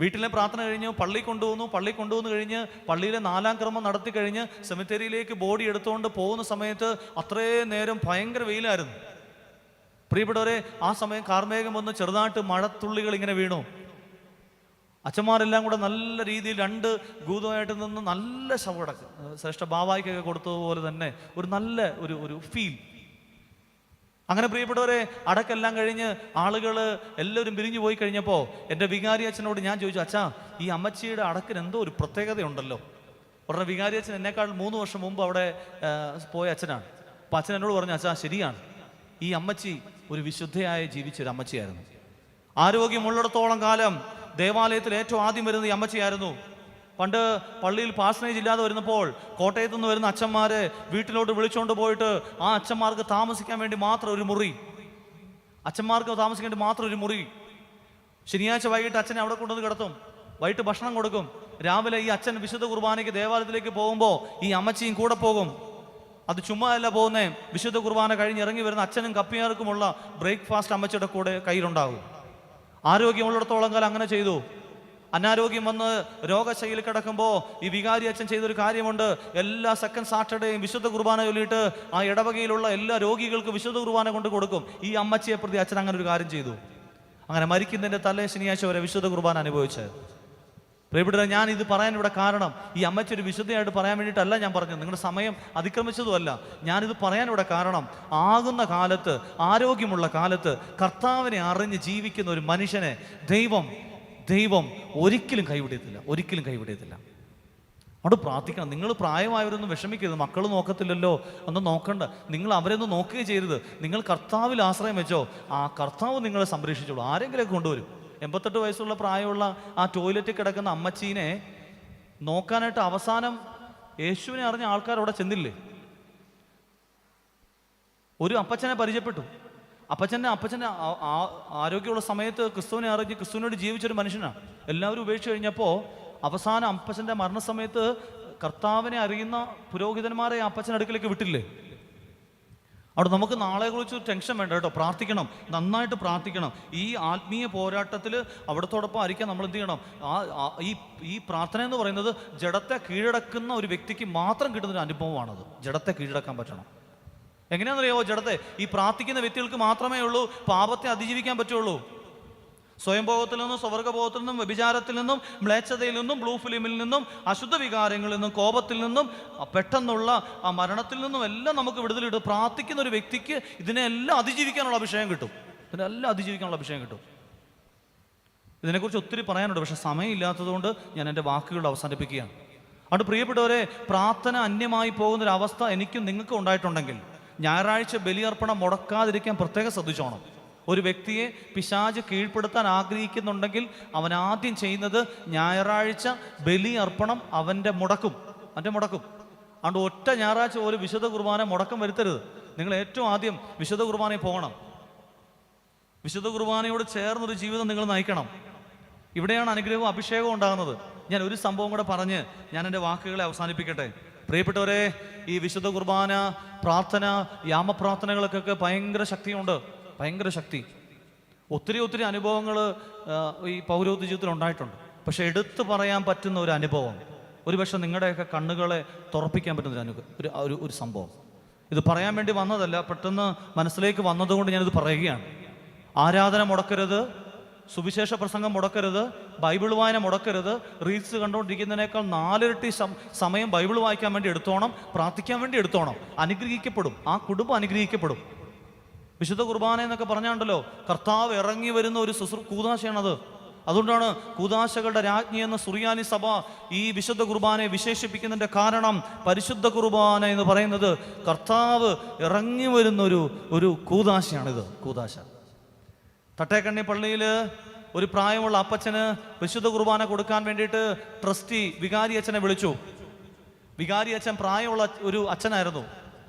വീട്ടിലെ പ്രാർത്ഥന കഴിഞ്ഞ് പള്ളി കൊണ്ടുവന്നു കഴിഞ്ഞ് പള്ളിയിലെ 4-ാം ക്രമം നടത്തി കഴിഞ്ഞ് സെമിത്തേരിയിലേക്ക് ബോഡി എടുത്തുകൊണ്ട് പോകുന്ന സമയത്ത് അത്രയും നേരം ഭയങ്കര വെയിലായിരുന്നു. പ്രിയപ്പെട്ടവരെ, ആ സമയം കാർമേഘം വന്ന് ചെറുതായിട്ട് മഴത്തുള്ളികൾ ഇങ്ങനെ വീണു. അച്ഛന്മാരെല്ലാം കൂടെ നല്ല രീതിയിൽ 2 ഗൂതമായിട്ട് നിന്ന് നല്ല ശവടക്ക്, ശ്രേഷ്ഠ ബാവായിക്കൊക്കെ കൊടുത്തതുപോലെ തന്നെ ഒരു നല്ല ഒരു ഫീൽ. അങ്ങനെ പ്രിയപ്പെട്ടവരെ, അടക്കെല്ലാം കഴിഞ്ഞ് ആളുകൾ എല്ലാവരും പിരിഞ്ഞു പോയി കഴിഞ്ഞപ്പോൾ എൻ്റെ വികാരി അച്ഛനോട് ഞാൻ ചോദിച്ചു, അച്ഛാ, ഈ അമ്മച്ചിയുടെ അടക്കിന് എന്തോ ഒരു പ്രത്യേകതയുണ്ടല്ലോ. ഉടനെ വികാരി അച്ഛൻ എന്നെക്കാൾ 3 വർഷം മുമ്പ് അവിടെ പോയ അച്ഛനാണ്. അപ്പം അച്ഛൻ എന്നോട് പറഞ്ഞു, അച്ഛാ ശരിയാണ്, ഈ അമ്മച്ചി ഒരു വിശുദ്ധയായി ജീവിച്ചൊരു അമ്മച്ചിയായിരുന്നു. ആരോഗ്യമുള്ളിടത്തോളം കാലം ദേവാലയത്തിൽ ഏറ്റവും ആദ്യം വരുന്നത് ഈ അമ്മച്ചിയായിരുന്നു. പണ്ട് പള്ളിയിൽ പാർസനേജ് ഇല്ലാതെ വരുന്നപ്പോൾ കോട്ടയത്തു നിന്ന് വരുന്ന അച്ഛന്മാരെ വീട്ടിലോട്ട് വിളിച്ചുകൊണ്ട് പോയിട്ട് ആ അച്ഛന്മാർക്ക് താമസിക്കാൻ വേണ്ടി മാത്രം ഒരു മുറി, ശനിയാഴ്ച വൈകിട്ട് അച്ഛനെ അവിടെ കൊണ്ടുവന്ന് കിടത്തും, വൈകിട്ട് ഭക്ഷണം കൊടുക്കും. രാവിലെ ഈ അച്ഛൻ വിശുദ്ധ കുർബാനയ്ക്ക് ദേവാലയത്തിലേക്ക് പോകുമ്പോൾ ഈ അമ്മച്ചിയും കൂടെ പോകും. അത് ചുമ്മാ അല്ല പോകുന്നേ, വിശുദ്ധ കുർബാന കഴിഞ്ഞ് ഇറങ്ങി വരുന്ന അച്ഛനും കപ്പിയാർക്കുമുള്ള ബ്രേക്ക്ഫാസ്റ്റ് അമ്മച്ചിയുടെ കൂടെ കയ്യിലുണ്ടാകും. ആരോഗ്യമുള്ളിടത്തോളം കാലം അങ്ങനെ ചെയ്തു. അനാരോഗ്യം വന്ന് രോഗശൈലി കിടക്കുമ്പോൾ ഈ വികാരി അച്ഛൻ ചെയ്തൊരു കാര്യമുണ്ട്. എല്ലാ സെക്കൻഡ് സാറ്റർഡേയും വിശുദ്ധ കുർബാന ചൊല്ലിയിട്ട് ആ ഇടവകയിലുള്ള എല്ലാ രോഗികൾക്കും വിശുദ്ധ കുർബാന കൊണ്ട് കൊടുക്കും. ഈ അമ്മച്ചിയെ പ്രതി അച്ഛൻ അങ്ങനെ ഒരു കാര്യം ചെയ്തു. അങ്ങനെ മരിക്കുന്നതിൻ്റെ തലേ ശനിയാഴ്ച വരെ വിശുദ്ധ കുർബാന അനുഭവിച്ചത്. പ്രിയപ്പെട്ടവരെ, ഞാൻ ഇത് പറയാൻ ഇവിടെ കാരണം ഈ അമ്മച്ചി ഒരു വിശുദ്ധയായിട്ട് പറയാൻ വേണ്ടിയിട്ടല്ല ഞാൻ പറഞ്ഞത്, നിങ്ങളുടെ സമയം അതിക്രമിച്ചതുമല്ല. ഞാനിത് പറയാനിവിടെ കാരണം ആകുന്ന കാലത്ത്, ആരോഗ്യമുള്ള കാലത്ത് കർത്താവിനെ അറിഞ്ഞ് ജീവിക്കുന്ന ഒരു മനുഷ്യനെ ദൈവം ഒരിക്കലും കൈവിടത്തില്ല. അവിടെ പ്രാർത്ഥിക്കണം. നിങ്ങൾ പ്രായമായവരൊന്നും വിഷമിക്കരുത്, മക്കൾ നോക്കത്തില്ലല്ലോ ഒന്നും നോക്കണ്ട, നിങ്ങൾ അവരൊന്നും നോക്കുകയും ചെയ്യരുത്. നിങ്ങൾ കർത്താവിൽ ആശ്രയം വെച്ചോ, ആ കർത്താവ് നിങ്ങളെ സംരക്ഷിച്ചോളൂ. ആരെങ്കിലുമൊക്കെ കൊണ്ടുവരും. 88 വയസ്സുള്ള പ്രായമുള്ള ആ ടോയ്ലറ്റിൽ കിടക്കുന്ന അമ്മച്ചീനെ നോക്കാനായിട്ട് അവസാനം യേശുവിനെ അറിഞ്ഞ ആൾക്കാർ അവിടെ ചെന്നില്ലേ? ഒരു അപ്പച്ചനെ പരിചയപ്പെട്ടു. അപ്പച്ചൻ്റെ ആരോഗ്യമുള്ള സമയത്ത് ക്രിസ്തുവിനെ അറിഞ്ഞ് ക്രിസ്തുവിനോട് ജീവിച്ചൊരു മനുഷ്യനാണ്. എല്ലാവരും ഉപേക്ഷിച്ച് കഴിഞ്ഞപ്പോൾ അവസാനം അപ്പച്ചൻ്റെ മരണസമയത്ത് കർത്താവിനെ അറിയുന്ന പുരോഹിതന്മാരെ അപ്പച്ചൻ അടുക്കലേക്ക് വിട്ടില്ലേ? അവിടെ നമുക്ക് നാളെ കുറിച്ച് ടെൻഷൻ വേണ്ട കേട്ടോ. പ്രാർത്ഥിക്കണം, നന്നായിട്ട് പ്രാർത്ഥിക്കണം. ഈ ആത്മീയ പോരാട്ടത്തിൽ അവിടത്തോടൊപ്പം ആയിരിക്കാൻ നമ്മൾ എന്ത് ചെയ്യണം? ഈ പ്രാർത്ഥന എന്ന് പറയുന്നത് ജഡത്തെ കീഴടക്കുന്ന ഒരു വ്യക്തിക്ക് മാത്രം കിട്ടുന്നൊരു അനുഭവമാണത്. ജഡത്തെ കീഴടക്കാൻ പറ്റണം. എങ്ങനെയാണെന്നറിയാമോ? ജഡത്തെ ഈ പ്രാർത്ഥിക്കുന്ന വ്യക്തികൾക്ക് മാത്രമേ ഉള്ളൂ പാപത്തെ അതിജീവിക്കാൻ പറ്റുള്ളൂ. സ്വയംഭോഗത്തിൽ നിന്നും, സ്വർഗഭോഗത്തിൽ നിന്നും, വ്യഭിചാരത്തിൽ നിന്നും, മ്ലേച്ഛതയിൽ നിന്നും, ബ്ലൂ ഫിലിമിൽ നിന്നും, അശുദ്ധ വികാരങ്ങളിൽ നിന്നും, കോപത്തിൽ നിന്നും, പെട്ടെന്നുള്ള ആ മരണത്തിൽ നിന്നും എല്ലാം നമുക്ക് വിടുതലിട്ട് പ്രാർത്ഥിക്കുന്ന ഒരു വ്യക്തിക്ക് ഇതിനെല്ലാം അതിജീവിക്കാനുള്ള അഭിഷേകം കിട്ടും. ഇതിനെക്കുറിച്ച് ഒത്തിരി പറയാനുണ്ട്, പക്ഷെ സമയമില്ലാത്തതുകൊണ്ട് ഞാൻ എൻ്റെ വാക്കുകൾ അവസാനിപ്പിക്കുകയാണ്. അതുകൊണ്ട് പ്രിയപ്പെട്ടവരെ, പ്രാർത്ഥന അന്യമായി പോകുന്നൊരവസ്ഥ എനിക്കും നിങ്ങൾക്കും ഉണ്ടായിട്ടുണ്ടെങ്കിൽ ഞായറാഴ്ച ബലിയർപ്പണം മുടക്കാതിരിക്കാൻ പ്രത്യേകം ശ്രദ്ധിച്ചോണം. ഒരു വ്യക്തിയെ പിശാച് കീഴ്പ്പെടുത്താൻ ആഗ്രഹിക്കുന്നുണ്ടെങ്കിൽ അവൻ ആദ്യം ചെയ്യുന്നത് ഞായറാഴ്ച ബലി അർപ്പണം അവൻ്റെ മുടക്കും. അതുകൊണ്ട് ഒറ്റ ഞായറാഴ്ച പോലും വിശുദ്ധ കുർബാന മുടക്കം വരുത്തരുത്. നിങ്ങൾ ഏറ്റവും ആദ്യം വിശുദ്ധ കുർബാനയിൽ പോകണം. വിശുദ്ധ കുർബാനയോട് ചേർന്നൊരു ജീവിതം നിങ്ങൾ നയിക്കണം. ഇവിടെയാണ് അനുഗ്രഹവും അഭിഷേകവും ഉണ്ടാകുന്നത്. ഞാൻ ഒരു സംഭവം കൂടെ പറഞ്ഞ് ഞാൻ എൻ്റെ വാക്കുകളെ അവസാനിപ്പിക്കട്ടെ. പ്രിയപ്പെട്ടവരെ, ഈ വിശുദ്ധ കുർബാന, പ്രാർത്ഥന, യാമപ്രാർത്ഥനകൾക്കൊക്കെ ഭയങ്കര ശക്തിയുണ്ട്, ഭയങ്കര ശക്തി. ഒത്തിരി അനുഭവങ്ങൾ ഈ പൗരോഹിത്യ ജീവിതത്തിൽ ഉണ്ടായിട്ടുണ്ട്. പക്ഷെ എടുത്തു പറയാൻ പറ്റുന്ന ഒരു അനുഭവം, ഒരുപക്ഷെ നിങ്ങളുടെയൊക്കെ കണ്ണുകളെ തുറപ്പിക്കാൻ പറ്റുന്ന ഒരു സംഭവം. ഇത് പറയാൻ വേണ്ടി വന്നതല്ല, പെട്ടെന്ന് മനസ്സിലേക്ക് വന്നതുകൊണ്ട് ഞാനിത് പറയുകയാണ്. ആരാധന മുടക്കരുത്, സുവിശേഷ പ്രസംഗം മുടക്കരുത്, ബൈബിൾ വായന മുടക്കരുത്. റീൽസ് കണ്ടുകൊണ്ടിരിക്കുന്നതിനേക്കാൾ 4 ഇരട്ടി സമയം ബൈബിൾ വായിക്കാൻ വേണ്ടി എടുത്തോണം, പ്രാർത്ഥിക്കാൻ വേണ്ടി എടുത്തോണം. അനുഗ്രഹിക്കപ്പെടും, ആ കുടുംബം അനുഗ്രഹിക്കപ്പെടും. വിശുദ്ധ കുർബാന എന്നൊക്കെ പറഞ്ഞാണ്ടല്ലോ, കർത്താവ് ഇറങ്ങി വരുന്ന ഒരു കൂദാശയാണത്. അതുകൊണ്ടാണ് കൂദാശകളുടെ രാജ്ഞി എന്ന സുറിയാനി സഭ ഈ വിശുദ്ധ കുർബാനയെ വിശേഷിപ്പിക്കുന്നതിൻ്റെ കാരണം. പരിശുദ്ധ കുർബാന എന്ന് പറയുന്നത് കർത്താവ് ഇറങ്ങി വരുന്ന ഒരു കൂദാശയാണിത്. കൂദാശ. തട്ടേക്കണ്ണി പള്ളിയിൽ ഒരു പ്രായമുള്ള അപ്പച്ചന് വിശുദ്ധ കുർബാന കൊടുക്കാൻ വേണ്ടിയിട്ട് ട്രസ്റ്റി വികാരി അച്ഛനെ വിളിച്ചു. വികാരി അച്ഛൻ പ്രായമുള്ള ഒരു അച്ഛനായിരുന്നു,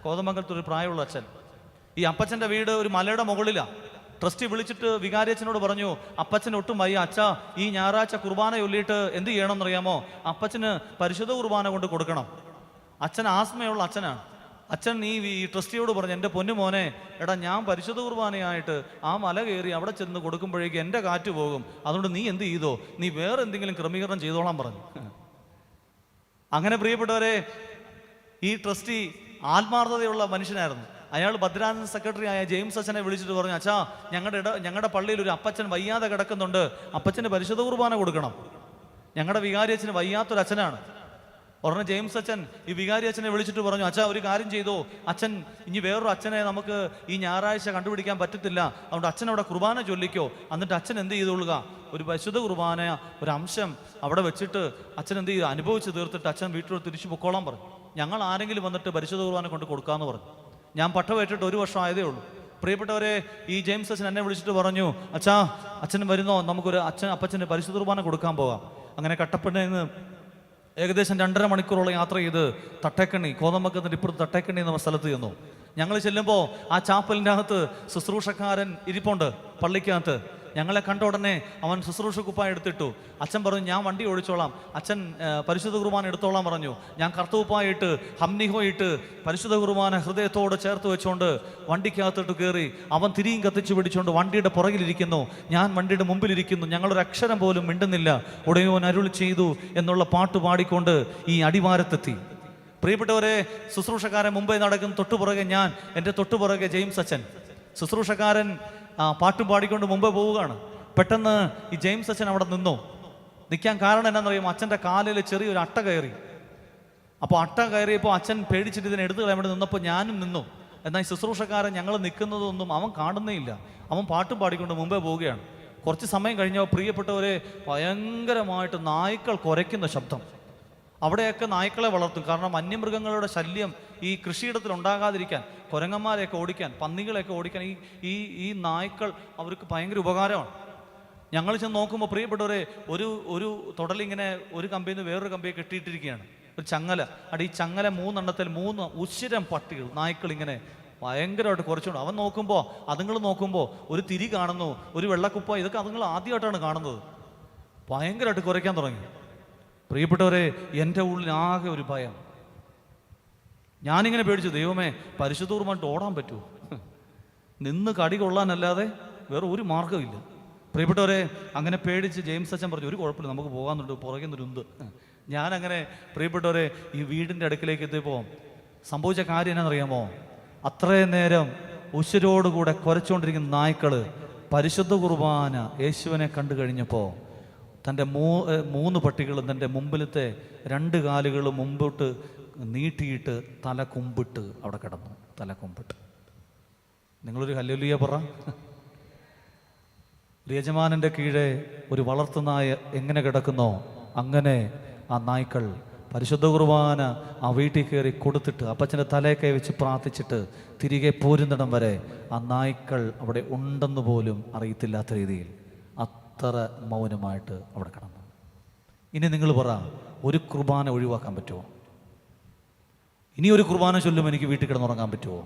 കോതമംഗലത്ത് ഒരു പ്രായമുള്ള അച്ഛൻ. ഈ അപ്പച്ചൻ്റെ വീട് ഒരു മലയുടെ മുകളിലാണ്. ട്രസ്റ്റി വിളിച്ചിട്ട് വികാരി അച്ഛനോട് പറഞ്ഞു, അപ്പച്ചന് ഒട്ടും വയ്യ, അച്ഛാ ഈ ഞായറാഴ്ച കുർബാന ചൊല്ലിയിട്ട് എന്ത് ചെയ്യണമെന്നറിയാമോ? അപ്പച്ചന് പരിശുദ്ധ കുർബാന കൊണ്ട് കൊടുക്കണം. അച്ഛൻ ആസ്മയുള്ള അച്ഛനാണ്. അച്ഛൻ ഈ ട്രസ്റ്റിയോട് പറഞ്ഞു, എൻ്റെ പൊന്നു മോനെ, എടാ ഞാൻ പരിശുദ്ധ കുർബാനയായിട്ട് ആ മല കയറി അവിടെ ചെന്ന് കൊടുക്കുമ്പോഴേക്ക് എൻ്റെ കാറ്റ് പോകും, അതുകൊണ്ട് നീ എന്ത് ചെയ്തോ, നീ വേറെ എന്തെങ്കിലും ക്രമീകരണം ചെയ്തോളാൻ പറഞ്ഞു. അങ്ങനെ പ്രിയപ്പെട്ടവരെ, ഈ ട്രസ്റ്റി ആത്മാർത്ഥതയുള്ള മനുഷ്യനായിരുന്നു. അയാൾ ഭദ്രാസന സെക്രട്ടറി ആയ ജെയിംസ് അച്ഛനെ വിളിച്ചിട്ട് പറഞ്ഞു, അച്ഛാ ഞങ്ങളുടെ പള്ളിയിൽ ഒരു അപ്പച്ചൻ വയ്യാതെ കിടക്കുന്നുണ്ട്, അപ്പച്ചന് പരിശുദ്ധ കുർബാന കൊടുക്കണം. ഞങ്ങളുടെ വികാരി അച്ഛന് വയ്യാത്തൊരു അച്ഛനാണ്. ഉടനെ ജെയിംസ് അച്ഛൻ ഈ വികാരി അച്ഛനെ വിളിച്ചിട്ട് പറഞ്ഞു, അച്ഛാ ഒരു കാര്യം ചെയ്തോ, അച്ഛൻ ഇനി വേറൊരു അച്ഛനെ നമുക്ക് ഈ ഞായറാഴ്ച കണ്ടുപിടിക്കാൻ പറ്റത്തില്ല, അതുകൊണ്ട് അച്ഛൻ അവിടെ കുർബാന ചൊല്ലിക്കോ. എന്നിട്ട് അച്ഛൻ എന്ത് ചെയ്തോളുക, ഒരു പരിശുദ്ധ കുർബാന ഒരു അംശം അവിടെ വെച്ചിട്ട് അച്ഛൻ എന്ത് ചെയ്തു, അനുഭവിച്ച് തീർത്തിട്ട് അച്ഛൻ വീട്ടിൽ തിരിച്ചു പൊക്കോളാൻ പറഞ്ഞു. ഞങ്ങൾ ആരെങ്കിലും വന്നിട്ട് പരിശുദ്ധ കുർബാന കൊണ്ട് കൊടുക്കാമെന്ന് പറഞ്ഞു. ഞാൻ പട്ടമേറ്റിട്ട് 1 വർഷം ആയതേ ഉള്ളൂ. പ്രിയപ്പെട്ടവരെ, ഈ ജെയിംസ് അച്ഛൻ എന്നെ വിളിച്ചിട്ട് പറഞ്ഞു, അച്ഛാ അച്ഛൻ വരുന്നോ, നമുക്കൊരു അപ്പച്ചന് പരിശുദ്ധ കുർബാന കൊടുക്കാൻ പോകാം. അങ്ങനെ കട്ടപ്പനയിൽ നിന്ന് ഏകദേശം 2.5 മണിക്കൂറോളം യാത്ര ചെയ്ത് തട്ടേക്കണ്ണി, കോതമംഗലത്തിൻ്റെ ഇപ്പുറത്ത് തട്ടേക്കണ്ണി എന്ന സ്ഥലത്ത് ചെന്നു. ഞങ്ങൾ ചെല്ലുമ്പോൾ ആ ചാപ്പലിൻ്റെ അകത്ത് ശുശ്രൂഷക്കാരൻ ഇരിപ്പുണ്ട് പള്ളിക്കകത്ത്. ഞങ്ങളെ കണ്ട ഉടനെ അവൻ ശുശ്രൂഷ കുപ്പായം എടുത്തിട്ടു. അച്ഛൻ പറഞ്ഞു, ഞാൻ വണ്ടി ഓടിച്ചോളാം, അച്ഛൻ പരിശുദ്ധ കുർബാന എടുത്തോളാം പറഞ്ഞു. ഞാൻ കറുത്തകുപ്പായിട്ട് ഹംനിഹോയിട്ട് പരിശുദ്ധ കുർബാന ഹൃദയത്തോട് ചേർത്ത് വെച്ചുകൊണ്ട് വണ്ടിക്കകത്തോട്ട് കയറി. അവൻ തിരിയും കത്തിച്ച് പിടിച്ചുകൊണ്ട് വണ്ടിയുടെ പുറകിലിരിക്കുന്നു, ഞാൻ വണ്ടിയുടെ മുമ്പിലിരിക്കുന്നു. ഞങ്ങളൊരു അക്ഷരം പോലും മിണ്ടുന്നില്ല. ഉടയോൻ അരുളി ചെയ്തു എന്നുള്ള പാട്ട് പാടിക്കൊണ്ട് ഈ അടിവാരത്തെത്തി. പ്രിയപ്പെട്ടവരെ, ശുശ്രൂഷക്കാരൻ മുമ്പേ നടക്കുന്ന തൊട്ടുപുറകെ ഞാൻ, എൻ്റെ തൊട്ടുപുറകെ ജെയിംസ് അച്ഛൻ. ശുശ്രൂഷക്കാരൻ പാട്ടും പാടിക്കൊണ്ട് മുമ്പേ പോവുകയാണ്. പെട്ടെന്ന് ഈ ജെയിംസ് അച്ഛൻ അവിടെ നിൽക്കാൻ കാരണം എന്നാണെന്നറിയുമോ? അച്ഛൻ്റെ കാലിൽ ചെറിയൊരു അട്ട കയറി. അപ്പോൾ അട്ട കയറിയപ്പോൾ അച്ഛൻ പേടിച്ചിട്ട് ഇതിനെ എടുത്തു കളയാൻ വേണ്ടി നിന്നപ്പോൾ ഞാനും നിന്നു. എന്നാൽ ഈ ശുശ്രൂഷക്കാരൻ ഞങ്ങൾ നിൽക്കുന്നതൊന്നും അവൻ കാണുന്നേ ഇല്ല. അവൻ പാട്ടും പാടിക്കൊണ്ട് മുമ്പേ പോവുകയാണ്. കുറച്ച് സമയം കഴിഞ്ഞപ്പോൾ പ്രിയപ്പെട്ടവരെ, ഭയങ്കരമായിട്ട് നായ്ക്കൾ കുരയ്ക്കുന്ന ശബ്ദം. അവിടെയൊക്കെ നായ്ക്കളെ വളർത്തും, കാരണം വന്യമൃഗങ്ങളുടെ ശല്യം ഈ കൃഷിയിടത്തിൽ ഉണ്ടാകാതിരിക്കാൻ, കുരങ്ങന്മാരെയൊക്കെ ഓടിക്കാൻ, പന്നികളെയൊക്കെ ഓടിക്കാൻ ഈ നായ്ക്കൾ അവർക്ക് ഭയങ്കര ഉപകാരമാണ്. ഞങ്ങൾ ചെന്ന് നോക്കുമ്പോൾ പ്രിയപ്പെട്ടവരെ, ഒരു തൊടലിങ്ങനെ ഒരു കമ്പിയിൽ നിന്ന് വേറൊരു കമ്പിയെ കെട്ടിയിട്ടിരിക്കുകയാണ്, ഒരു ചങ്ങല. അവിടെ ഈ ചങ്ങല 3 എണ്ണത്തിൽ 3 ഉശിരം പട്ടികൾ, നായ്ക്കൾ ഇങ്ങനെ ഭയങ്കരമായിട്ട് കുറച്ചുകൊണ്ട്. അവൻ നോക്കുമ്പോൾ, അതുങ്ങൾ നോക്കുമ്പോൾ ഒരു തിരി കാണുന്നു, ഒരു വെള്ളക്കുപ്പ, ഇതൊക്കെ അതുങ്ങൾ ആദ്യമായിട്ടാണ് കാണുന്നത്. ഭയങ്കരമായിട്ട് കുറയ്ക്കാൻ തുടങ്ങി. പ്രിയപ്പെട്ടവരെ, എൻ്റെ ഉള്ളിൽ ആകെ ഒരു ഭയം. ഞാനിങ്ങനെ പേടിച്ചു, ദൈവമേ പരിശുദ്ധ കുർബാനയിട്ട് ഓടാൻ പറ്റുമോ? നിന്ന് കടി കൊള്ളാനല്ലാതെ വേറെ ഒരു മാർഗ്ഗമില്ല. പ്രിയപ്പെട്ടവരെ, അങ്ങനെ പേടിച്ച് ജെയിംസ് അച്ഛൻ പറഞ്ഞു, ഒരു കുഴപ്പമില്ല, നമുക്ക് പോകാനുണ്ട്, പുറകുന്നൊരുന്ത്. ഞാനങ്ങനെ പ്രിയപ്പെട്ടവരെ ഈ വീടിൻ്റെ അടുക്കിലേക്ക് എത്തിയപ്പോൾ സംഭവിച്ച കാര്യം എന്നാണെന്നറിയാമോ? അത്രയും നേരം ഉശിരോടുകൂടെ കുരച്ചുകൊണ്ടിരിക്കുന്ന നായ്ക്കൾ പരിശുദ്ധ കുർബാന യേശുവിനെ കണ്ടു കഴിഞ്ഞപ്പോൾ തൻ്റെ 3 പട്ടികളും തൻ്റെ മുമ്പിലത്തെ 2 കാലുകളും മുമ്പോട്ട് നീട്ടിയിട്ട് തല കുമ്പിട്ട് അവിടെ കിടന്നു. തല കുമ്പിട്ട്. നിങ്ങളൊരു ഹല്ലേലൂയ പറ. യജമാനൻ്റെ കീഴെ ഒരു വളർത്തുനായ എങ്ങനെ കിടക്കുന്നോ അങ്ങനെ ആ നായ്ക്കൾ പരിശുദ്ധ കുർബാന ആ വീട്ടിൽ കയറി കൊടുത്തിട്ട് അപ്പച്ചൻ്റെ തലയൊക്കെ വെച്ച് പ്രാർത്ഥിച്ചിട്ട് തിരികെ പോരുന്നിടം വരെ ആ നായ്ക്കൾ അവിടെ ഉണ്ടെന്ന് പോലും അറിയത്തില്ലാത്ത രീതിയിൽ അത്ര മൗനമായിട്ട് അവിടെ കിടന്നു. ഇനി നിങ്ങൾ പറ, ഒരു കുർബാന ഒഴിവാക്കാൻ പറ്റുമോ? ഇനി ഒരു കുർബാന ചൊല്ലും എനിക്ക് വീട്ടിൽ കിടന്നുറങ്ങാൻ പറ്റുമോ?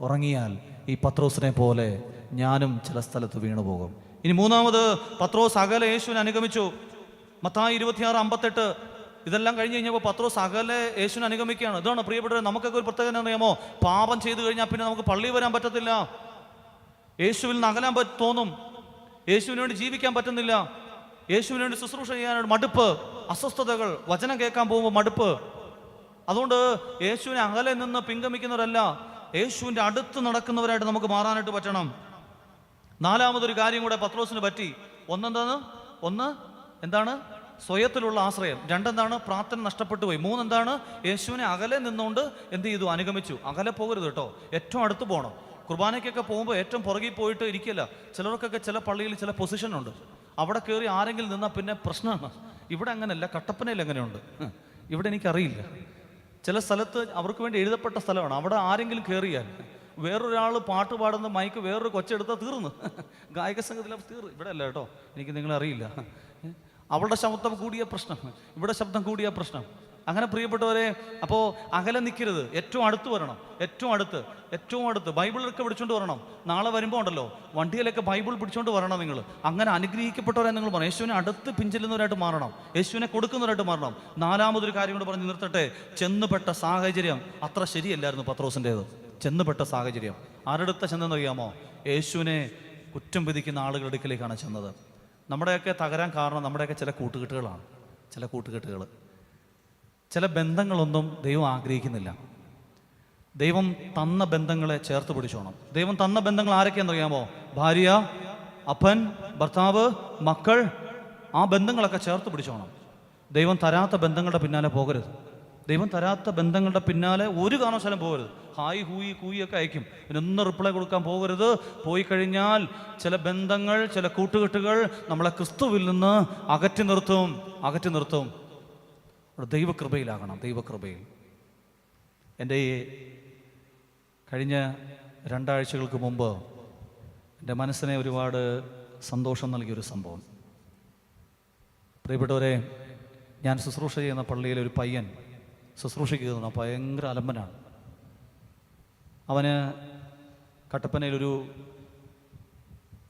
ഉറങ്ങിയാൽ ഈ പത്രോസിനെ പോലെ ഞാനും ചില സ്ഥലത്ത് വീണു പോകും. ഇനി 3-ാമത്, പത്രോസ് അകല യേശുവിനെ അനുഗമിച്ചു. മത്തായി 26:58. ഇതെല്ലാം കഴിഞ്ഞ് കഴിഞ്ഞപ്പോൾ പത്രോസ് അകലെ യേശുവിനെ അനുഗമിക്കുകയാണ്. ഇതാണ് പ്രിയപ്പെട്ടവരെ, നമുക്കൊക്കെ ഒരു പ്രത്യേകത അറിയാമോ? പാപം ചെയ്തു കഴിഞ്ഞാൽ പിന്നെ നമുക്ക് പള്ളിയിൽ വരാൻ പറ്റത്തില്ല. യേശുവിൽ നിന്ന് അകലാൻ തോന്നും. യേശുവിന് വേണ്ടി ജീവിക്കാൻ പറ്റുന്നില്ല. യേശുവിന് വേണ്ടി ശുശ്രൂഷ ചെയ്യാനായിട്ട് മടുപ്പ്, അസ്വസ്ഥതകൾ, വചനം കേൾക്കാൻ പോകുമ്പോൾ മടുപ്പ്. അതുകൊണ്ട് യേശുവിനെ അകലെ നിന്ന് പിൻഗമിക്കുന്നവരല്ല, യേശുവിൻ്റെ അടുത്ത് നടക്കുന്നവരായിട്ട് നമുക്ക് മാറാനായിട്ട് പറ്റണം. നാലാമതൊരു കാര്യം കൂടെ പത്രോസിന് പറ്റി. എന്താണ് സ്വയത്തിലുള്ള ആശ്രയം. രണ്ടെന്താണ് പ്രാർത്ഥന നഷ്ടപ്പെട്ടു പോയി. മൂന്നെന്താണ് യേശുവിനെ അകലെ നിന്നുകൊണ്ട് എന്ത് ചെയ്തു? അനുഗമിച്ചു. അകലെ പോകരുത് കേട്ടോ, ഏറ്റവും അടുത്ത് പോകണം. കുർബാനയ്ക്കൊക്കെ പോകുമ്പോൾ ഏറ്റവും പുറകിൽ പോയിട്ട് ഇരിക്കില്ല. ചിലർക്കൊക്കെ ചില പള്ളിയിൽ ചില പൊസിഷനുണ്ട്, അവിടെ കയറി ആരെങ്കിലും നിന്നാൽ പിന്നെ പ്രശ്നമാണ്. ഇവിടെ അങ്ങനെയല്ല, കട്ടപ്പനയിൽ എങ്ങനെയുണ്ട് ഇവിടെ എനിക്കറിയില്ല. ചില സ്ഥലത്ത് അവർക്ക് വേണ്ടി എഴുതപ്പെട്ട സ്ഥലമാണ്, അവിടെ ആരെങ്കിലും കയറിയാൽ വേറൊരാൾ പാട്ട് പാടുന്ന മൈക്ക് വേറൊരു കൊച്ചെടുത്താൽ തീർന്നു, ഗായക സംഘത്തിൽ തീർന്നു. ഇവിടെ അല്ല കേട്ടോ, എനിക്ക് നിങ്ങളറിയില്ല. അവളുടെ ശബ്ദം കൂടിയ പ്രശ്നം, ഇവിടെ ശബ്ദം കൂടിയ പ്രശ്നം. അങ്ങനെ പ്രിയപ്പെട്ടവരെ, അപ്പോൾ അകലെ നിൽക്കരുത്, ഏറ്റവും അടുത്ത് വരണം. ഏറ്റവും അടുത്ത് ബൈബിളൊക്കെ പിടിച്ചോണ്ട് വരണം. നാളെ വരുമ്പോൾ ഉണ്ടല്ലോ വണ്ടിയിലൊക്കെ ബൈബിൾ പിടിച്ചോണ്ട് വരണം നിങ്ങൾ. അങ്ങനെ അനുഗ്രഹിക്കപ്പെട്ടവരെ നിങ്ങൾ പറയണം. യേശുവിനെ അടുത്ത് പിഞ്ചെല്ലുന്നവരായിട്ട് മാറണം, യേശുവിനെ കൊടുക്കുന്നവരായിട്ട് മാറണം. നാലാമതൊരു കാര്യം കൂടെ പറഞ്ഞ് നിർത്തട്ടെ. ചെന്നുപെട്ട സാഹചര്യം അത്ര ശരിയല്ലായിരുന്നു പത്രോസിൻ്റേത്. ചെന്നുപെട്ട സാഹചര്യം ആരുടെ ചെന്നെന്നറിയാമോ? യേശുവിനെ കുറ്റം വിധിക്കുന്ന ആളുകളുടെ അടുക്കലേക്കാണ് ചെന്നത്. നമ്മുടെയൊക്കെ തകരാൻ കാരണം നമ്മുടെയൊക്കെ ചില കൂട്ടുകെട്ടുകളാണ്. ചില ബന്ധങ്ങളൊന്നും ദൈവം ആഗ്രഹിക്കുന്നില്ല. ദൈവം തന്ന ബന്ധങ്ങളെ ചേർത്ത് പിടിച്ചോണം. ദൈവം തന്ന ബന്ധങ്ങൾ ആരൊക്കെയാണെന്നറിയാമോ? ഭാര്യ, അപ്പൻ, ഭർത്താവ്, മക്കൾ. ആ ബന്ധങ്ങളൊക്കെ ചേർത്ത് പിടിച്ചോണം. ദൈവം തരാത്ത ബന്ധങ്ങളുടെ പിന്നാലെ പോകരുത്. ദൈവം തരാത്ത ബന്ധങ്ങളുടെ പിന്നാലെ ഒരു കാരണവശാലും പോകരുത്. ഹായ് ഹൂയി കൂയിയൊക്കെ അയക്കും, ഇതിനൊന്നും റിപ്ലൈ കൊടുക്കാൻ പോകരുത്. പോയി കഴിഞ്ഞാൽ ചില ബന്ധങ്ങൾ, ചില കൂട്ടുകെട്ടുകൾ നമ്മളെ ക്രിസ്തുവിൽ നിന്ന് അകറ്റി നിർത്തും. ദൈവകൃപയിലാകണം, ദൈവകൃപയിൽ. എൻ്റെ ഈ കഴിഞ്ഞ 2 ആഴ്ചകൾക്ക് മുമ്പ് എൻ്റെ മനസ്സിനെ ഒരുപാട് സന്തോഷം നൽകിയൊരു സംഭവം. പ്രിയപ്പെട്ടവരെ, ഞാൻ ശുശ്രൂഷ ചെയ്യുന്ന പള്ളിയിലെ ഒരു പയ്യൻ ശുശ്രൂഷയ്ക്ക് കയറുന്ന ഭയങ്കര അലമ്പനാണ്. അവന് കട്ടപ്പനയിൽ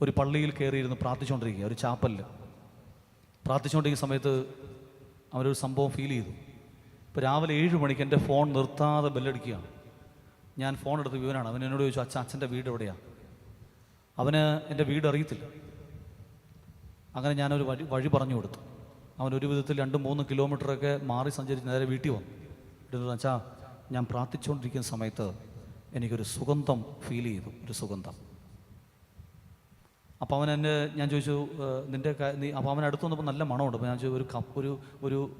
ഒരു പള്ളിയിൽ കയറിയിരുന്ന് പ്രാർത്ഥിച്ചുകൊണ്ടിരിക്കുക, ഒരു ചാപ്പലിൽ പ്രാർത്ഥിച്ചുകൊണ്ടിരിക്കുന്ന സമയത്ത് അവനൊരു സംഭവം ഫീൽ ചെയ്തു. ഇപ്പോൾ രാവിലെ 7 മണിക്ക് എൻ്റെ ഫോൺ നിർത്താതെ ബെല്ലടിക്കുകയാണ്. ഞാൻ ഫോൺ എടുത്ത് വിവനാണ്. അവൻ എന്നോട് ചോദിച്ചു, അച്ഛൻ്റെ വീട് എവിടെയാണ്? അവന് എൻ്റെ വീട് അറിയത്തില്ല. അങ്ങനെ ഞാനൊരു വഴി പറഞ്ഞു കൊടുത്തു. അവനൊരു വിധത്തിൽ 2-3 കിലോമീറ്ററൊക്കെ മാറി സഞ്ചരിച്ച് നേരെ വീട്ടിൽ വന്നു. അച്ഛാ, ഞാൻ പ്രാർത്ഥിച്ചുകൊണ്ടിരിക്കുന്ന സമയത്ത് എനിക്കൊരു സുഗന്ധം ഫീൽ ചെയ്തു, ഒരു സുഗന്ധം. അപ്പോൾ ഞാൻ ചോദിച്ചു, അപ്പോൾ അവൻ അടുത്ത് വന്നപ്പോൾ നല്ല മണമുണ്ട്. അപ്പോൾ ഞാൻ ചോദിച്ചു,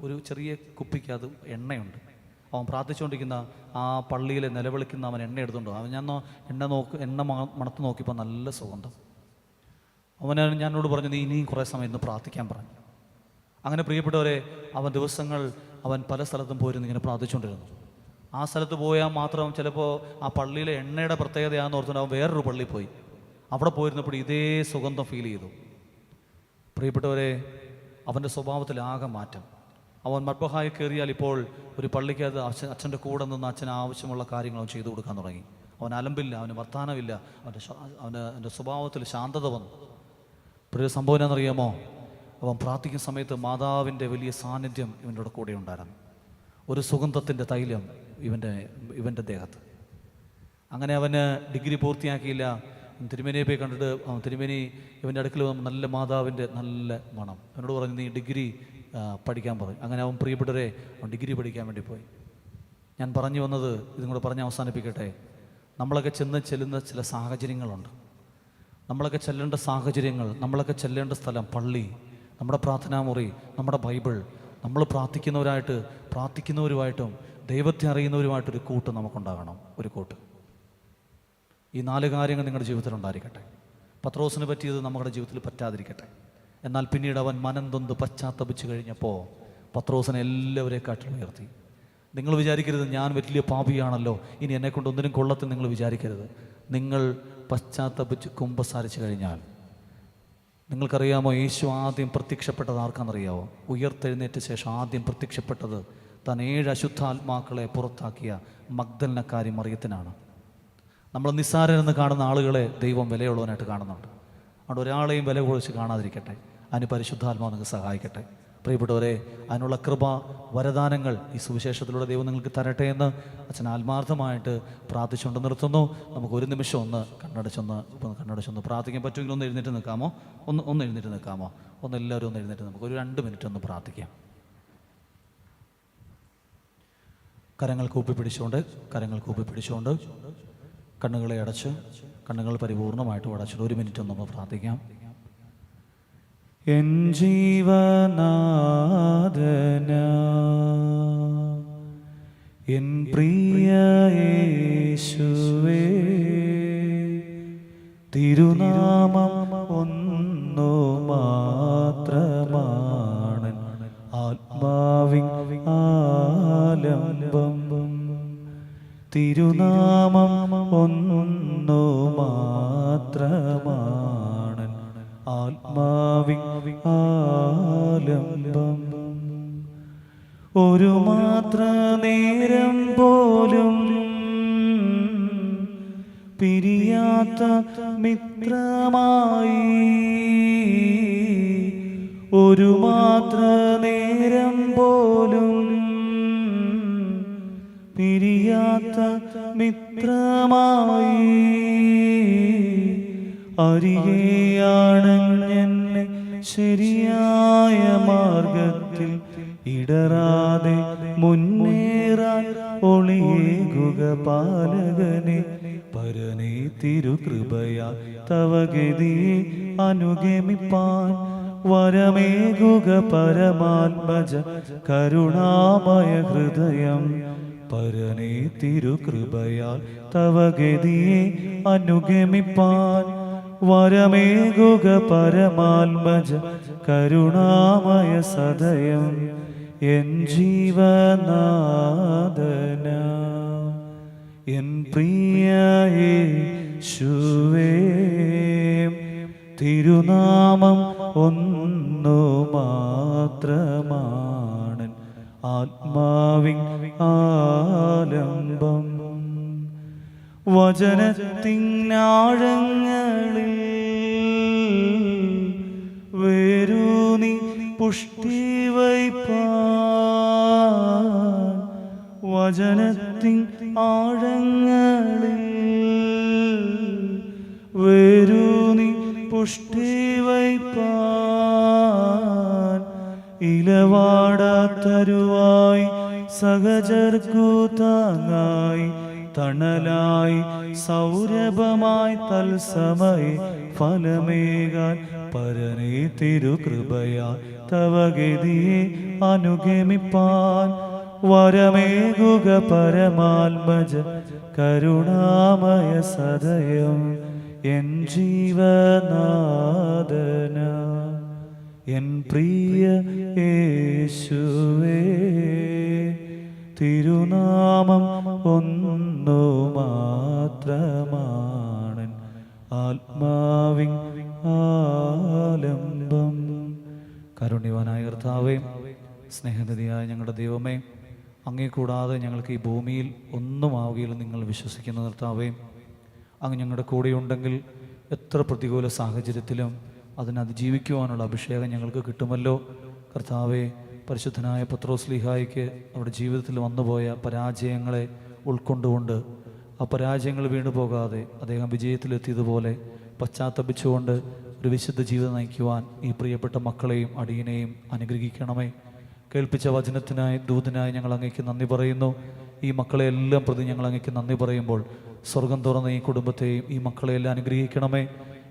ഒരു ചെറിയ കുപ്പിക്കകത്ത് എണ്ണയുണ്ട്. അവൻ പ്രാർത്ഥിച്ചുകൊണ്ടിരിക്കുന്ന ആ പള്ളിയിലെ നിലവിളിക്കുന്ന അവൻ എണ്ണ എടുത്തുണ്ടോ? എണ്ണ മണത്ത് നോക്കിയപ്പോൾ നല്ല സുഗന്ധം. ഞാനോട് പറഞ്ഞു, നീ ഇനിയും കുറേ സമയം ഇന്ന് പ്രാർത്ഥിക്കാൻ പറഞ്ഞു. അങ്ങനെ പ്രിയപ്പെട്ടവരെ, അവൻ പല സ്ഥലത്തും പോയിരുന്നു ഇങ്ങനെ പ്രാർത്ഥിച്ചുകൊണ്ടിരുന്നു. ആ സ്ഥലത്ത് പോയാൽ മാത്രം ചിലപ്പോൾ ആ പള്ളിയിലെ എണ്ണയുടെ പ്രത്യേകതയാണെന്ന് ഓർത്തുകൊണ്ട് അവൻ വേറൊരു പള്ളിയിൽ പോയി. അവിടെ പോയിരുന്നപ്പോൾ ഇതേ സുഗന്ധം ഫീൽ ചെയ്തു. പ്രിയപ്പെട്ടവരെ, അവൻ്റെ സ്വഭാവത്തിലാകെ മാറ്റം. അവൻ മർബഹായി കയറിയാൽ ഇപ്പോൾ ഒരു പള്ളിക്കകത്ത് അച്ഛൻ്റെ കൂടെ നിന്ന് അച്ഛന് ആവശ്യമുള്ള കാര്യങ്ങൾ അവൻ ചെയ്തു കൊടുക്കാൻ തുടങ്ങി. അവൻ അലമ്പില്ല, അവന് വർത്താനമില്ല, അവൻ്റെ സ്വഭാവത്തിൽ ശാന്തത വന്നു. പ്രിയ സംഭവം എന്നറിയാമോ? അവൻ പ്രാർത്ഥിക്കുന്ന സമയത്ത് മാതാവിൻ്റെ വലിയ സാന്നിധ്യം ഇവൻ്റെ കൂടെ ഉണ്ടായിരുന്നു. ഒരു സുഗന്ധത്തിൻ്റെ തൈലം ഇവൻ്റെ ദേഹത്ത്. അങ്ങനെ അവന് ഡിഗ്രി പൂർത്തിയാക്കിയില്ല. തിരുമേനിയെ പോയി കണ്ടിട്ട് തിരുമേനി ഇവൻ്റെ അടുക്കൽ നല്ല മാതാവിൻ്റെ നല്ല മണം. അവനോട് പറഞ്ഞു, നീ ഡിഗ്രി പഠിക്കാൻ പറഞ്ഞു. അങ്ങനെ അവൻ പ്രിയപ്പെട്ടവരെ അവൻ ഡിഗ്രി പഠിക്കാൻ വേണ്ടി പോയി. ഞാൻ പറഞ്ഞു വന്നത് ഇതും കൂടെ പറഞ്ഞ് അവസാനിപ്പിക്കട്ടെ. നമ്മളൊക്കെ ചെല്ലുന്ന ചില സാഹചര്യങ്ങളുണ്ട്. നമ്മളൊക്കെ ചെല്ലേണ്ട സാഹചര്യങ്ങൾ, നമ്മളൊക്കെ ചെല്ലേണ്ട സ്ഥലം, പള്ളി, നമ്മുടെ പ്രാർത്ഥനാമുറി, നമ്മുടെ ബൈബിൾ, നമ്മൾ പ്രാർത്ഥിക്കുന്നവരുമായിട്ടും ദൈവത്തെ അറിയുന്നവരുമായിട്ടൊരു കൂട്ട് നമുക്കുണ്ടാകണം, ഒരു കൂട്ട്. ഈ 4 കാര്യങ്ങൾ നിങ്ങളുടെ ജീവിതത്തിൽ ഉണ്ടായിരിക്കട്ടെ. പത്രോസിന് പറ്റിയത് നമ്മുടെ ജീവിതത്തിൽ പറ്റാതിരിക്കട്ടെ. എന്നാൽ പിന്നീട് അവൻ മനംതൊന്ന് പശ്ചാത്തപിച്ച് കഴിഞ്ഞപ്പോൾ പത്രോസിനെ എല്ലാവരെക്കാട്ടിലും ഉയർത്തി. നിങ്ങൾ വിചാരിക്കരുത് ഞാൻ വലിയ പാപിയാണല്ലോ, ഇനി എന്നെക്കൊണ്ട് ഒന്നിനും കൊള്ളത്തിൽ നിങ്ങൾ വിചാരിക്കരുത്. നിങ്ങൾ പശ്ചാത്തപിച്ച് കുമ്പസാരിച്ച് കഴിഞ്ഞാൽ, നിങ്ങൾക്കറിയാമോ യേശു ആദ്യം പ്രത്യക്ഷപ്പെട്ടത് ആർക്കാണെന്നറിയാമോ? ഉയർത്തെഴുന്നേറ്റ ശേഷം ആദ്യം പ്രത്യക്ഷപ്പെട്ടത് താൻ 7 അശുദ്ധാത്മാക്കളെ പുറത്താക്കിയ മഗ്ദലനക്കാരി മറിയത്തിനാണ്. നമ്മൾ നിസ്സാരനെന്ന് കാണുന്ന ആളുകളെ ദൈവം വിലയുള്ളവനായിട്ട് കാണുന്നുണ്ട്. അതുകൊണ്ട് ഒരാളെയും വില കുറച്ച് കാണാതിരിക്കട്ടെ. അതിന് പരിശുദ്ധാത്മാവ് നിങ്ങൾക്ക് സഹായിക്കട്ടെ. പ്രിയപ്പെട്ടവരെ, അതിനുള്ള കൃപ, വരദാനങ്ങൾ ഈ സുവിശേഷത്തിലൂടെ ദൈവം നിങ്ങൾക്ക് തരട്ടെ എന്ന് അച്ഛൻ ആത്മാർത്ഥമായിട്ട് പ്രാർത്ഥിച്ചുകൊണ്ട് നിർത്തുന്നു. നമുക്ക് ഒരു നിമിഷം ഒന്ന് കണ്ണടച്ചൊന്ന് പ്രാർത്ഥിക്കാൻ പറ്റുമെങ്കിൽ ഒന്ന് എഴുന്നേറ്റ് നിൽക്കാമോ? ഒന്ന് എഴുന്നേറ്റ് നിൽക്കാമോ? എല്ലാവരും ഒന്ന് എഴുന്നേറ്റ് നമുക്ക് ഒരു 2 മിനിറ്റ് ഒന്ന് പ്രാർത്ഥിക്കാം. കരങ്ങൾ കൂപ്പി പിടിച്ചുകൊണ്ട് കണ്ണുകളെ അടച്ച് കണ്ണുകൾ പരിപൂർണമായിട്ട് അടച്ചിട്ട് 1 മിനിറ്റ് ഒന്ന് നമ്മൾ പ്രാർത്ഥിക്കാം. എൻ ജീവനാഥന എൻ പ്രിയ യേശുവേ, തിരുനാമം ഒന്നു മാത്രമാണ് ആത്മാവിൻ ആലംബം. തിരുനാമം ഒന്നു മാത്രമാണ് ആത്മാവിൻ ആലംബം. ഒരു മാത്ര നേരം പോലും പിരിയാത്ത മിത്രമായി, ഒരു മാത്ര നേരം പോലും പിരിയാത്ത മിത്രമായി, അരികെയാണെന്നെ ശരിയായ മാർഗത്തിൽ ഇടറാതെ മുന്നേറാൻ ഒളിയേകുക പാലകനെ. പരനേ തിരുകൃപയാ തവ ഗതിയെ അനുഗമിപ്പാൻ വരമേകുക പരമാത്മജ കരുണാമയ ഹൃദയം. പരനേ തിരുകൃപയാൽ തവ ഗതിയെ അനുഗമിപ്പാൻ വരമേകുക പരമാത്മജ കരുണാമയ സദയം. എൻ ജീവനാഥന എൻ പ്രിയ യേശുവേ, തിരുനാമം ഒന്നു മാത്രമാണ് ആത്മാവിൻ ആലംബം. വചനത്തിനാഴങ്ങളിൽ വേരൂന്നി പുഷ്ടി വയ്പാൻ, വചനത്തിൻ ആഴങ്ങളിൽ വേരൂന്നി പുഷ്ടി വയ്പാൻ, ഇലവാടാത്തരുവായി സഹചർക്കു താങ്ങായി തണലായി സൗരഭമായി തത്സമയ ഫലമേകാൻ പരനേ തിരുകൃപയാ തവ ഗതിയെ അനുഗമിപ്പാൻ വരമേകുക പരമാത്മജ കരുണാമയ സദയം. എൻ ജീവനാഥന എൻ പ്രിയ യേശുവേ, തിരുനാമം ഒന്നു മാത്രമാണ് ആത്മാവിൻ ആലംബം. കാരുണ്യവാനായ കർത്താവേ, സ്നേഹനിധിയായ ഞങ്ങളുടെ ദൈവമേ, അങ്ങേ കൂടാതെ ഞങ്ങൾക്ക് ഈ ഭൂമിയിൽ ഒന്നും ആവുകയില്ലെന്ന് നിങ്ങൾ വിശ്വസിക്കുന്ന കർത്താവേ, അങ്ങ് ഞങ്ങളുടെ കൂടെയുണ്ടെങ്കിൽ എത്ര പ്രതികൂല സാഹചര്യത്തിലും അതിനെ അതിജീവിക്കുവാനുള്ള അഭിഷേകം ഞങ്ങൾക്ക് കിട്ടുമല്ലോ. കർത്താവേ, പരിശുദ്ധനായ പത്രോസ്ലീഹായ്ക്ക് അവരുടെ ജീവിതത്തിൽ വന്നുപോയ പരാജയങ്ങളെ ഉൾക്കൊണ്ടുകൊണ്ട് ആ പരാജയങ്ങൾ വീണു പോകാതെ അദ്ദേഹം വിജയത്തിലെത്തിയതുപോലെ പശ്ചാത്തപിച്ചുകൊണ്ട് ഒരു വിശുദ്ധ ജീവിതം നയിക്കുവാൻ ഈ പ്രിയപ്പെട്ട മക്കളെയും അടിയനെയും അനുഗ്രഹിക്കണമേ. കേൾപ്പിച്ച വചനത്തിനായി ദൂതനായി ഞങ്ങൾ അങ്ങേക്ക് നന്ദി പറയുന്നു. ഈ മക്കളെയെല്ലാം പ്രതി ഞങ്ങൾ അങ്ങേക്ക് നന്ദി പറയുമ്പോൾ സ്വർഗം തുറന്ന ഈ കുടുംബത്തെയും ഈ മക്കളെയെല്ലാം അനുഗ്രഹിക്കണമേ.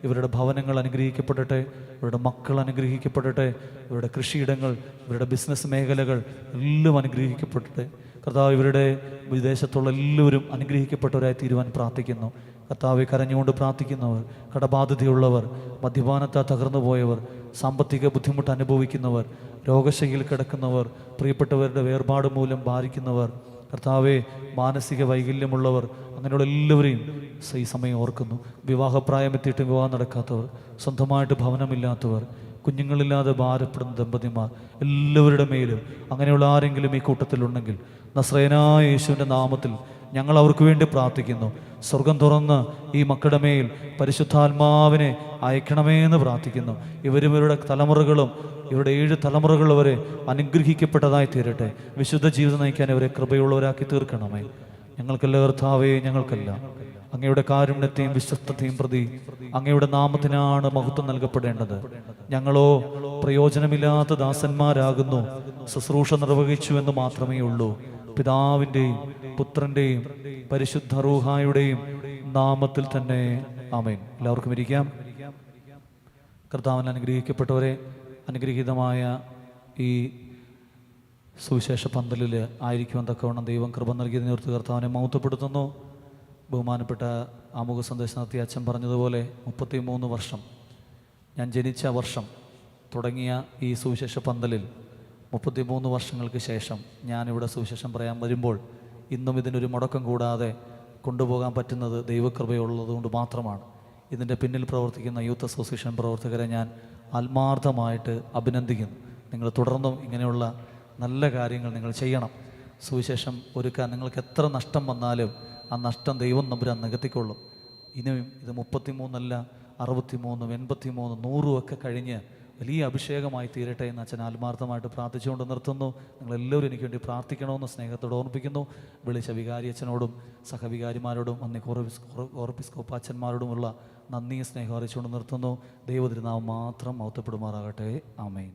ഇവരുടെ ഭവനങ്ങൾ അനുഗ്രഹിക്കപ്പെടട്ടെ, ഇവരുടെ മക്കൾ അനുഗ്രഹിക്കപ്പെടട്ടെ, ഇവരുടെ കൃഷിയിടങ്ങൾ, ഇവരുടെ ബിസിനസ് മേഖലകൾ എല്ലാം അനുഗ്രഹിക്കപ്പെടട്ടെ. കർത്താവ്, ഇവരുടെ വിദേശത്തുള്ള എല്ലാവരും അനുഗ്രഹിക്കപ്പെട്ടവരായി തീരുവാൻ പ്രാർത്ഥിക്കുന്നു. കർത്താവെ, കരഞ്ഞുകൊണ്ട് പ്രാർത്ഥിക്കുന്നവർ, കടബാധ്യതയുള്ളവർ, മദ്യപാനത്താൽ തകർന്നു പോയവർ, സാമ്പത്തിക ബുദ്ധിമുട്ട് അനുഭവിക്കുന്നവർ, രോഗശൈലിയിൽ കിടക്കുന്നവർ, പ്രിയപ്പെട്ടവരുടെ വേർപാട് മൂലം ബാധിക്കുന്നവർ, കർത്താവെ, മാനസിക വൈകല്യമുള്ളവർ, അങ്ങനെയുള്ള എല്ലാവരെയും ഈ സമയം ഓർക്കുന്നു. വിവാഹപ്രായമെത്തിയിട്ട് വിവാഹം നടക്കാത്തവർ, സ്വന്തമായിട്ട് ഭവനമില്ലാത്തവർ, കുഞ്ഞുങ്ങളില്ലാതെ ഭാരപ്പെടുന്ന ദമ്പതിമാർ, എല്ലാവരുടെ മേലും അങ്ങനെയുള്ള ആരെങ്കിലും ഈ കൂട്ടത്തിലുണ്ടെങ്കിൽ നസ്രയനായ യേശുവിൻ്റെ നാമത്തിൽ ഞങ്ങൾ അവർക്ക് വേണ്ടി പ്രാർത്ഥിക്കുന്നു. സ്വർഗം തുറന്ന് ഈ മക്കളുടെ മേൽ പരിശുദ്ധാത്മാവിനെ അയക്കണമേ എന്ന് പ്രാർത്ഥിക്കുന്നു. ഇവരും ഇവരുടെ തലമുറകളും ഇവരുടെ 7 തലമുറകൾ വരെ അനുഗ്രഹിക്കപ്പെട്ടതായി തീരട്ടെ. വിശുദ്ധ ജീവിതം നയിക്കാൻ ഇവരെ കൃപയുള്ളവരാക്കി തീർക്കണമേ. ഞങ്ങൾക്കല്ല കർത്താവേ, ഞങ്ങൾക്കല്ല, അങ്ങയുടെ കാരുണ്യത്തെയും വിശ്വസ്തത്തെയും പ്രതി അങ്ങയുടെ നാമത്തിനാണ് മഹത്വം നൽകപ്പെടേണ്ടത്. ഞങ്ങളോ പ്രയോജനമില്ലാത്ത ദാസന്മാരാകുന്നു. ശുശ്രൂഷ നിർവഹിച്ചു എന്ന് മാത്രമേ ഉള്ളൂ. പിതാവിൻ്റെയും പുത്രൻ്റെയും പരിശുദ്ധ റൂഹായുടെയും നാമത്തിൽ തന്നെ ആമേൻ. എല്ലാവർക്കും ഇരിക്കാം. കർത്താവിന് അനുഗ്രഹിക്കപ്പെട്ടവരെ, അനുഗ്രഹീതമായ ഈ സുവിശേഷ പന്തലിൽ ആയിരിക്കുവാൻ തക്കവണ്ണം ദൈവം കൃപ നൽകിയതിനെ ഓർത്ത് കർത്താവിനെ മഹത്വപ്പെടുത്തുന്നു. ബഹുമാനപ്പെട്ട ആമുഖ സന്ദേശം നടത്തിയ അച്ഛൻ പറഞ്ഞതുപോലെ 33 വർഷം, ഞാൻ ജനിച്ച വർഷം തുടങ്ങിയ ഈ സുവിശേഷ പന്തലിൽ 33 വർഷങ്ങൾക്ക് ശേഷം ഞാനിവിടെ സുവിശേഷം പറയാൻ വരുമ്പോൾ ഇന്നും ഇതിനൊരു മുടക്കം കൂടാതെ കൊണ്ടുപോകാൻ പറ്റുന്നത് ദൈവകൃപയുള്ളതുകൊണ്ട് മാത്രമാണ്. ഇതിൻ്റെ പിന്നിൽ പ്രവർത്തിക്കുന്ന യൂത്ത് അസോസിയേഷൻ പ്രവർത്തകരെ ഞാൻ ആത്മാർത്ഥമായിട്ട് അഭിനന്ദിക്കുന്നു. നിങ്ങൾ തുടർന്നും ഇങ്ങനെയുള്ള നല്ല കാര്യങ്ങൾ നിങ്ങൾ ചെയ്യണം. സുവിശേഷം ഒരുക്കാൻ നിങ്ങൾക്ക് എത്ര നഷ്ടം വന്നാലും ആ നഷ്ടം ദൈവം നമ്പുരാൻ നികത്തിക്കൊള്ളും. ഇനിയും ഇത് 33 അല്ല, 63, 83, 100 ഒക്കെ കഴിഞ്ഞ് വലിയ അഭിഷേകമായി തീരട്ടെ എന്ന് അച്ഛൻ ആത്മാർത്ഥമായിട്ട് പ്രാർത്ഥിച്ചുകൊണ്ട് നിർത്തുന്നു. നിങ്ങളെല്ലാവരും എനിക്ക് വേണ്ടി പ്രാർത്ഥിക്കണമെന്ന് സ്നേഹത്തോടെ ഓർമ്മിപ്പിക്കുന്നു. വിളിച്ച വികാരി അച്ഛനോടും സഹവികാരിമാരോടും ഓർപ്പിസ്കോപ്പ് അച്ഛന്മാരോടുമുള്ള നന്ദി സ്നേഹം അറിയിച്ചുകൊണ്ട് നിർത്തുന്നു. ദൈവതിരുനാമം മാത്രം മഹത്വപ്പെടുമാറാകട്ടെ. ആമേൻ.